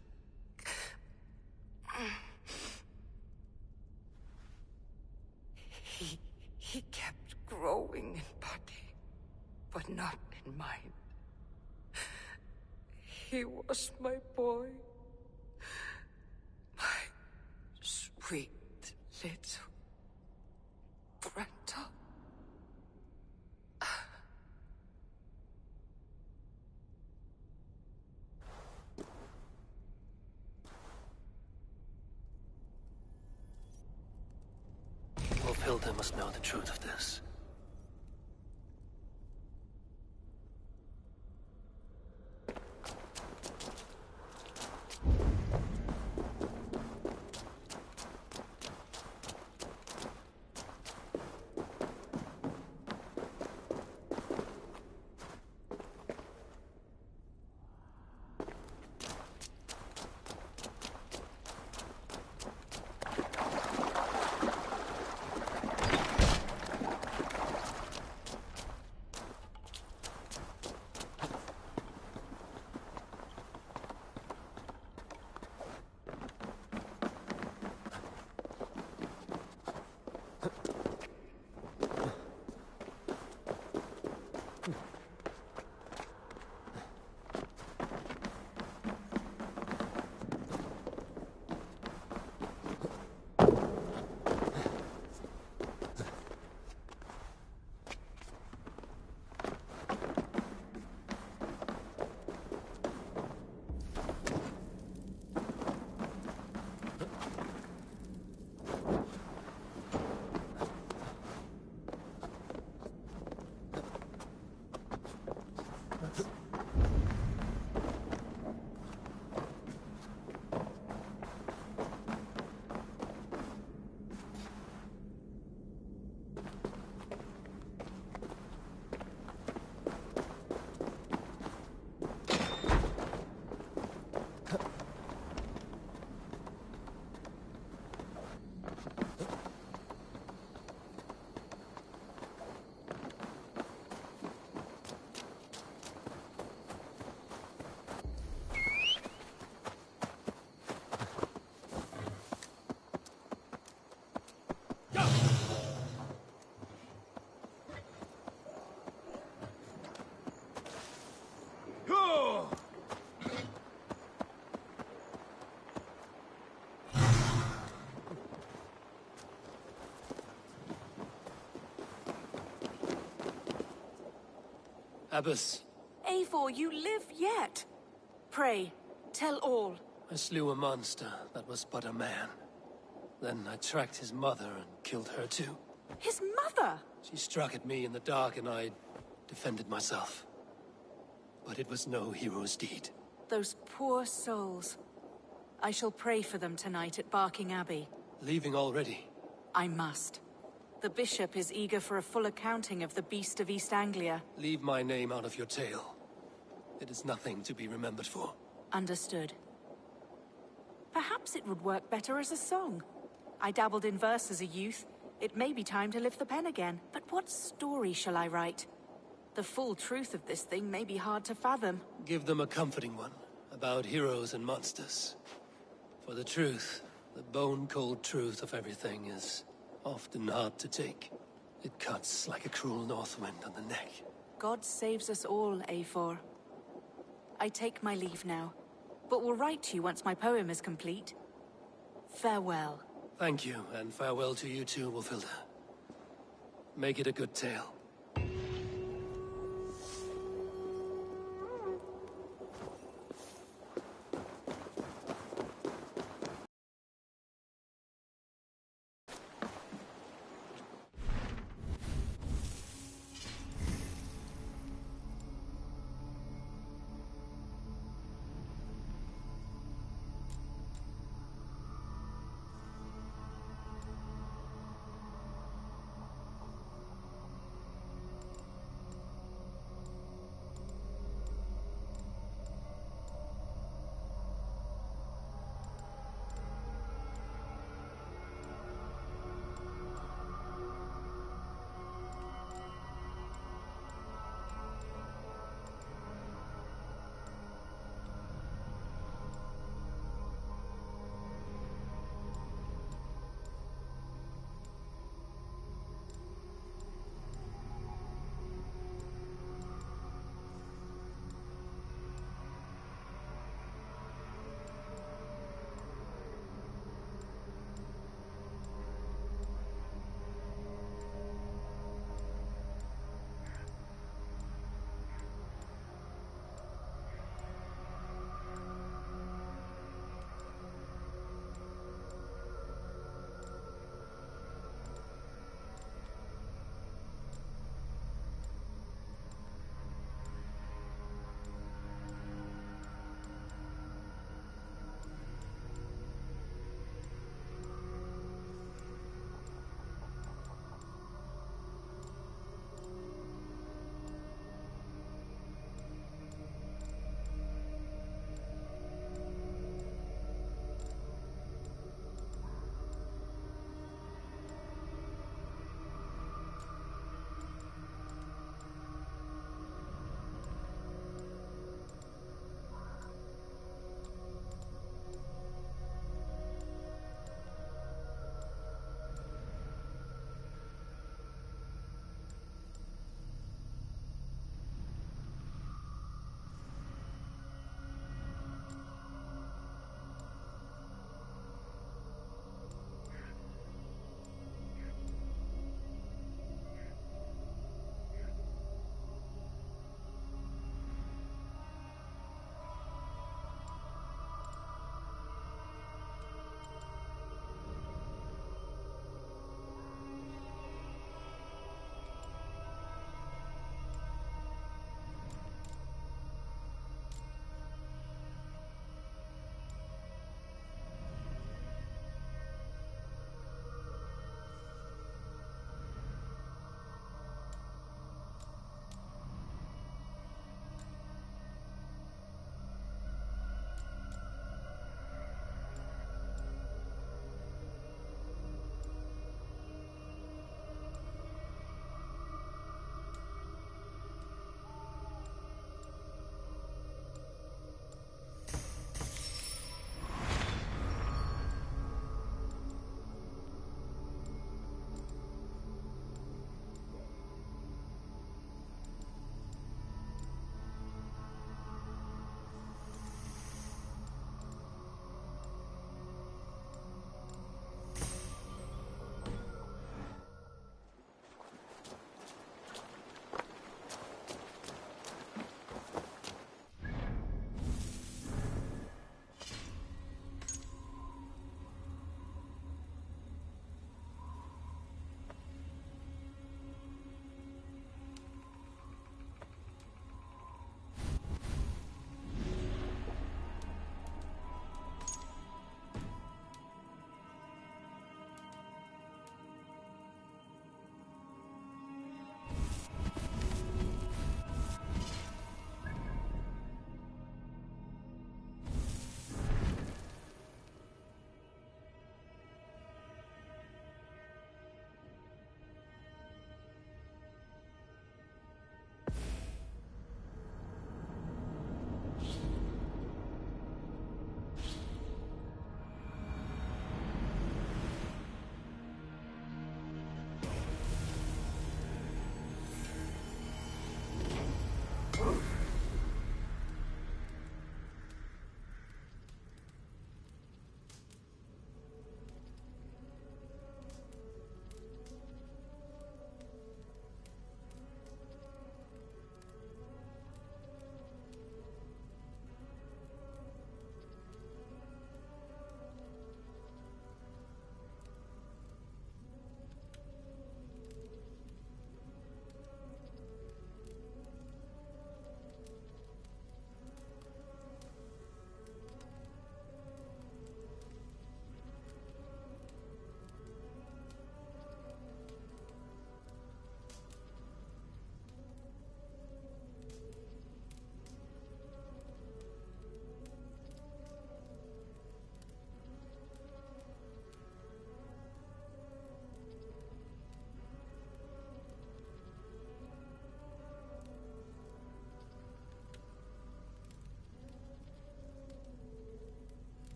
He kept growing in body, but not in mind. He was my boy. My sweet little Grendel. must know the truth of this. Abbess. Eivor, you live yet. Pray, tell all. I slew a monster that was but a man. Then I tracked his mother and killed her too. His mother? She struck at me in the dark and I defended myself. But it was no hero's deed. Those poor souls. I shall pray for them tonight at Barking Abbey. Leaving already? I must. The bishop is eager for a full accounting of the Beast of East Anglia. Leave my name out of your tale. It is nothing to be remembered for. Understood. Perhaps it would work better as a song. I dabbled in verse as a youth. It may be time to lift the pen again. But what story shall I write? The full truth of this thing may be hard to fathom. Give them a comforting one, about heroes and monsters. For the truth, the bone-cold truth of everything is often hard to take. It cuts like a cruel north wind on the neck. God saves us all, Eivor. I take my leave now, but will write to you once my poem is complete. Farewell. Thank you, and farewell to you too, Wolfilda. Make it a good tale.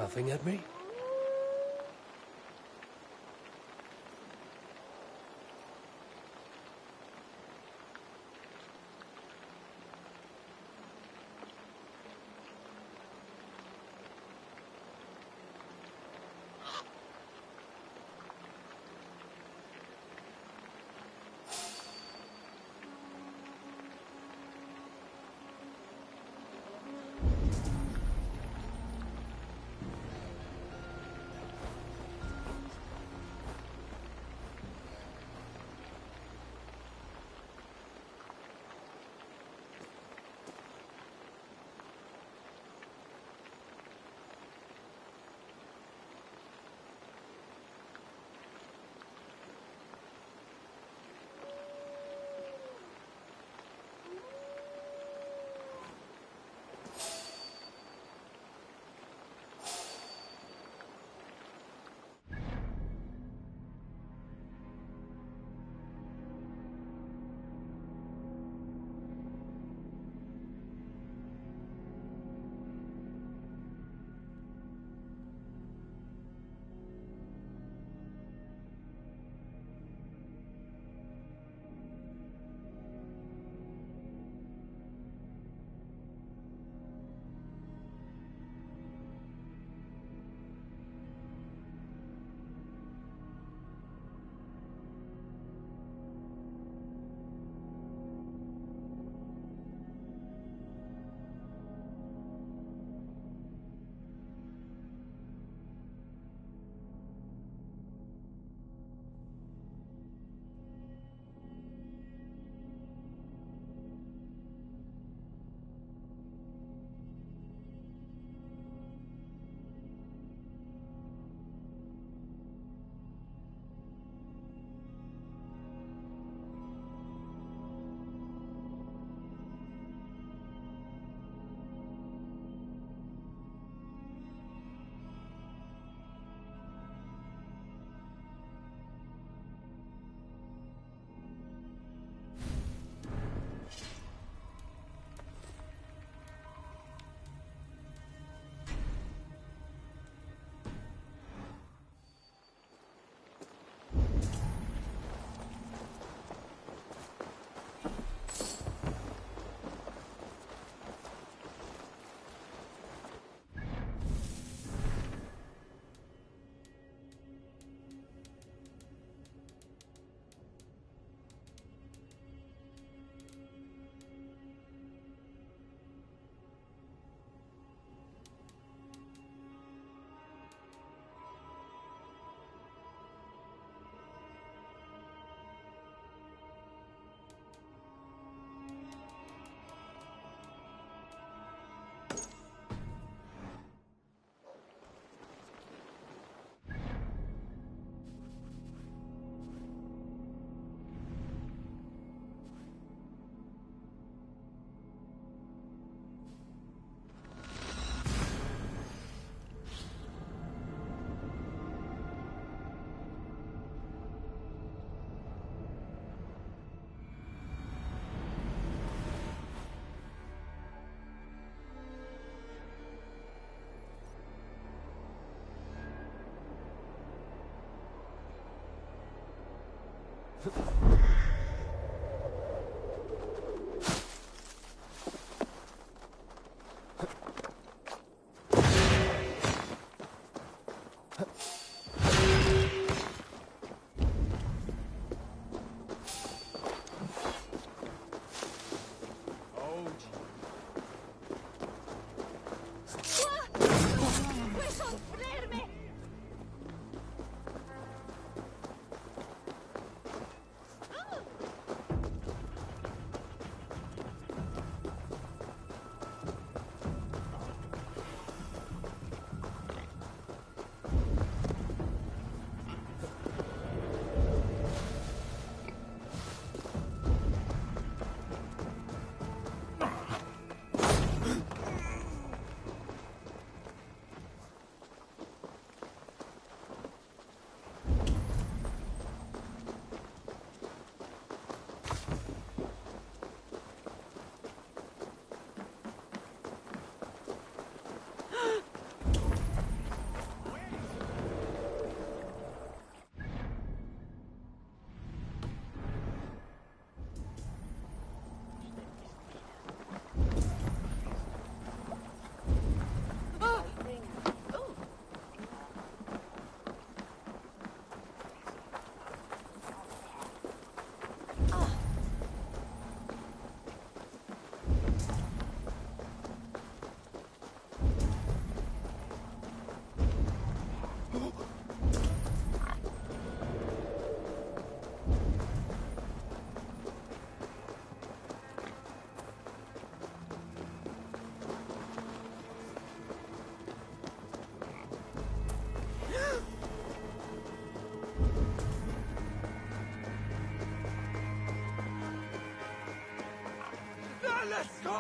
laughing at me?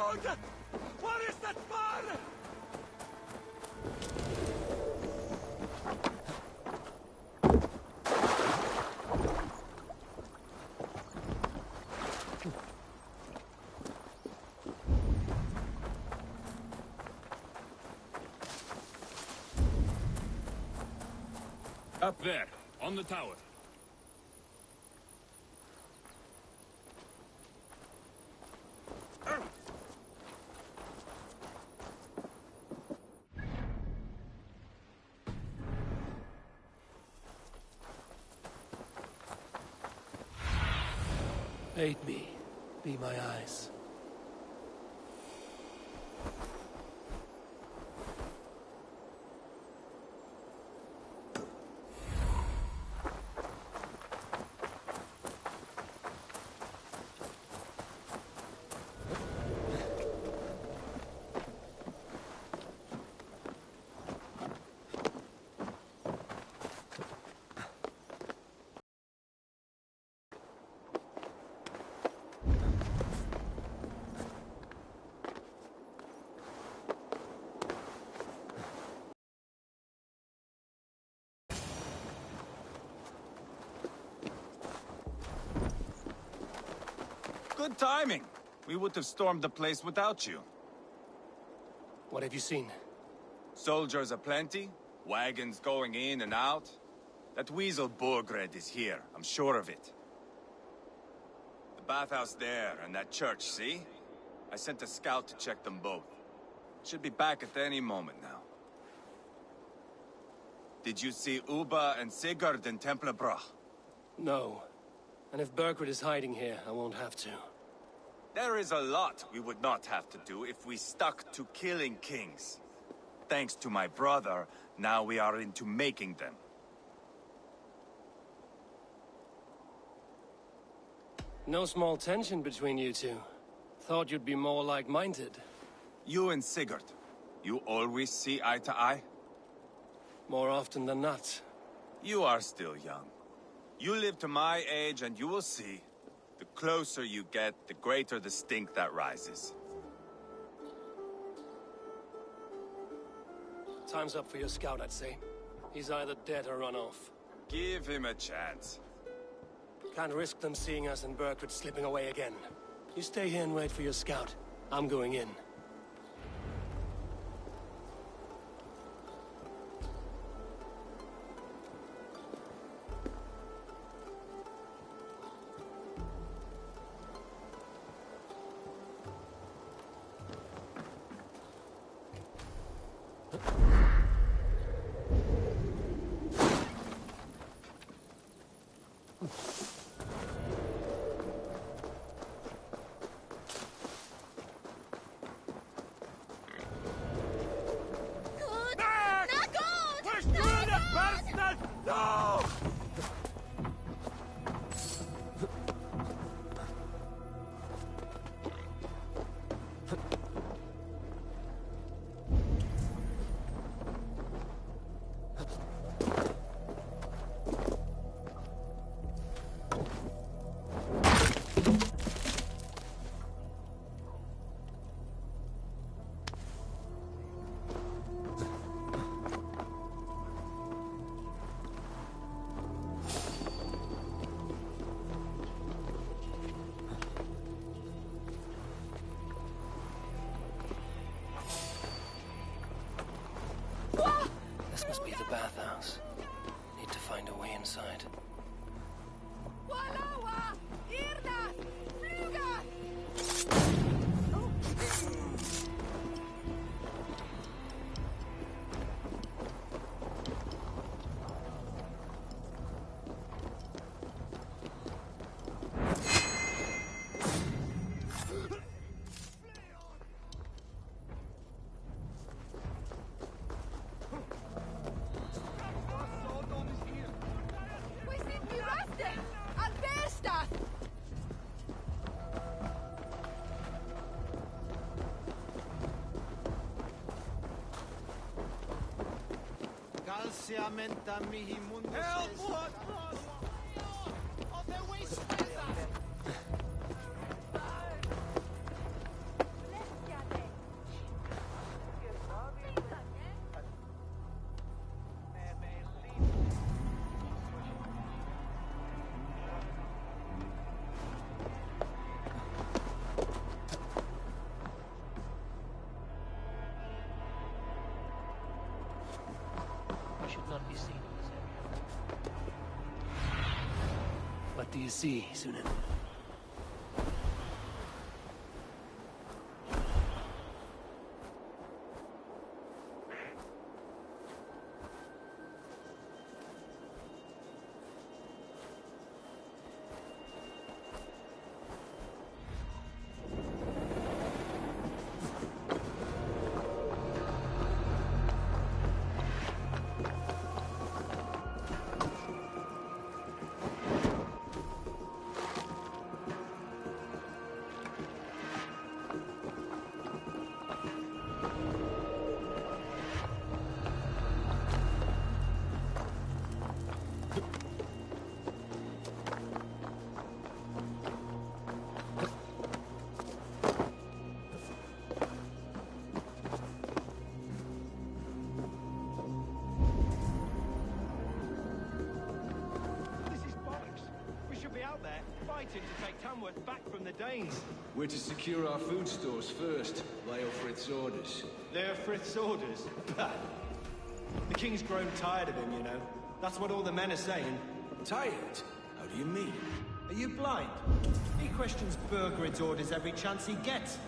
road! What is that fire? Up there, on the tower. Aid me. Be my eyes. Good timing. We would have stormed the place without you. What have you seen? Soldiers aplenty, wagons going in and out. That weasel Borgred is here, I'm sure of it. The bathhouse there and that church, see? I sent a scout to check them both. Should be back at any moment now. Did you see Uba and Sigurd in Templebrach? No. And if Burgred is hiding here, I won't have to. There is a lot we would not have to do if we stuck to killing kings. Thanks to my brother, now we are into making them. No small tension between you two. Thought you'd be more like-minded. You and Sigurd, you always see eye to eye? More often than not. You are still young. You live to my age and you will see. The closer you get, the greater the stink that rises. Time's up for your scout, I'd say. He's either dead or run off. Give him a chance. Can't risk them seeing us and Burgred slipping away again. You stay here and wait for your scout. I'm going in. This must be the bathhouse. Need to find a way inside. Help! What do you see, Sunan? To take Tamworth back from the Danes. We're to secure our food stores first. Leofrith's orders. Leofrith's orders? The king's grown tired of him, you know. That's what all the men are saying. Tired? How do you mean? Are you blind? He questions Burgred's orders every chance he gets.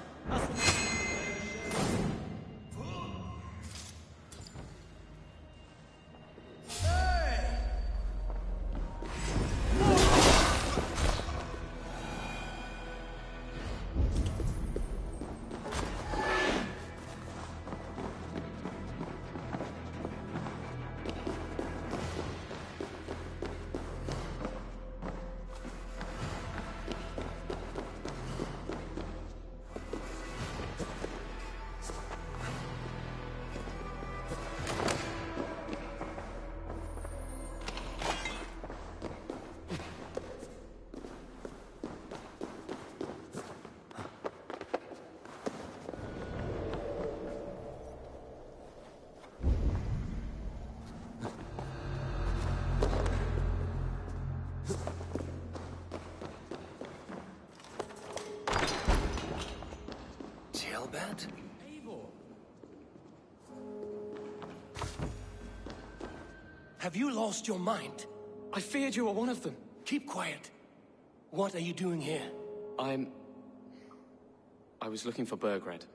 Bad? Have you lost your mind? I feared you were one of them. Keep quiet. What are you doing here? I was looking for Burgred.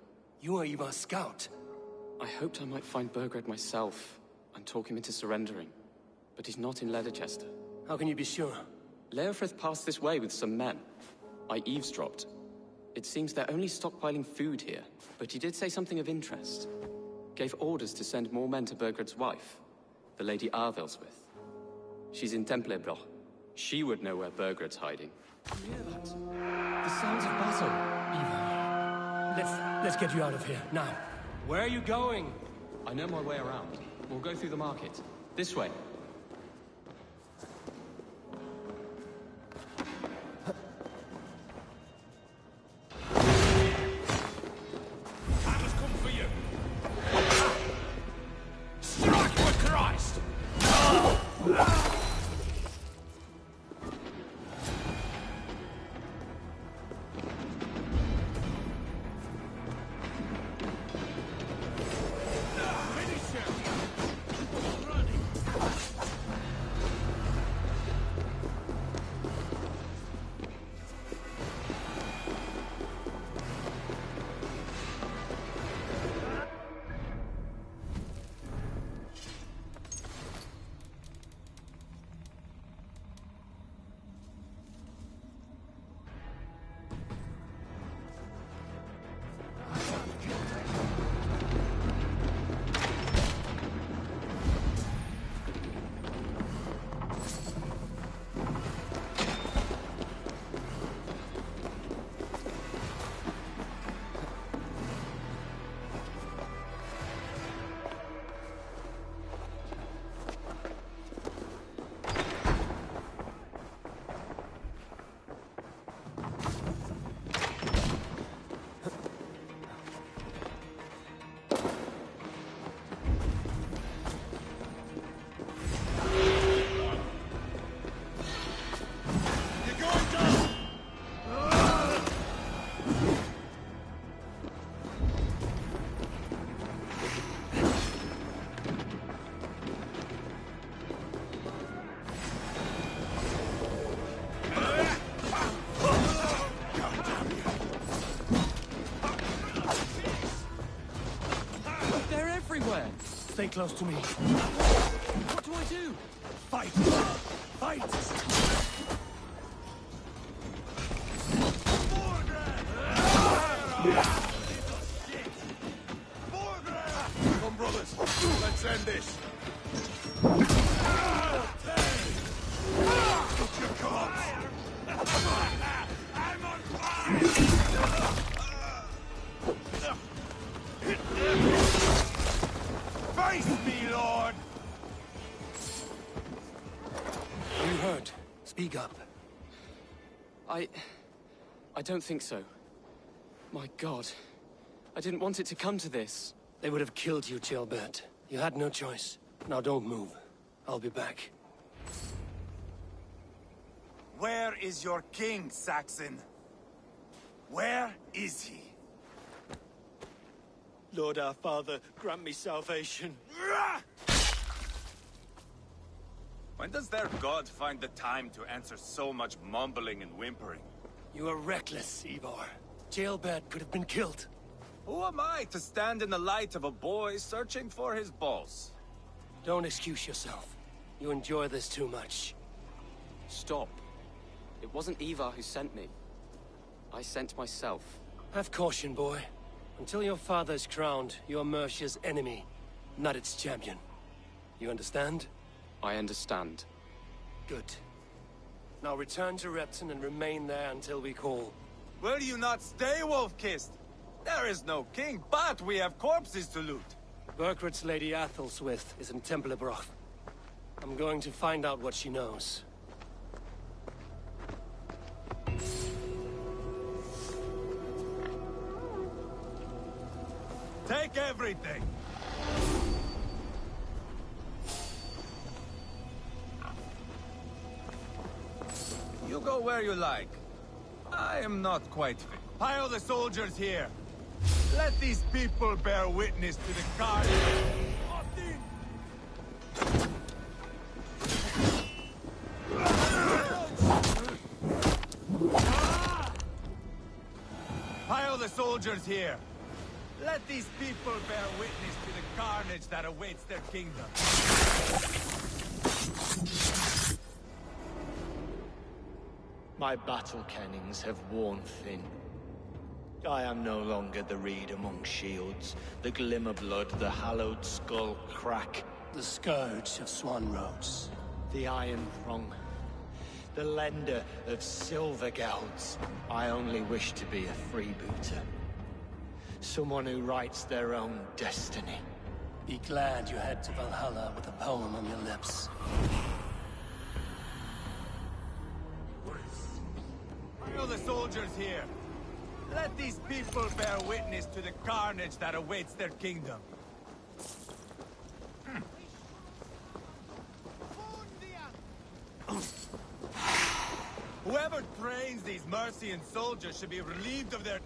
You are Ivar's scout. I hoped I might find Burgred myself and talk him into surrendering. But he's not in Leatherchester. How can you be sure? Leofrith passed this way with some men. I eavesdropped. It seems they're only stockpiling food here, but he did say something of interest. Gave orders to send more men to Burgred's wife, the Lady Arvelswith. She's in Templebroch. She would know where Burgred's hiding. You hear that? The sounds of battle. Ivar, let's get you out of here, now. Where are you going? I know my way around. We'll go through the market. This way. close to me. What do I do? Fight! Fight! Come, brothers. Let's end this. Look your cards. I'm on fire! Face me, Lord! Are you hurt? Speak up. I don't think so. My God. I didn't want it to come to this. They would have killed you, Jailbird. You had no choice. Now don't move. I'll be back. Where is your king, Saxon? Where is he? Lord our Father, grant me salvation. When does their god find the time to answer so much mumbling and whimpering? You are reckless, Ivar. Jailbird could have been killed. Who am I to stand in the light of a boy searching for his balls? Don't excuse yourself. You enjoy this too much. Stop. It wasn't Ivar who sent me. I sent myself. Have caution, boy. Until your father's crowned, you're Mercia's enemy, not its champion. You understand? I understand. Good. Now return to Repton and remain there until we call. Will you not stay, Wolf-Kissed? There is no king, but we have corpses to loot. Burkred's Lady Athelstwith is in Templebroch. I'm going to find out what she knows. Take everything! You go where you like. I am not quite fit. Pile the soldiers here. Let these people bear witness to the carnage. Pile the soldiers here. Let these people bear witness to the carnage that awaits their kingdom. My battle kennings have worn thin. I am no longer the reed among shields, the glimmer blood, the hallowed skull crack. The scourge of Swan Roads. The iron prong. The lender of silver gelds. I only wish to be a freebooter. Someone who writes their own destiny. Be glad you head to Valhalla with a poem on your lips. Pile the soldiers here. Let these people bear witness to the carnage that awaits their kingdom. Whoever trains these Mercian soldiers should be relieved of their...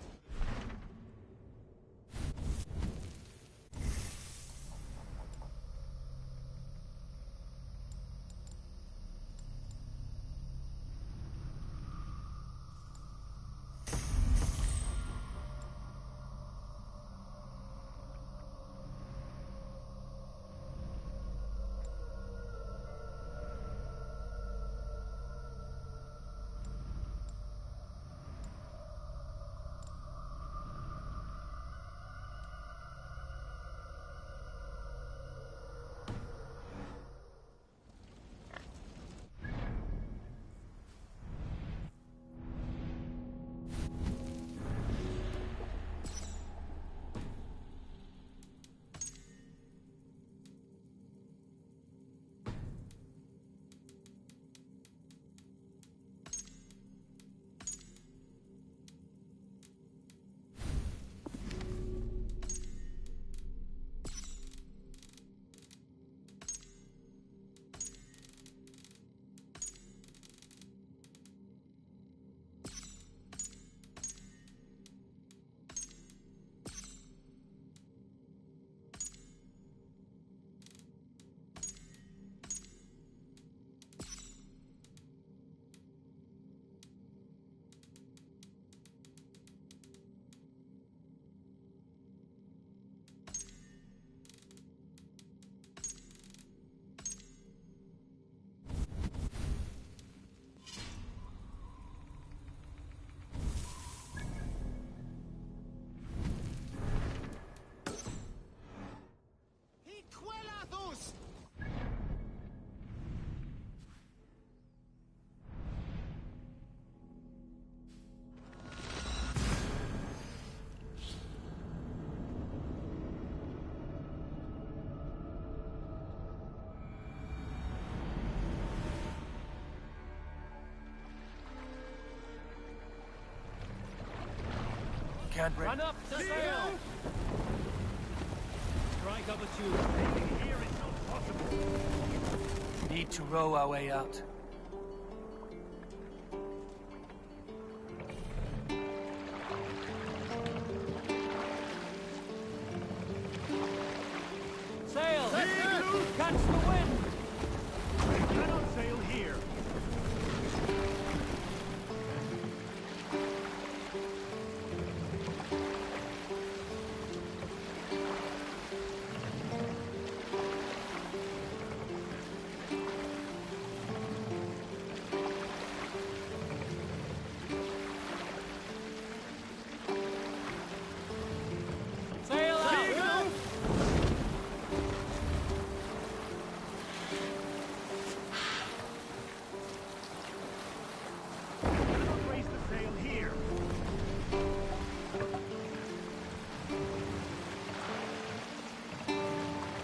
Can't break. Run up to sail! Strike up a tune. Sailing here is not possible. Need to row our way out. Sail! Catch the wind! We cannot sail here. Sail out! Cannot raise the sail here.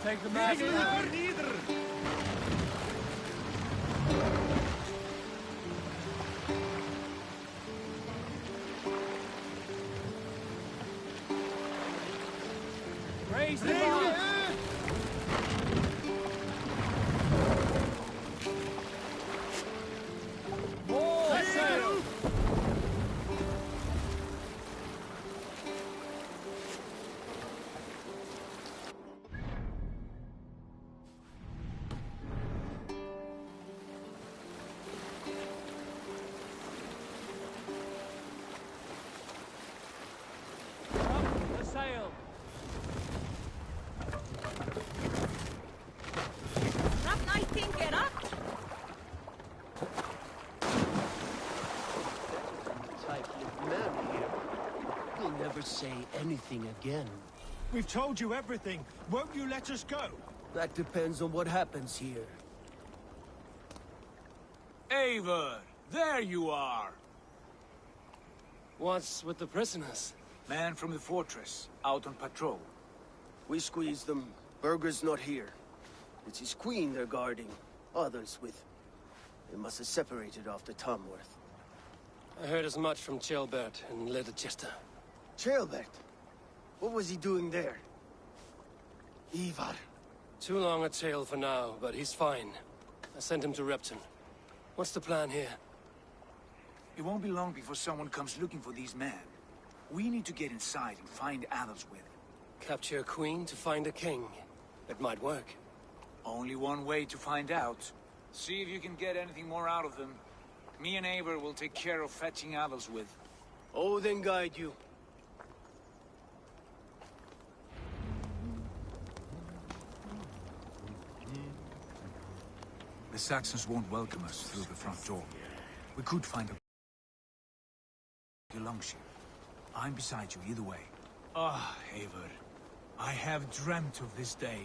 Take the mast out. Neither. Raise the mast. More sail. Up the sail. That night thing get up! Tight-lipped man here. He'll never say anything again. We've told you everything. Won't you let us go? That depends on what happens here. Eivor, there you are! What's with the prisoners? Man from the fortress, out on patrol. We squeezed them. Berger's not here. It's his queen they're guarding. Others with... They must have separated after Tamworth. I heard as much from Chelbert and Leicester. Chelbert? What was he doing there? Ivar. Too long a tale for now, but he's fine. I sent him to Repton. What's the plan here? It won't be long before someone comes looking for these men. We need to get inside and find Adelswith. Capture a queen to find a king. It might work. Only one way to find out. See if you can get anything more out of them. Me and Eivor will take care of fetching Adelswith. Odin guide you. The Saxons won't welcome us through the front door. We could find a longship. I'm beside you either way. Ah, Eivor. I have dreamt of this day.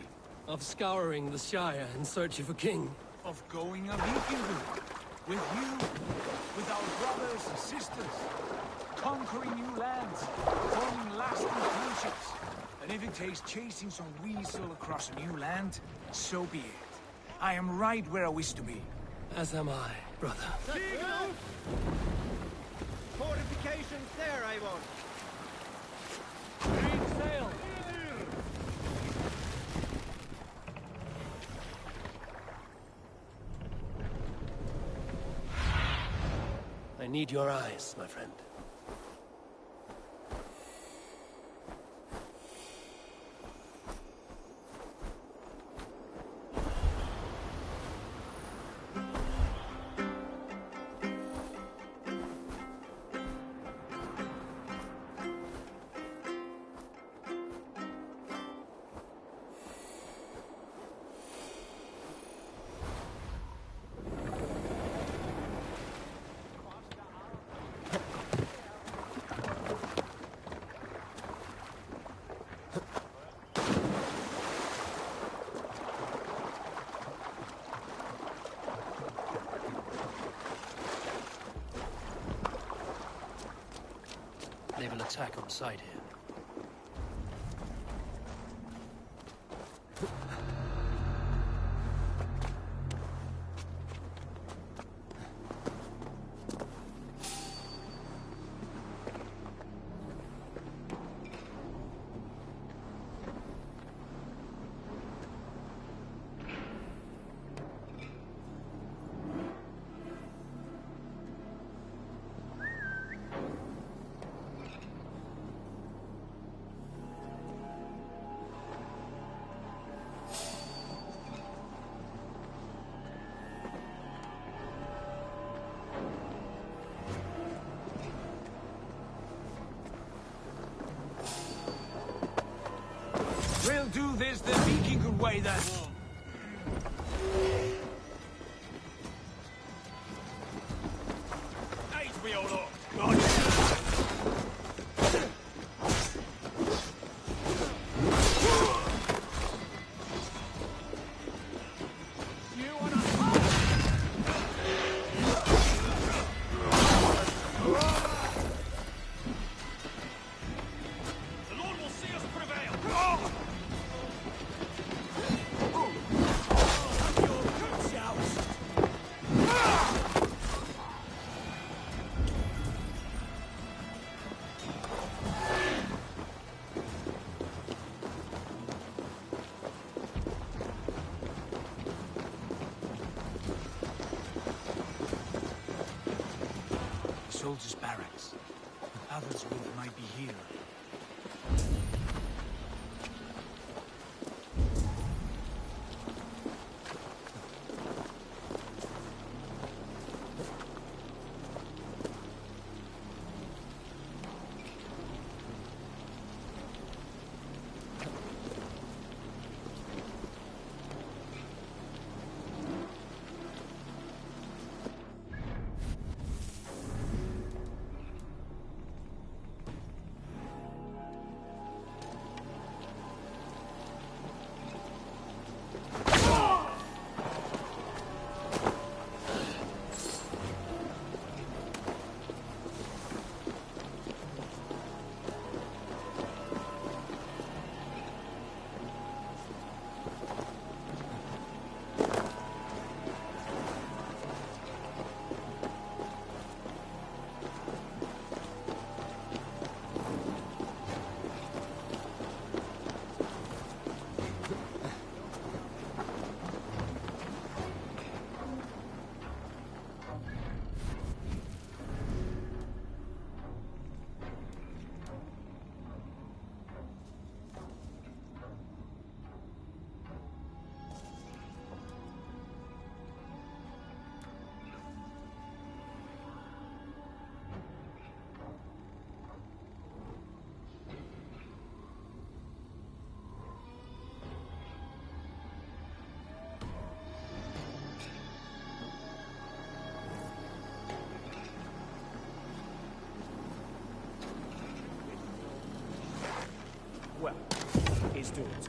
Of scouring the Shire in search of a king. Of going a Viking route. With you. With our brothers and sisters. Conquering new lands. Forming lasting friendships. And if it takes chasing some weasel across a new land, so be it. I am right where I wish to be. As am I, brother. Fortifications there, Eivor. Green sail. I need your eyes, my friend. They will attack on sight here. We'll do this the Viking way then. Eight we all up. Soldiers' barracks. The others might be here. Well, it's doing its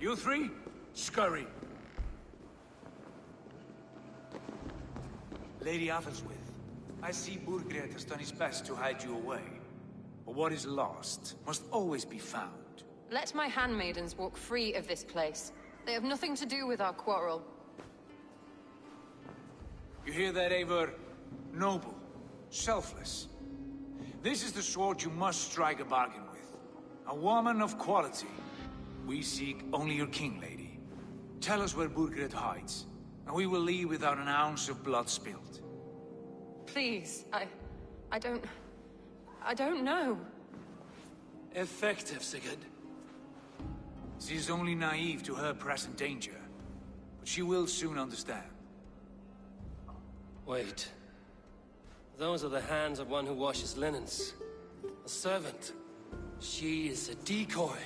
You three, scurry. Lady Athelswith, I see Burgred has done his best to hide you away. But what is lost must always be found. Let my handmaidens walk free of this place. They have nothing to do with our quarrel. You hear that, Eivor? Noble, selfless. This is the sword you must strike a bargain with. A woman of quality. We seek only your king, lady. tell us where Burgred hides, and we will leave without an ounce of blood spilled. Please, I don't know. Effective, Sigurd. She is only naive to her present danger, but she will soon understand. Wait. Those are the hands of one who washes linens. A servant. She is a decoy.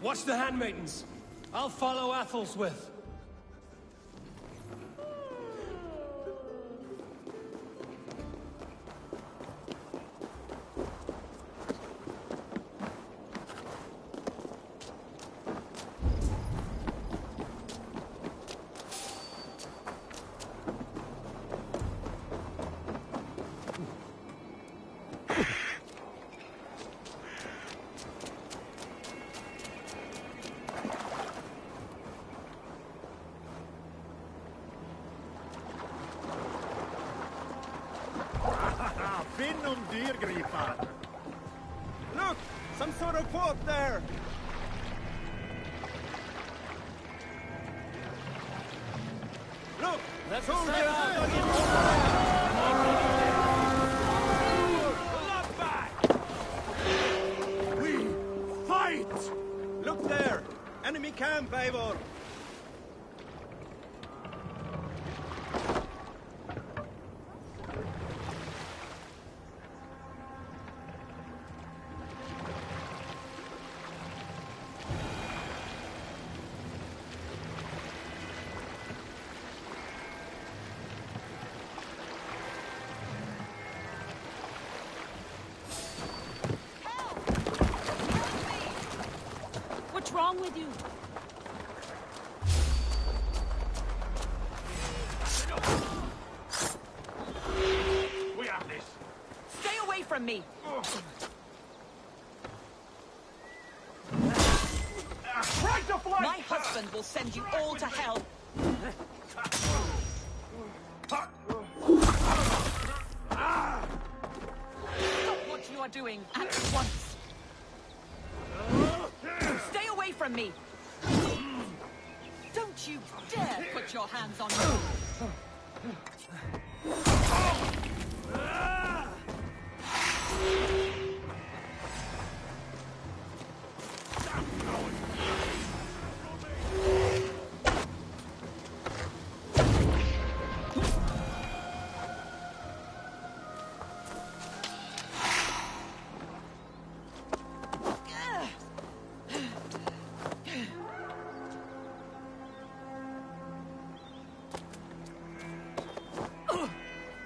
Watch the handmaidens. I'll follow Athel's. Look! Some sort of boat there! Look! Let's We fight! Look there! Enemy camp, Eivor! What's wrong with you? We have this. Stay away from me! Try to fly! My husband will send you all to hell! Stop what you are doing at once! Stay away from me! Don't you dare put your hands on me!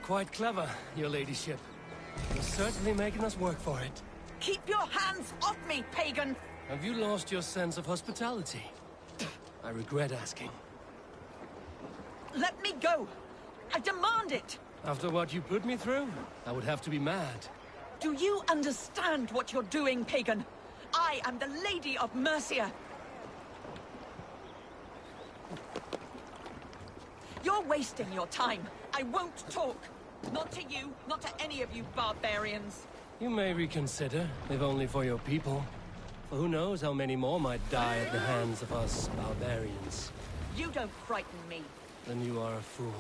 Quite clever, your ladyship. You're certainly making us work for it. Keep your hands off me, pagan! Have you lost your sense of hospitality? I regret asking. Let me go! I demand it! After what you put me through, I would have to be mad. Do you understand what you're doing, pagan? I am the Lady of Mercia. You're wasting your time. I won't talk. Not to you, not to any of you barbarians. You may reconsider, if only for your people. For who knows how many more might die at the hands of us barbarians. You don't frighten me. Then you are a fool.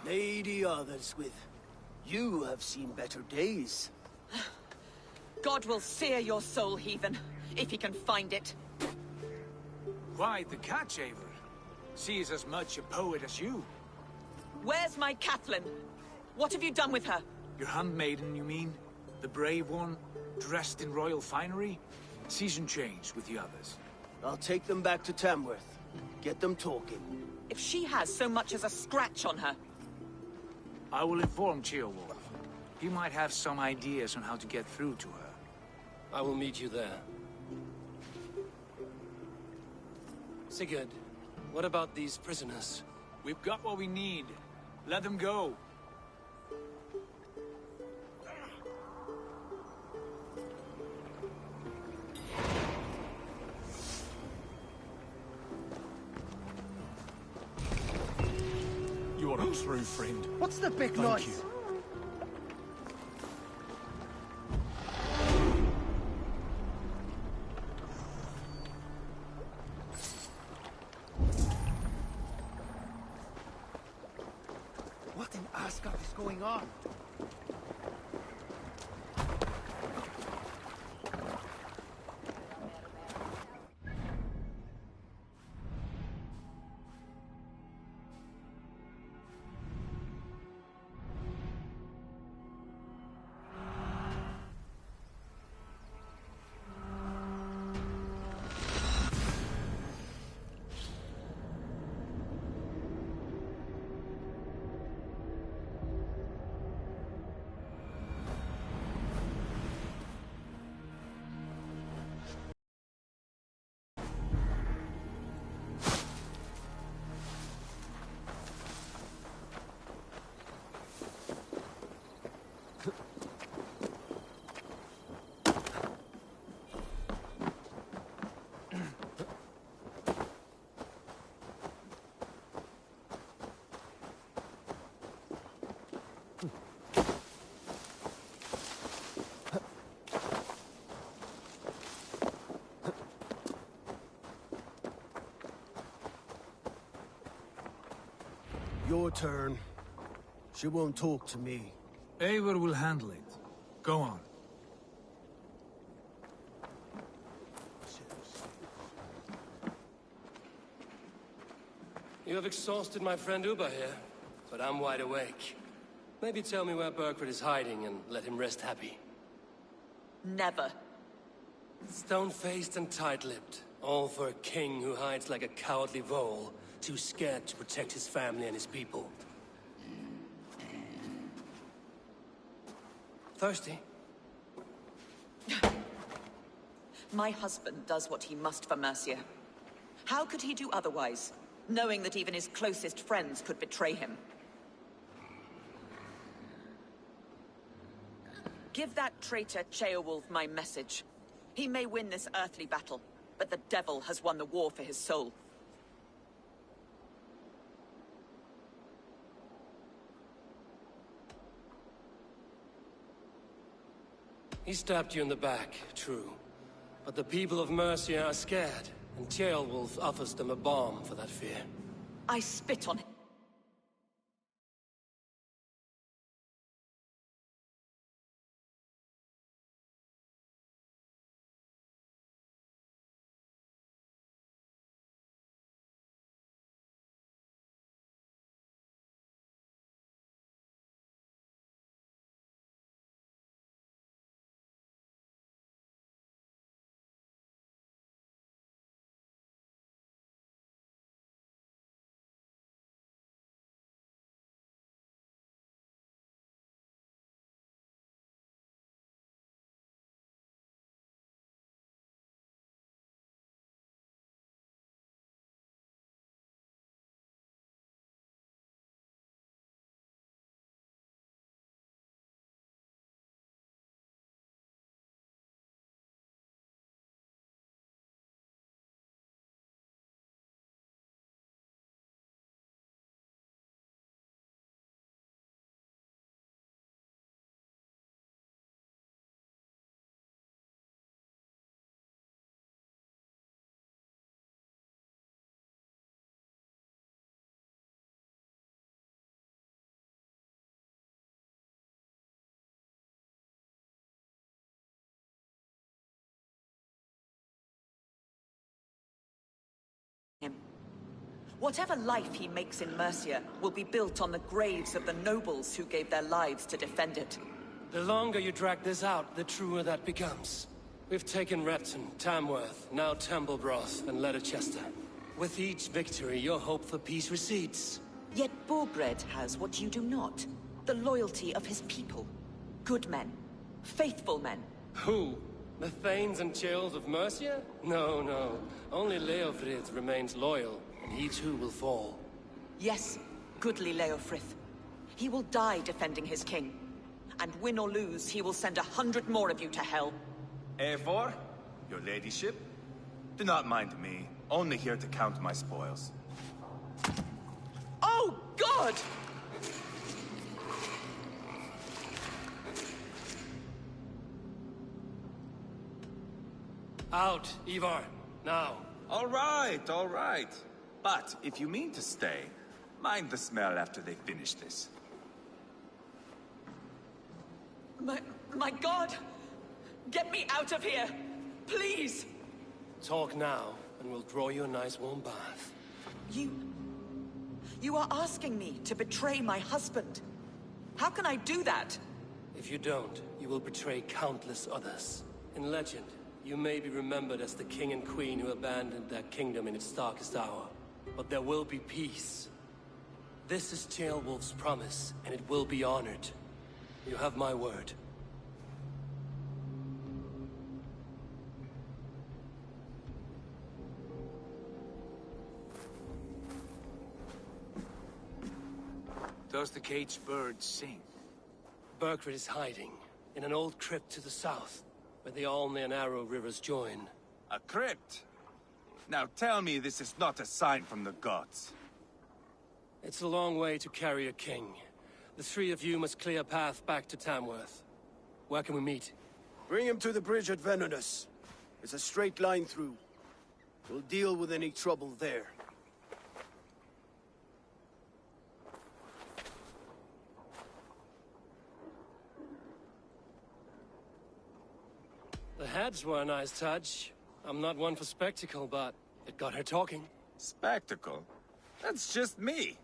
Lady Otherswith, you have seen better days. God will sear your soul, heathen, if he can find it. Quite the catch, Eivor. She is as much a poet as you. Where's my Catherine? What have you done with her? Your handmaiden, you mean? The brave one, dressed in royal finery? Season changed with the others. I'll take them back to Tamworth. Get them talking. If she has so much as a scratch on her... I will inform Ceolwulf. He might have some ideas on how to get through to her. I will meet you there. Sigurd, what about these prisoners? We've got what we need. Let them go. You are through, friend. What's the big Thank noise? you. What in Asgard is going on? Your turn. She won't talk to me. Eivor will handle it. Go on. You have exhausted my friend Uba here, but I'm wide awake. Maybe tell me where Burkred is hiding and let him rest happy. Never. Stone-faced and tight-lipped. All for a king who hides like a cowardly vole, too scared to protect his family and his people. Thirsty? My husband does what he must for Mercia. How could he do otherwise, knowing that even his closest friends could betray him? Give that traitor Ceolwulf my message. He may win this earthly battle, but the devil has won the war for his soul. He stabbed you in the back, true. But the people of Mercia are scared, and Ceolwulf offers them a balm for that fear. I spit on him. Whatever life he makes in Mercia will be built on the graves of the nobles who gave their lives to defend it. The longer you drag this out, the truer that becomes. We've taken Repton, Tamworth, now Templebroth, and Leicester. With each victory, your hope for peace recedes. Yet Borgred has what you do not. The loyalty of his people. Good men. Faithful men. Who? The Thanes and Chills of Mercia? No, no. Only Leofrith remains loyal, and he too will fall. Yes, goodly Leofrith. He will die defending his king. And win or lose, he will send 100 more of you to hell. Eivor, your ladyship? Do not mind me. Only here to count my spoils. Oh, God! Out, Ivar. Now. All right, all right. But if you mean to stay, mind the smell after they finish this. My God! Get me out of here! Please! Talk now, and we'll draw you a nice warm bath. You are asking me to betray my husband. How can I do that? If you don't, you will betray countless others. In legend, you may be remembered as the king and queen who abandoned their kingdom in its darkest hour. But there will be peace. This is Ceolwulf's promise, and it will be honored. You have my word. Does the caged bird sing? Berkred is hiding in an old crypt to the south, where the Alne and Arrow rivers join. A crypt? Now tell me this is not a sign from the gods. It's a long way to carry a king. The three of you must clear a path back to Tamworth. Where can we meet? Bring him to the bridge at Venonus. It's a straight line through. We'll deal with any trouble there. The heads were a nice touch. I'm not one for spectacle, but it got her talking. Spectacle? That's just me.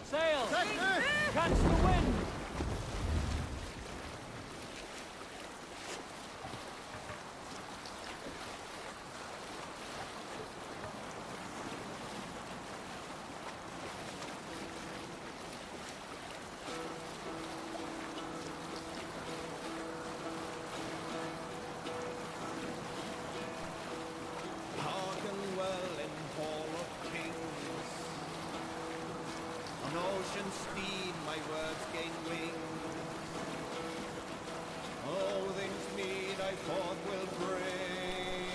Sail! Catch the wind! On ocean speed, my words gain wing. Oh, things meet I forth will bring.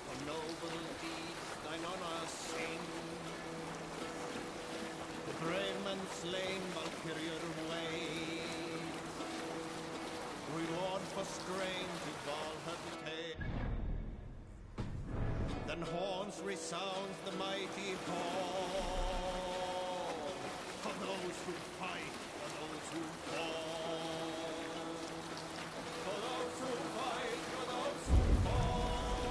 For noble deeds thine honor sing. The brave men slain Valkyrian ways. Reward for strength to ball her tale. Then horns resounds the mighty call. For those who fight, for those who fall. For those who fight, for those who fall.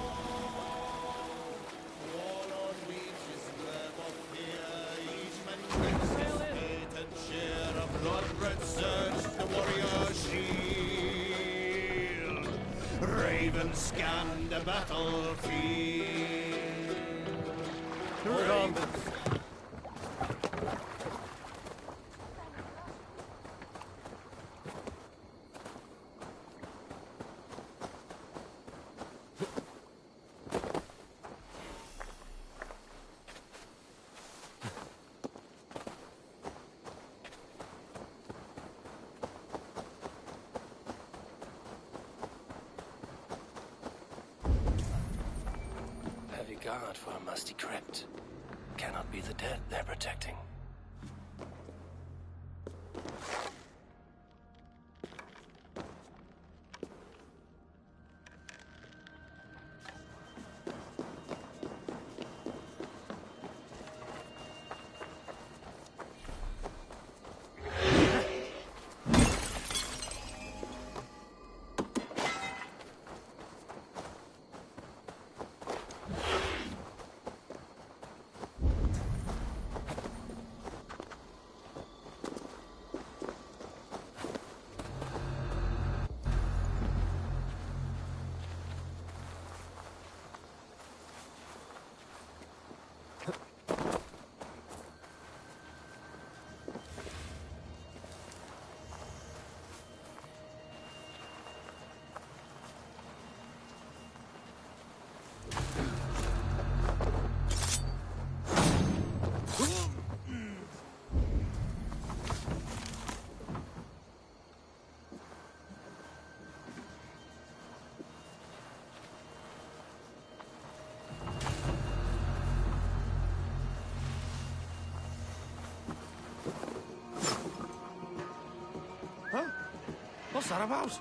Warlord reaches web of fear. Each man brings his fate and share. A blood-red surge, the warrior shield. Raven scanned the battlefield. Ravens. Heavy guard for a musty crypt. Cannot be the dead they're protecting. What's that about?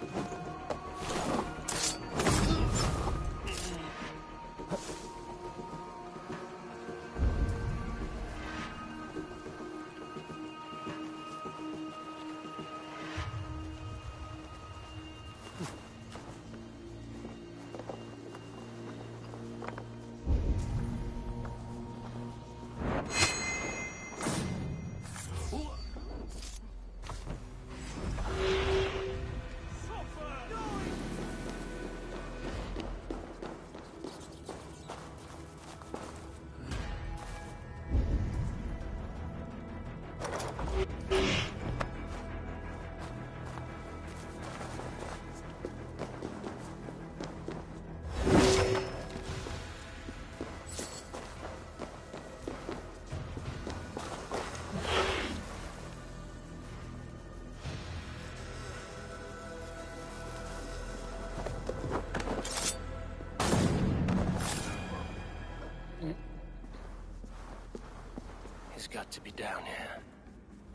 He's got to be down here.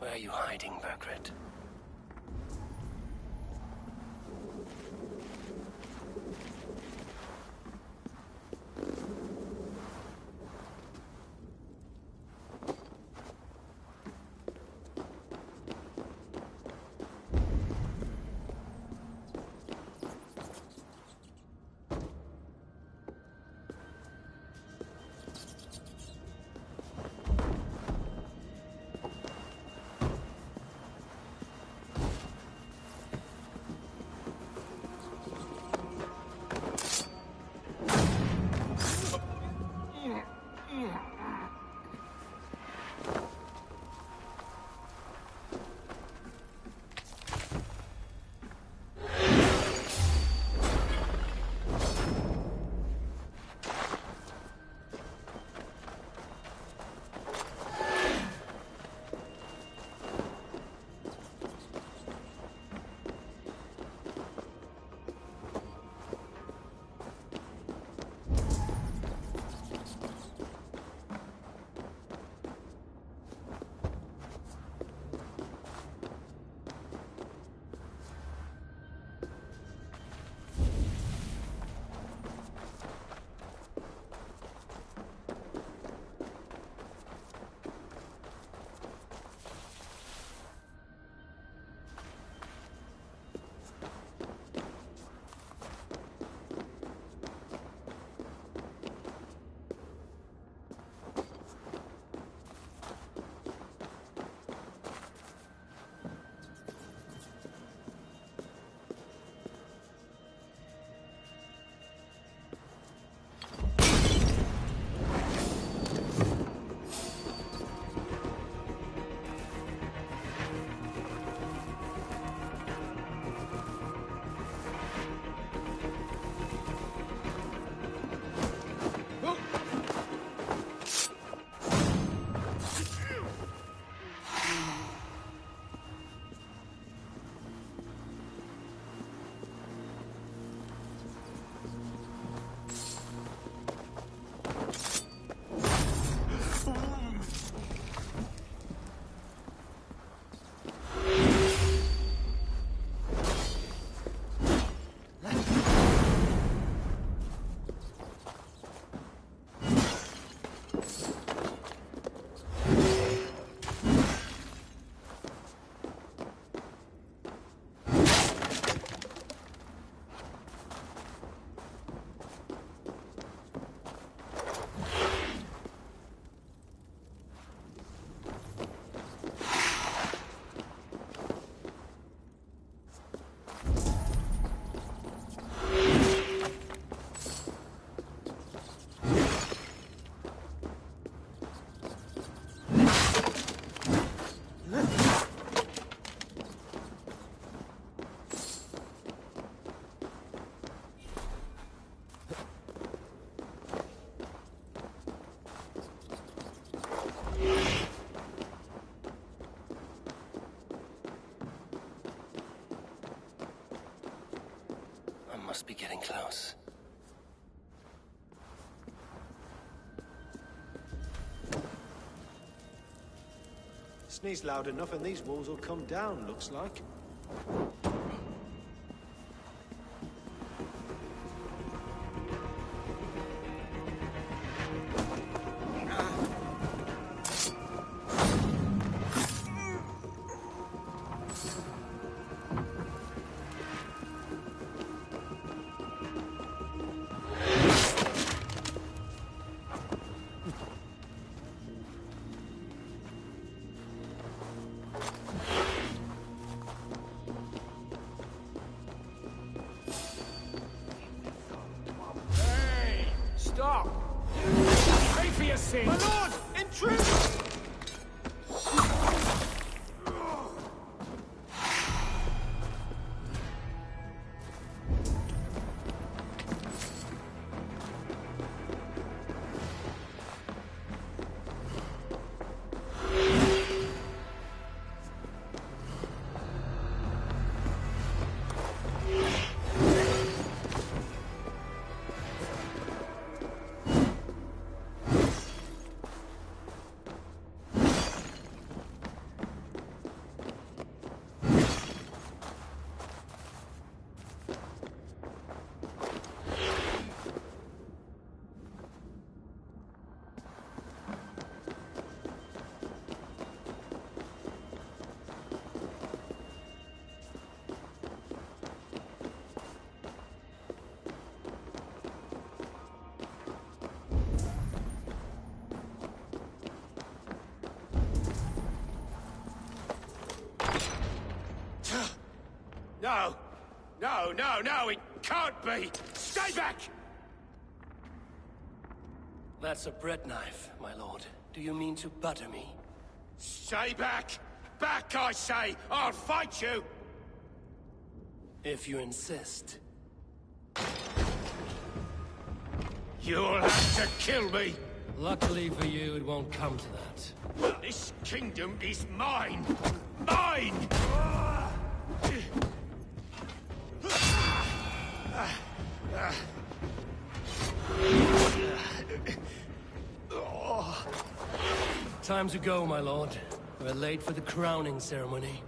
Where are you hiding, Burgred? be getting close. Sneeze loud enough and these walls will come down, looks like. Stop! Pay for your sins! My lord! Intruder! No! No, no, no, it can't be! Stay back! That's a bread knife, my lord. Do you mean to butter me? Stay back! Back, I say! I'll fight you! If you insist. You'll have to kill me! Luckily for you, it won't come to that. This kingdom is mine! Mine! Time to go, my lord. We're late for the crowning ceremony.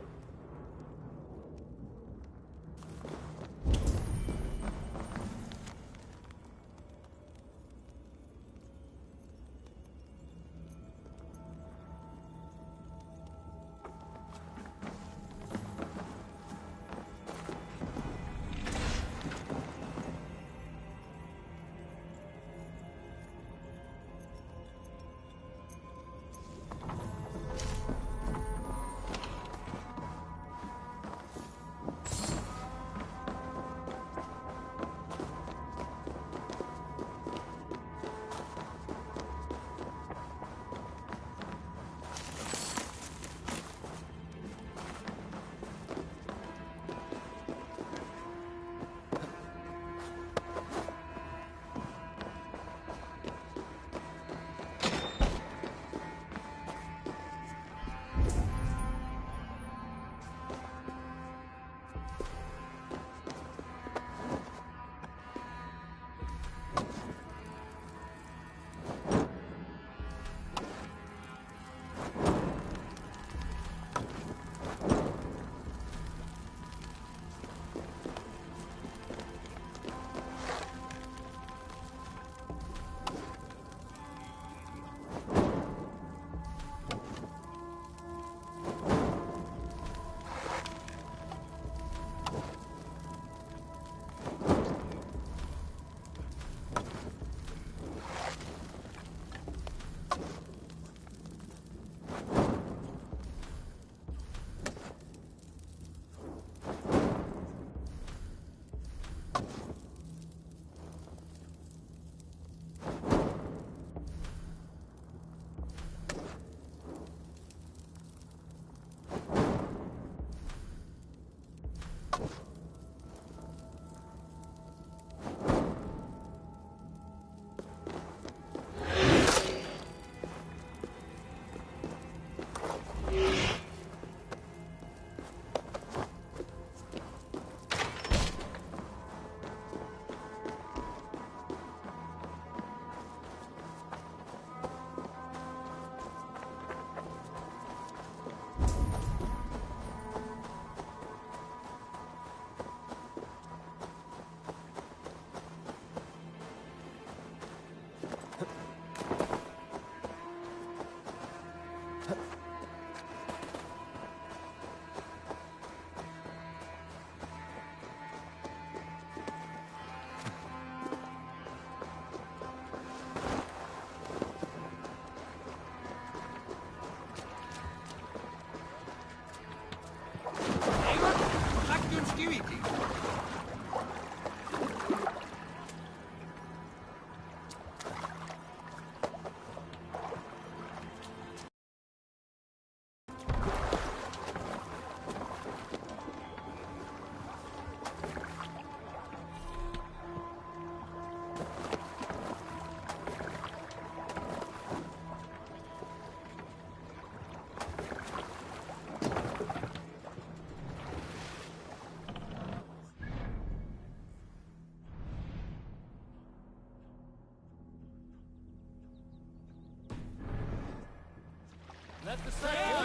Let the sail!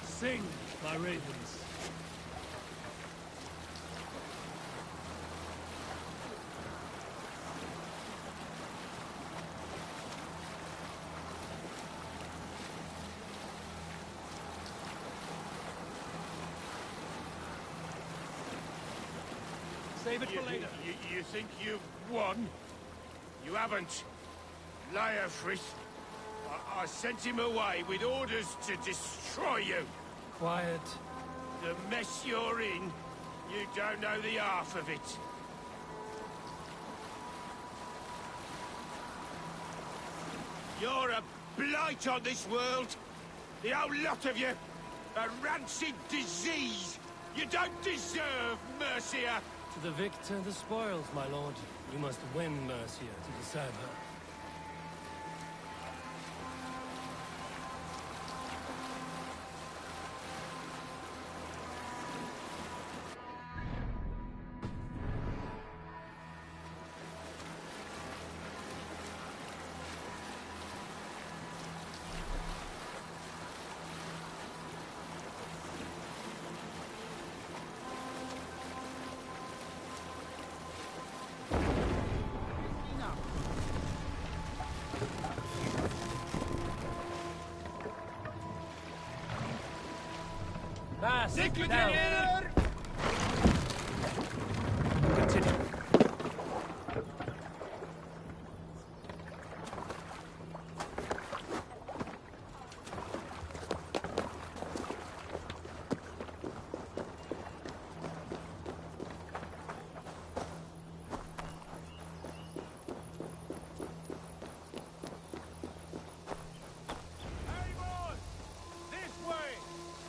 Sing, my ravens. Save it for later. You think you've won? You haven't. Liar, Frith. I sent him away with orders to destroy you. Quiet. The mess you're in, you don't know the half of it. You're a blight on this world. The whole lot of you. A rancid disease. You don't deserve Mercia. To the victor, the spoils, my lord. You must win Mercia to deserve her. Fast! Down! Continue.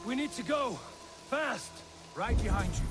We need to go! Fast! Right behind you.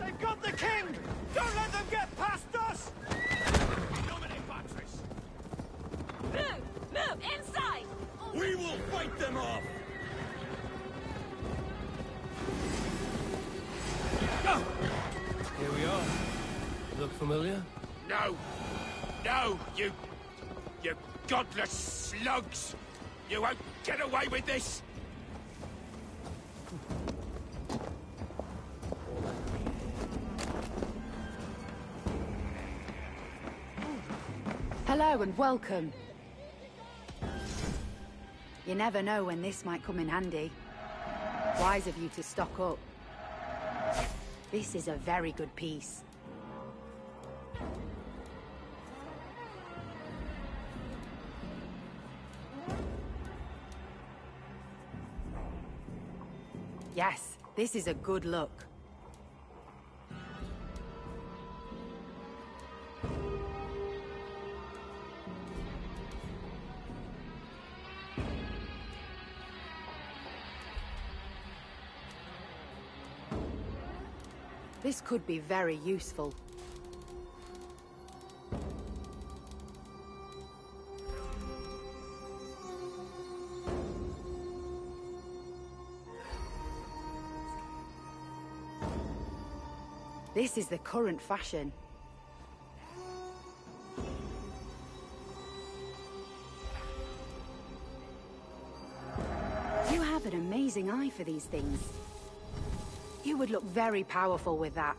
They've got the king! Don't let them get past us! Move! Move! Inside! We will fight them off! Here we are. Look familiar? No! No, you godless slugs! You won't get away with this! Hello and welcome. You never know when this might come in handy. Wise of you to stock up. This is a very good piece. Yes, this is a good look. This could be very useful. This is the current fashion. You have an amazing eye for these things. You would look very powerful with that.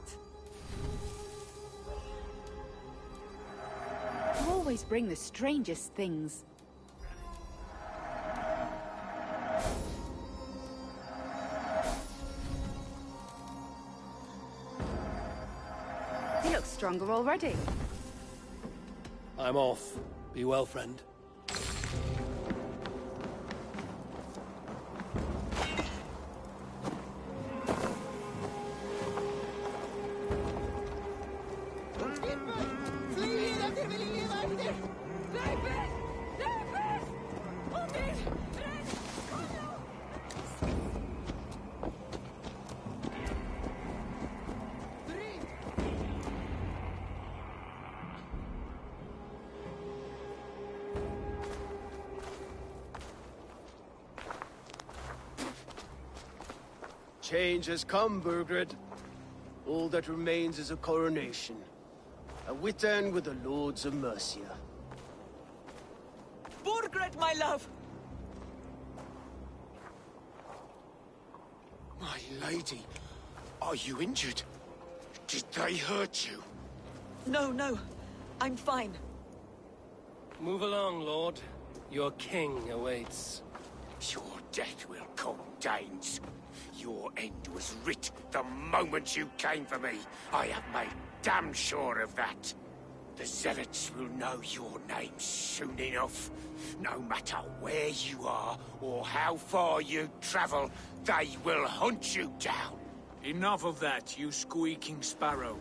You always bring the strangest things. You look stronger already. I'm off. Be well, friend. Change has come, Burgred. All that remains is a coronation. A Witan with the Lords of Mercia. Burgred, my love! My lady, are you injured? Did they hurt you? No, no. I'm fine. Move along, Lord. Your king awaits. Your death will come, Danes. Your end was writ the moment you came for me. I have made damn sure of that. The Zealots will know your name soon enough. No matter where you are or how far you travel, they will hunt you down. Enough of that, you squeaking sparrow.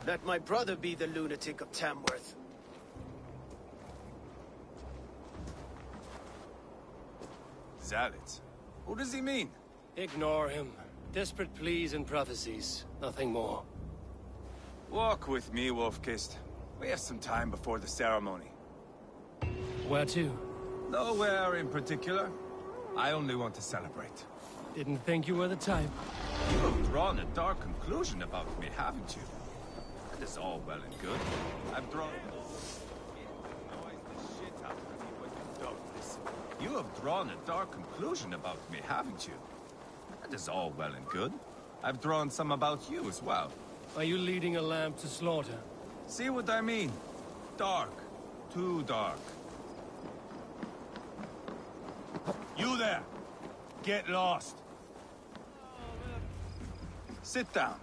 Let my brother be the lunatic of Tamworth. Zealots? What does he mean? Ignore him. Desperate pleas and prophecies. Nothing more. Walk with me, Wolf-Kissed. We have some time before the ceremony. Where to? Nowhere in particular. I only want to celebrate. Didn't think you were the type. You have drawn a dark conclusion about me, haven't you? That is all well and good. I've drawn... You have drawn a dark conclusion about me, haven't you? That is all well and good. I've drawn some about you as well. Are you leading a lamb to slaughter? See what I mean? Dark. Too dark. You there! Get lost! Sit down.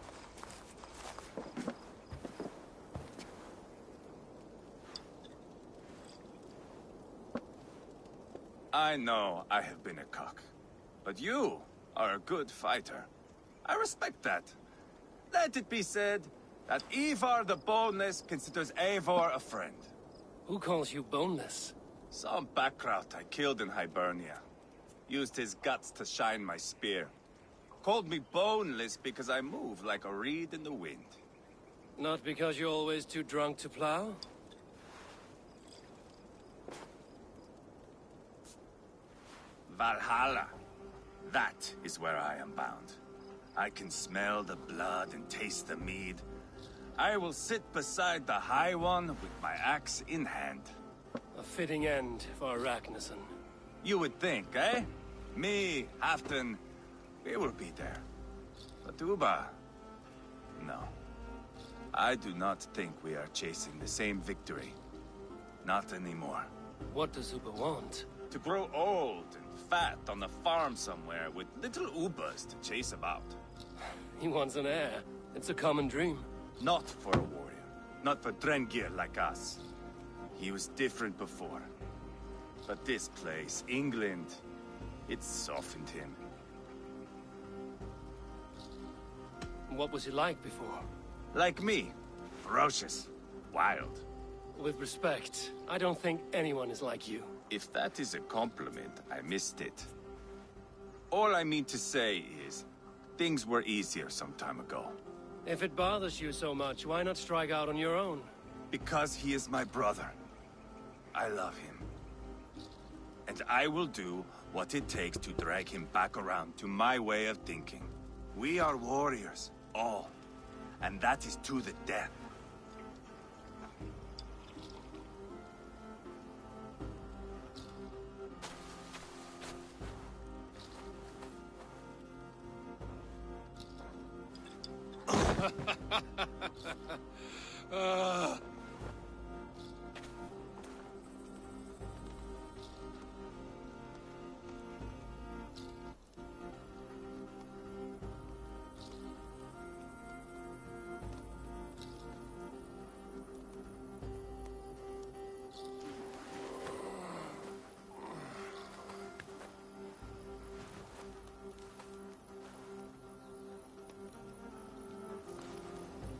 I know I have been a cock, but you are a good fighter. I respect that. Let it be said that Ivar the Boneless considers Eivor a friend. Who calls you boneless? Some backrout I killed in Hibernia. Used his guts to shine my spear. Called me boneless because I move like a reed in the wind. Not because you're always too drunk to plow? Valhalla. That is where I am bound. I can smell the blood and taste the mead. I will sit beside the High One with my axe in hand. A fitting end for Ragnarsson. You would think, eh? Me, Halfdan, we will be there. But Uba... no. I do not think we are chasing the same victory. Not anymore. What does Uba want? To grow old and fat on a farm somewhere with little Ubas to chase about. He wants an heir. It's a common dream. Not for a warrior. Not for Drengir like us. He was different before. But this place, England, it softened him. What was he like before? Like me. Ferocious. Wild. With respect, I don't think anyone is like you. If that is a compliment, I missed it. All I mean to say is, things were easier some time ago. If it bothers you so much, why not strike out on your own? Because he is my brother. I love him. And I will do what it takes to drag him back around to my way of thinking. We are warriors, all. And that is to the death.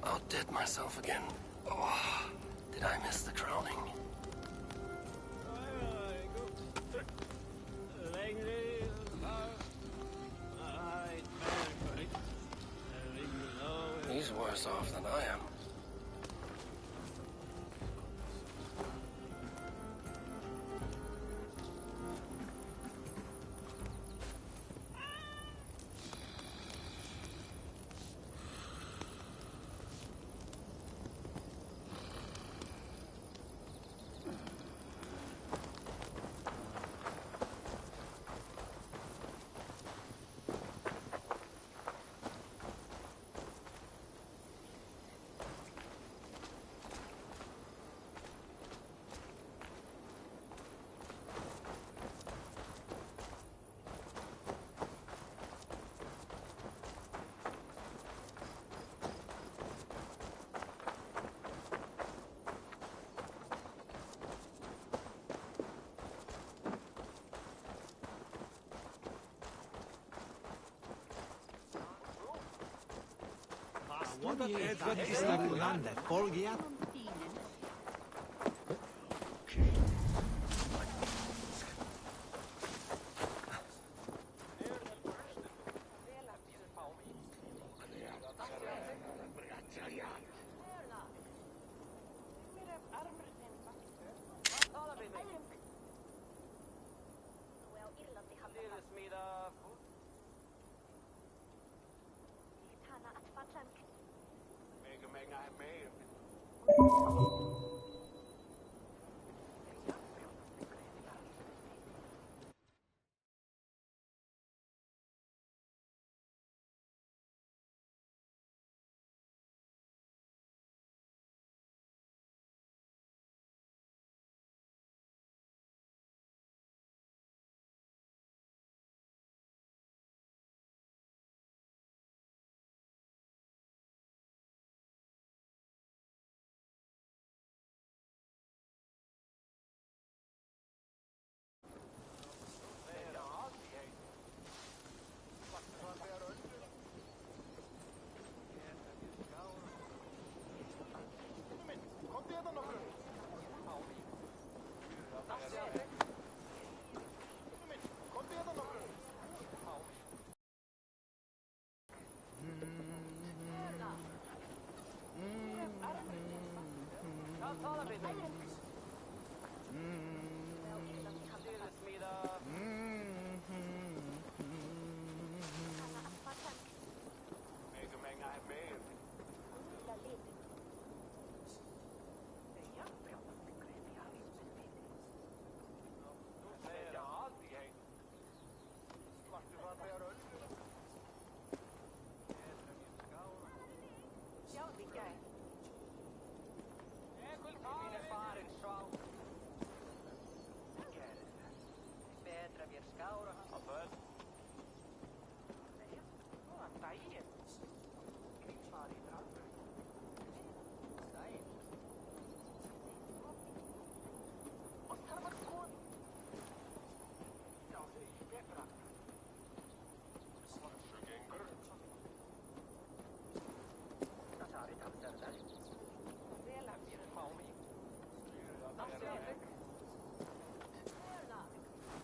Outdid myself again. Oh, did I miss the crowning? He's worse off than I am.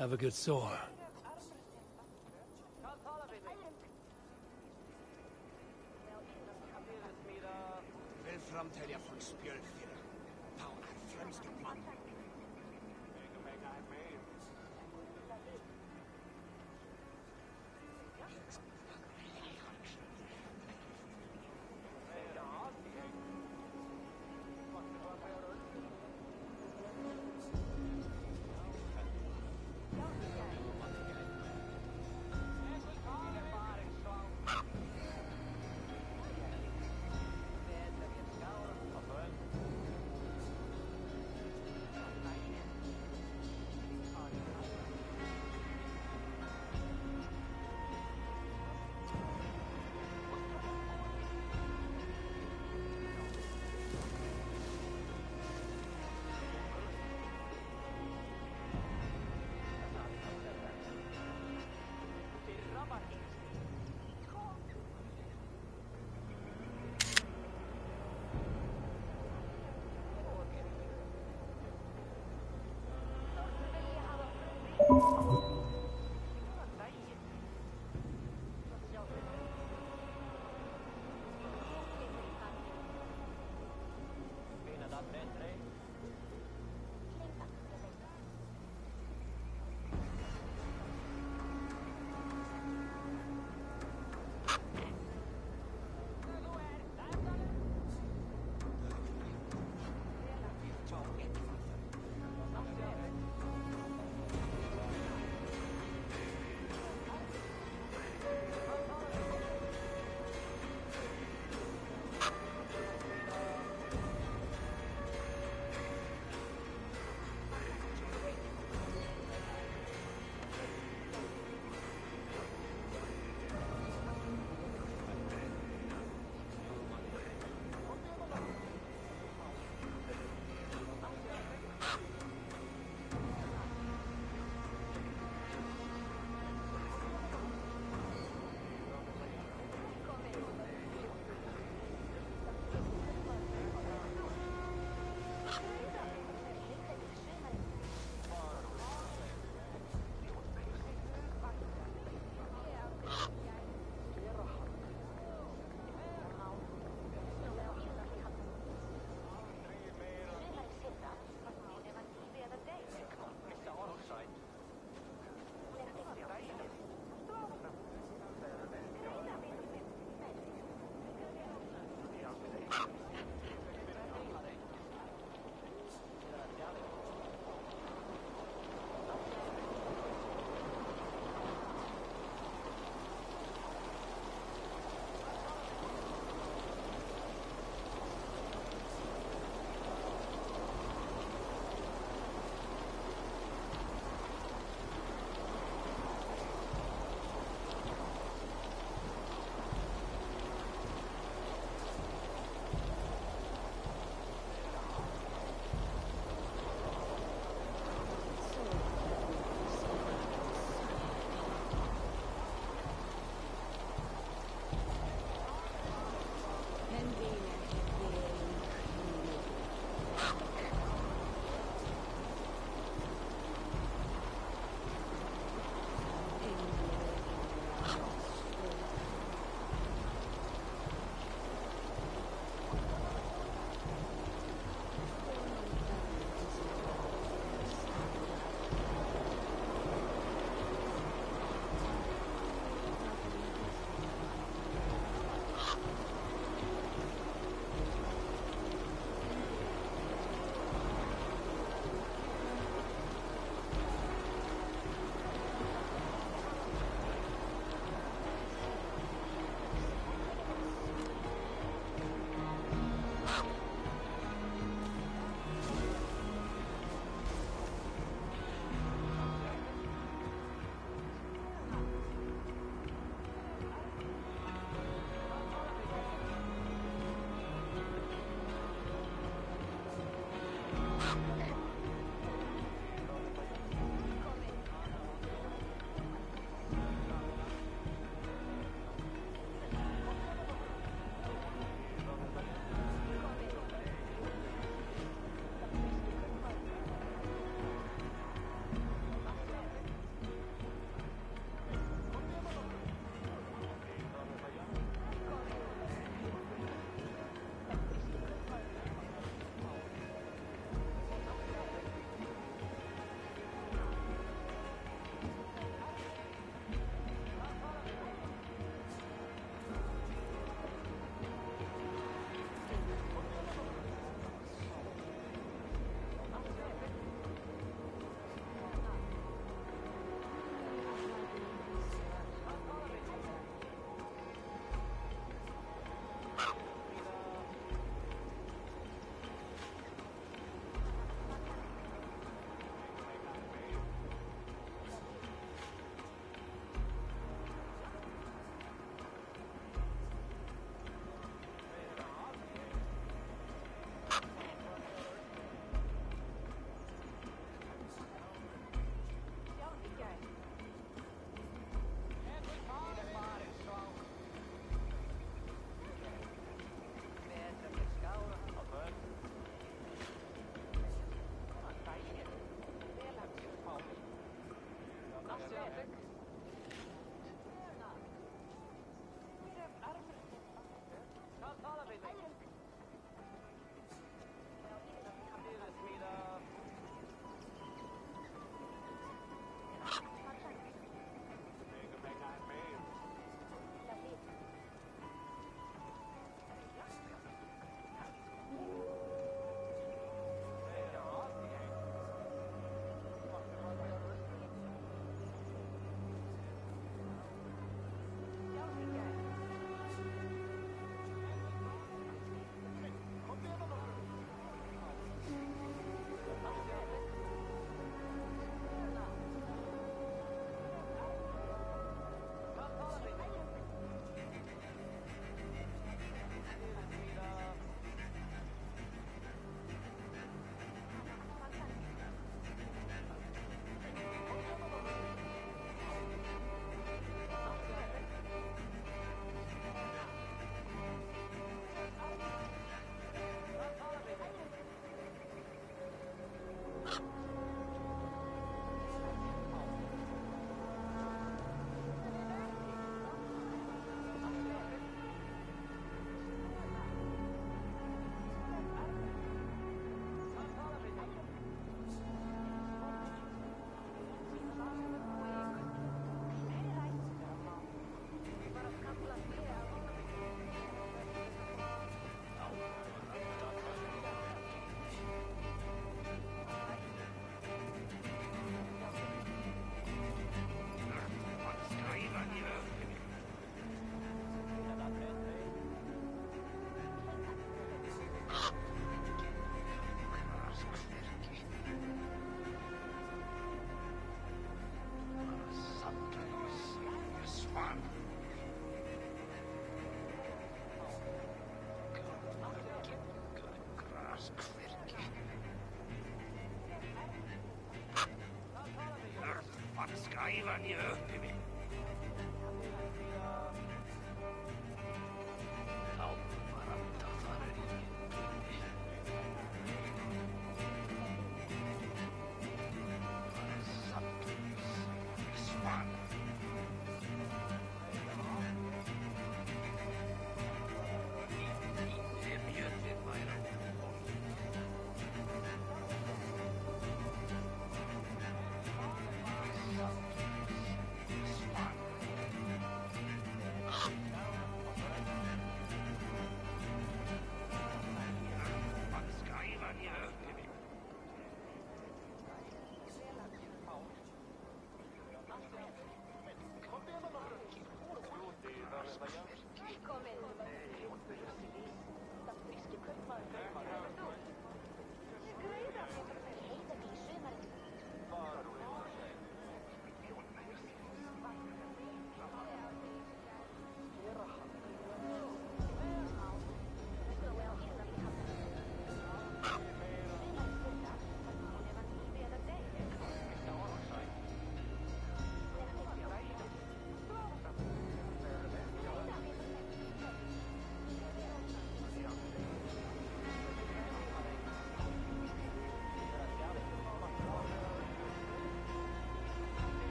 Have a good soar.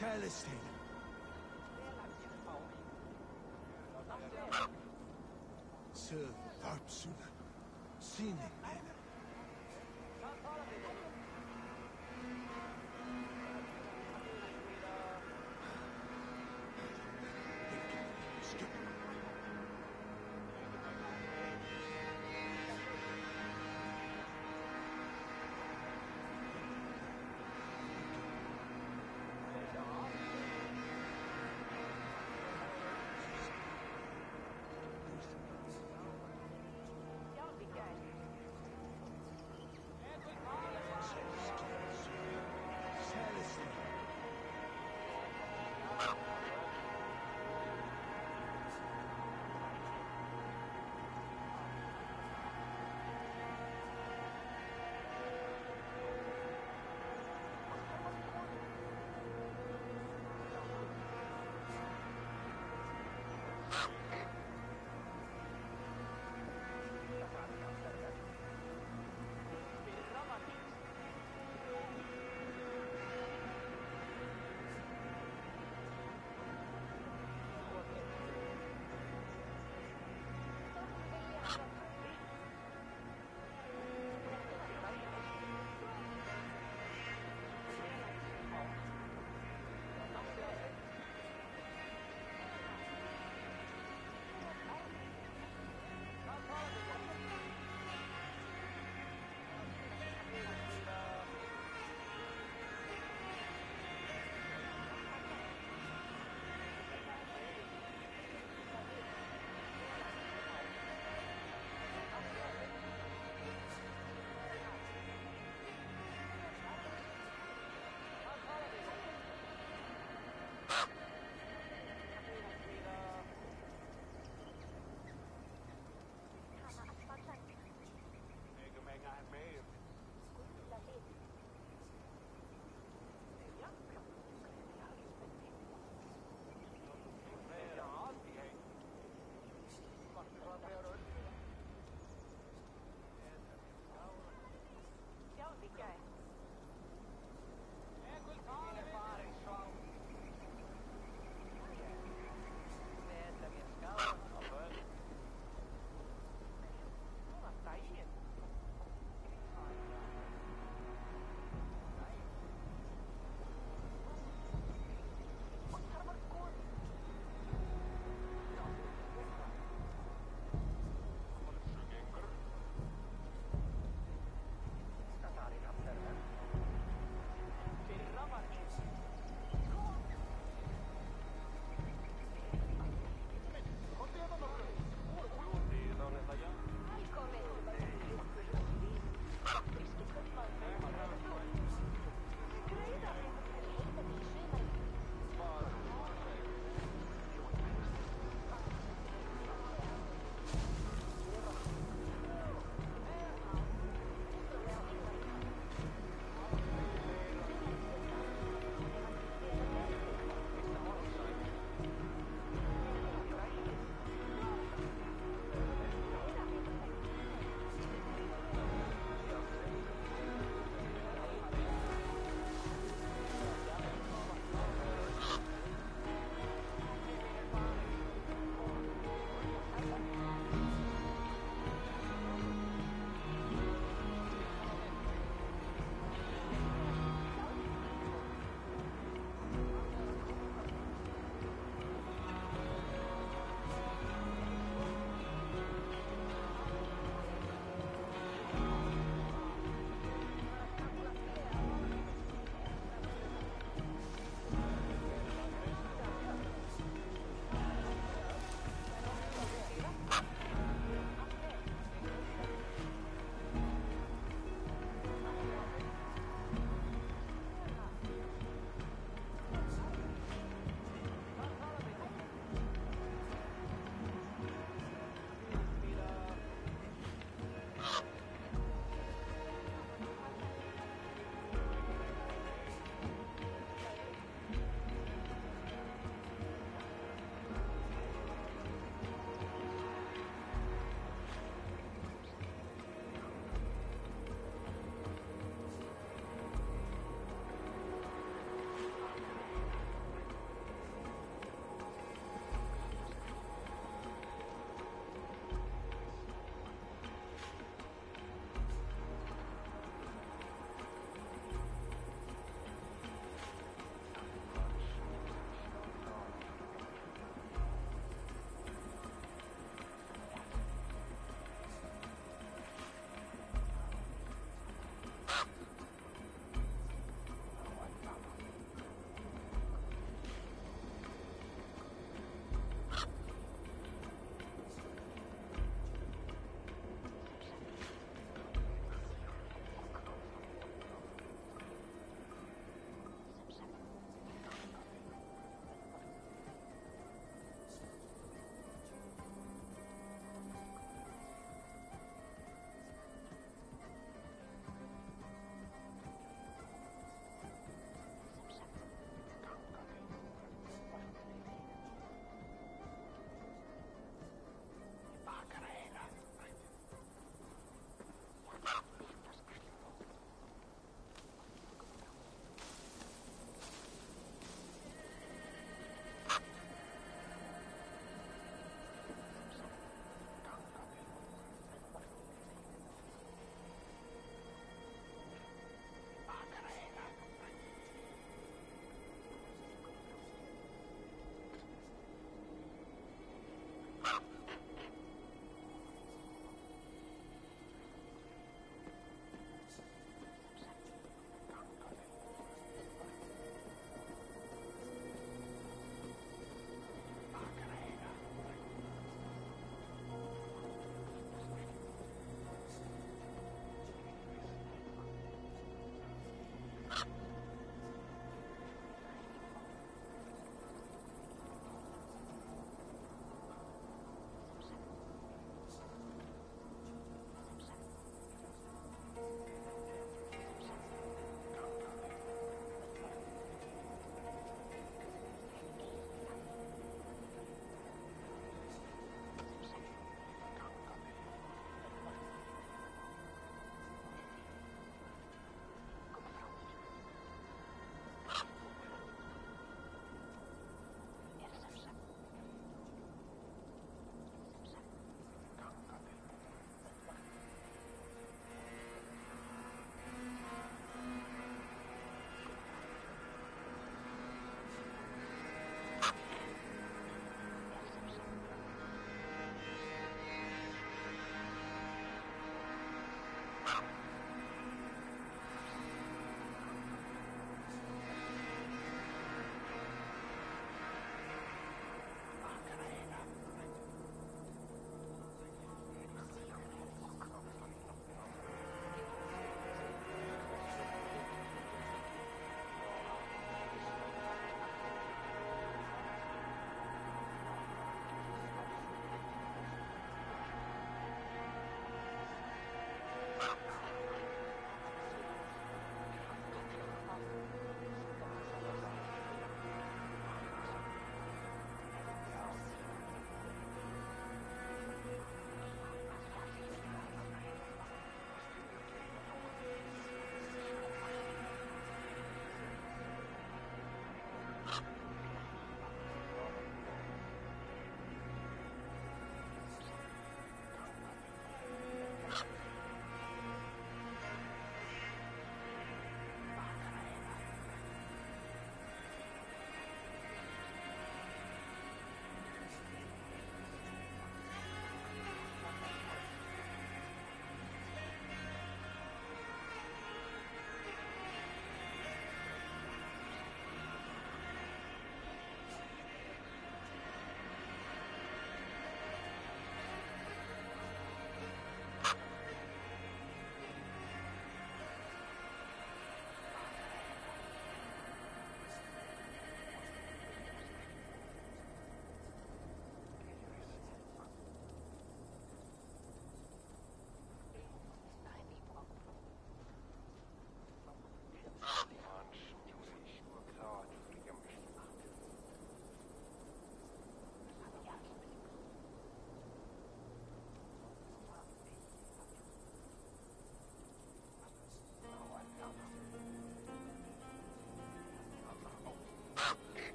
Celestine. Sir Tharpsuna. Sinin.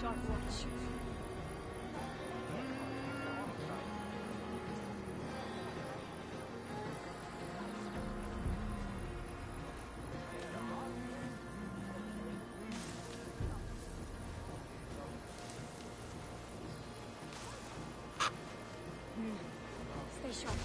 Sharp watch. Stay sharp.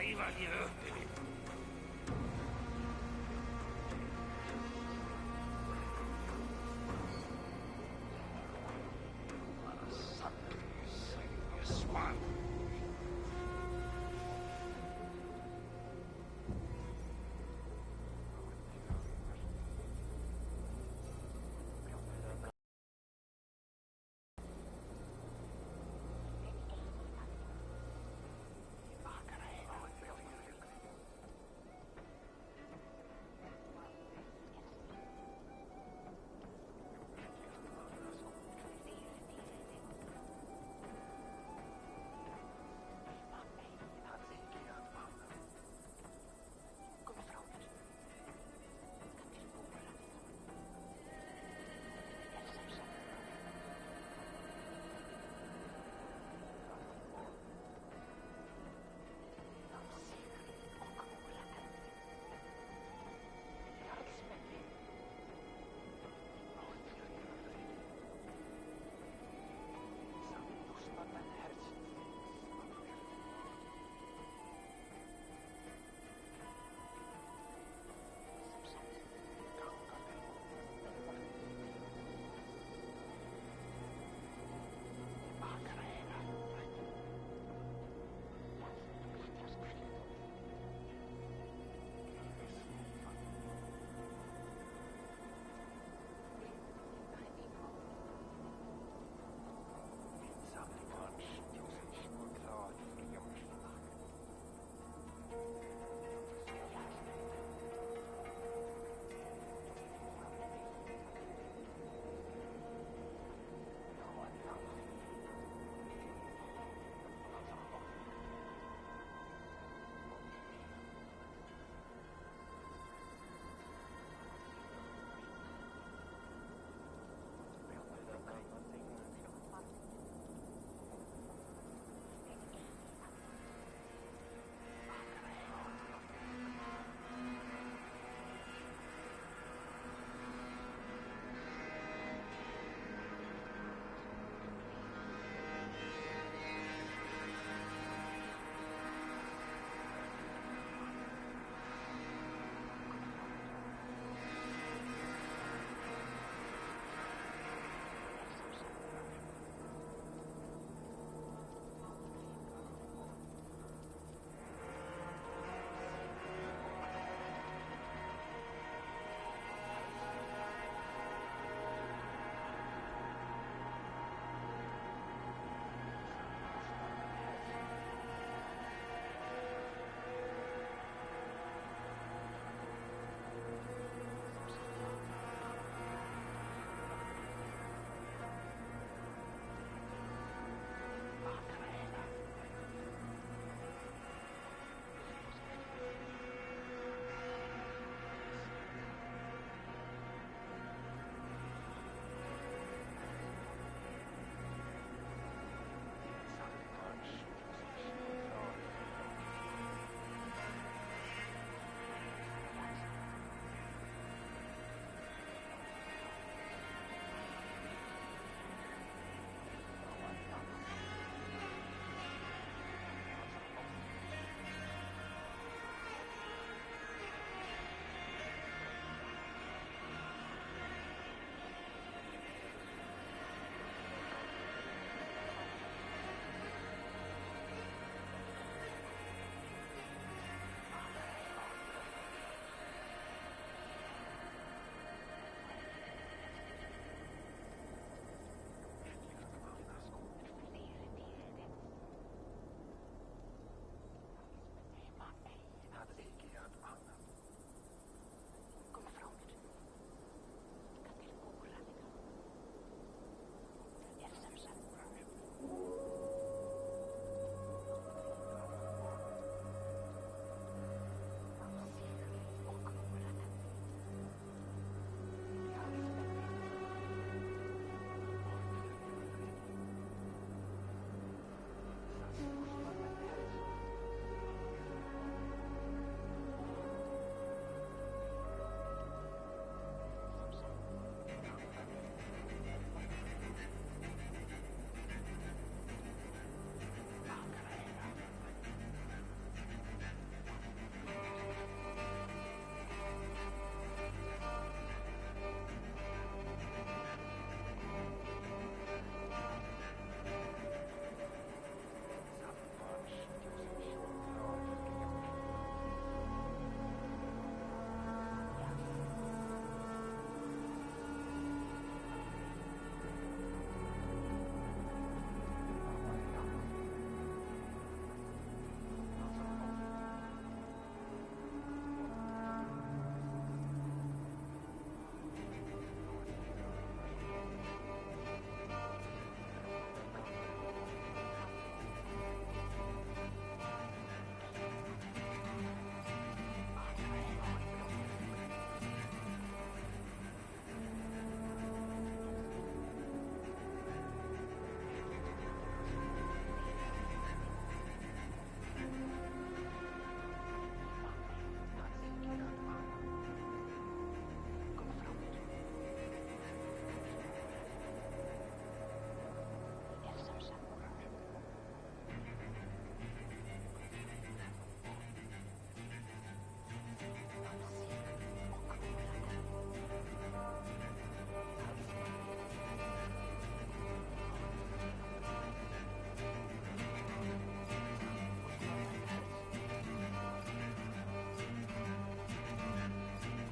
arrive à Dieu.